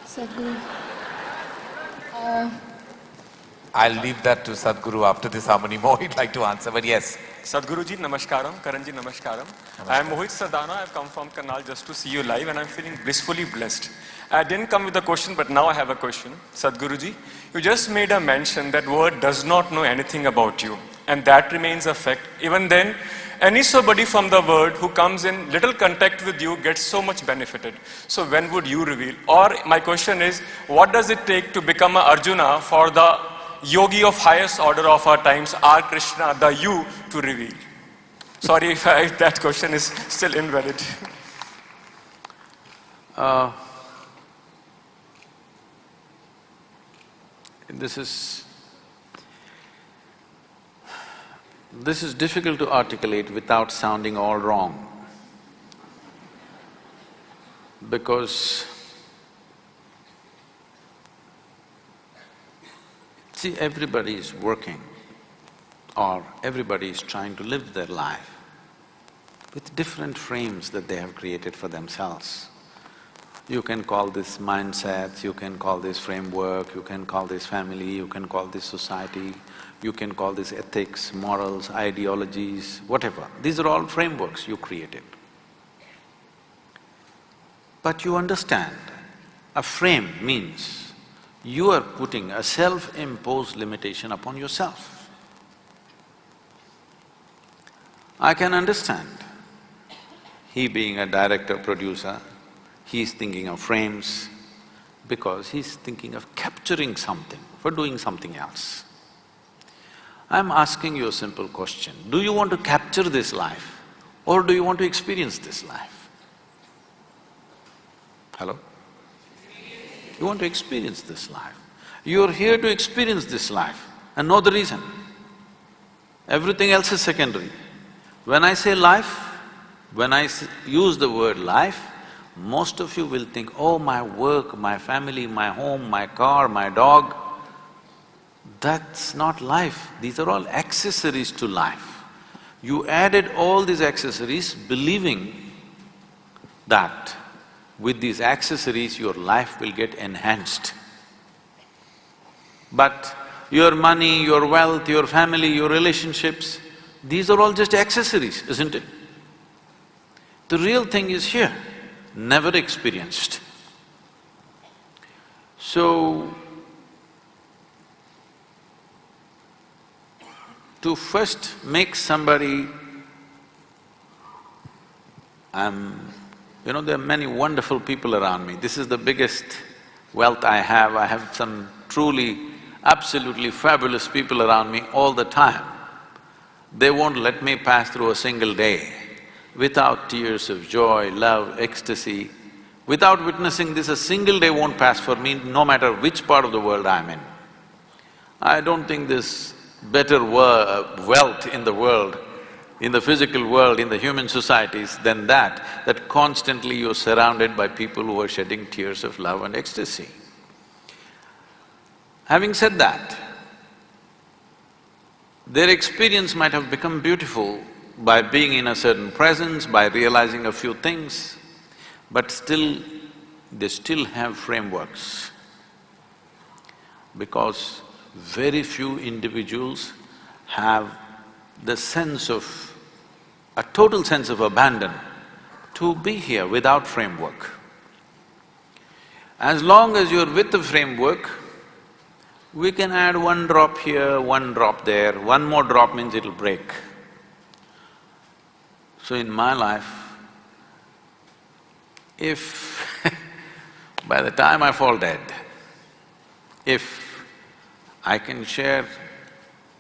Sadhguru. I'll leave that to Sadhguru after this. How many more he'd like to answer, but yes. Sadhguru ji, namaskaram. Karan ji, namaskaram. I am Mohit Sadana. I've come from Karnal just to see you live and I'm feeling blissfully blessed. I didn't come with a question, but now I have a question. Sadhguru ji, you just made a mention that word does not know anything about you, and that remains a fact. Even then, any somebody from the world who comes in little contact with you gets so much benefited. So when would you reveal? Or my question is, what does it take to become a Arjuna for the Yogi of highest order of our times, our Krishna, the you, to reveal? Sorry if that question is still invalid. This is difficult to articulate without sounding all wrong. Because, see, everybody is working or everybody is trying to live their life with different frames that they have created for themselves. You can call this mindsets, you can call this framework, you can call this family, you can call this society, you can call this ethics, morals, ideologies, whatever. These are all frameworks you created. But you understand, a frame means you are putting a self-imposed limitation upon yourself. I can understand, he being a director, producer, he's thinking of frames because he's thinking of capturing something for doing something else. I'm asking you a simple question, do you want to capture this life or do you want to experience this life? Hello? You want to experience this life. You're here to experience this life and know the reason. Everything else is secondary. When I say life, when I use the word life, most of you will think, oh, my work, my family, my home, my car, my dog. That's not life, these are all accessories to life. You added all these accessories believing that with these accessories your life will get enhanced. But your money, your wealth, your family, your relationships, these are all just accessories, isn't it? The real thing is here, never experienced. So, to first make somebody… You know, there are many wonderful people around me. This is the biggest wealth I have. I have some truly, absolutely fabulous people around me all the time. They won't let me pass through a single day without tears of joy, love, ecstasy. Without witnessing this, a single day won't pass for me, no matter which part of the world I'm in. I don't think there's better wealth in the world, in the physical world, in the human societies than that constantly you're surrounded by people who are shedding tears of love and ecstasy. Having said that, their experience might have become beautiful by being in a certain presence, by realizing a few things, but still, they still have frameworks. Because very few individuals have the sense of… a total sense of abandon to be here without framework. As long as you're with the framework, we can add one drop here, one drop there, one more drop means it'll break. So in my life, if by the time I fall dead, if I can share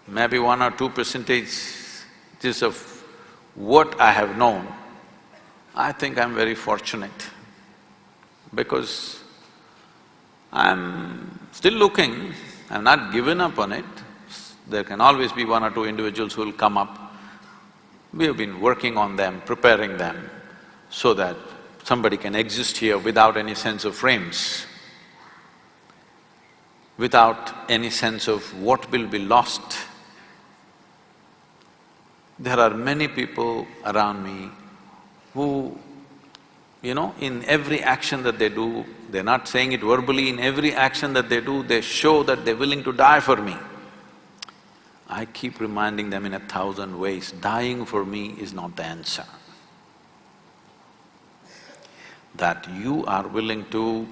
maybe 1 or 2% of what I have known, I think I'm very fortunate because I'm still looking, I've not given up on it. There can always be 1 or 2 individuals who will come up. We have been working on them, preparing them so that somebody can exist here without any sense of frames, without any sense of what will be lost. There are many people around me who, you know, in every action that they do, they're not saying it verbally, in every action that they do, they show that they're willing to die for me. I keep reminding them in 1,000 ways, dying for me is not the answer. That you are willing to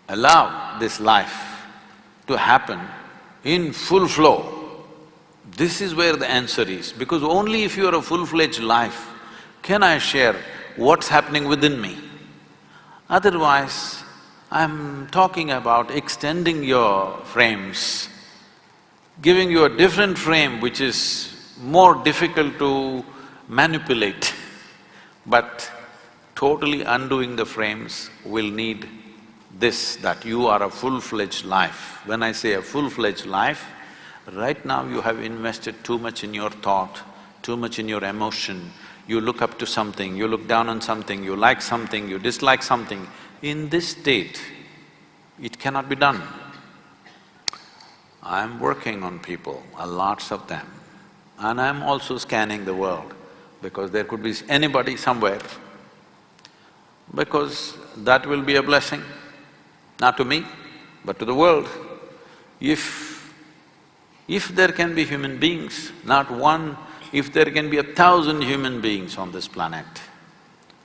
allow this life to happen in full flow. This is where the answer is, because only if you are a full-fledged life can I share what's happening within me. Otherwise, I'm talking about extending your frames, giving you a different frame which is more difficult to manipulate, but totally undoing the frames will need this, that you are a full-fledged life. When I say a full-fledged life, right now you have invested too much in your thought, too much in your emotion. You look up to something, you look down on something, you like something, you dislike something. In this state, it cannot be done. I'm working on people, lots of them, and I'm also scanning the world, because there could be anybody somewhere, because that will be a blessing, not to me, but to the world. If there can be human beings, not one, if there can be 1,000 human beings on this planet,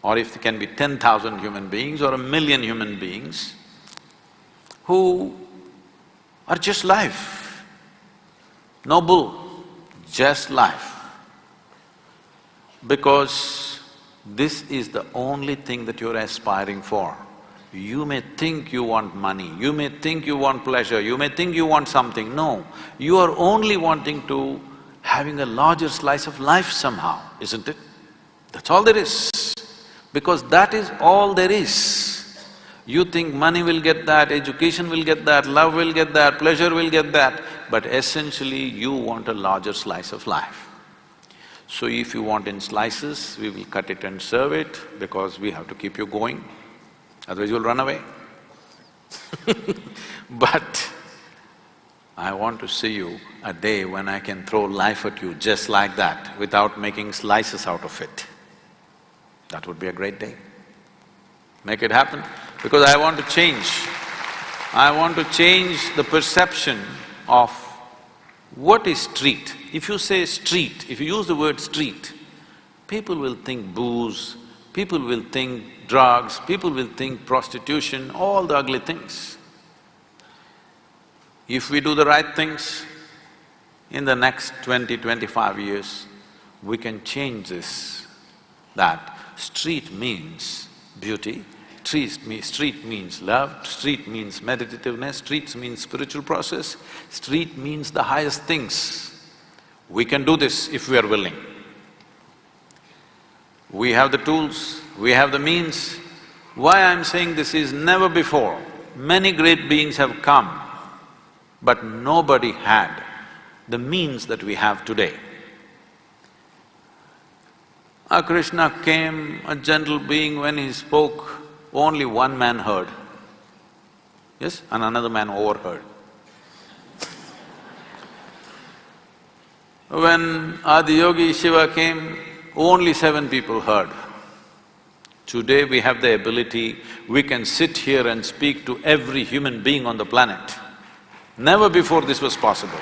or if there can be 10,000 human beings or 1,000,000 human beings who are just life, no bull, just life. Because this is the only thing that you're aspiring for. You may think you want money, you may think you want pleasure, you may think you want something. No, you are only wanting to having a larger slice of life somehow, isn't it? That's all there is. Because that is all there is. You think money will get that, education will get that, love will get that, pleasure will get that, but essentially you want a larger slice of life. So if you want in slices, we will cut it and serve it, because we have to keep you going, otherwise you'll run away. But I want to see you a day when I can throw life at you just like that, without making slices out of it. That would be a great day. Make it happen, because I want to change. I want to change the perception of what is street. If you say street, if you use the word street, people will think booze, people will think drugs, people will think prostitution, all the ugly things. If we do the right things, in the next 20-25 years, we can change this, that street means beauty, street means love, street means meditativeness, street means spiritual process, street means the highest things. We can do this if we are willing. We have the tools, we have the means. Why I'm saying this is never before. Many great beings have come, but nobody had the means that we have today. Krishna came, a gentle being, when he spoke, only one man heard, yes, and another man overheard. When Yogi Shiva came, only 7 people heard. Today we have the ability, we can sit here and speak to every human being on the planet. Never before this was possible.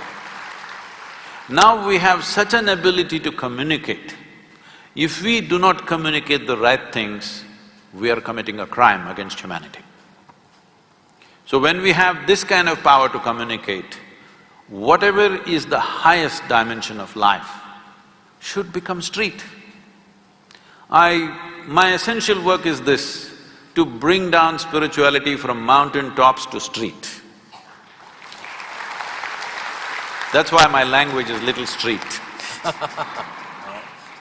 Now we have such an ability to communicate. If we do not communicate the right things, we are committing a crime against humanity. So when we have this kind of power to communicate, whatever is the highest dimension of life should become street. My essential work is this, to bring down spirituality from mountain tops to street. That's why my language is little street.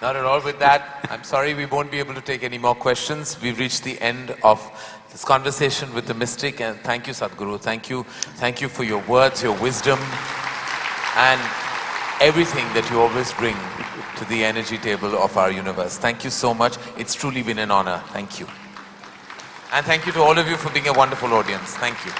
Not at all. With that, I'm sorry we won't be able to take any more questions. We've reached the end of this conversation with the mystic, and thank you, Sadhguru. Thank you for your words, your wisdom, and everything that you always bring to the energy table of our universe. Thank you so much. It's truly been an honor. Thank you. And thank you to all of you for being a wonderful audience. Thank you.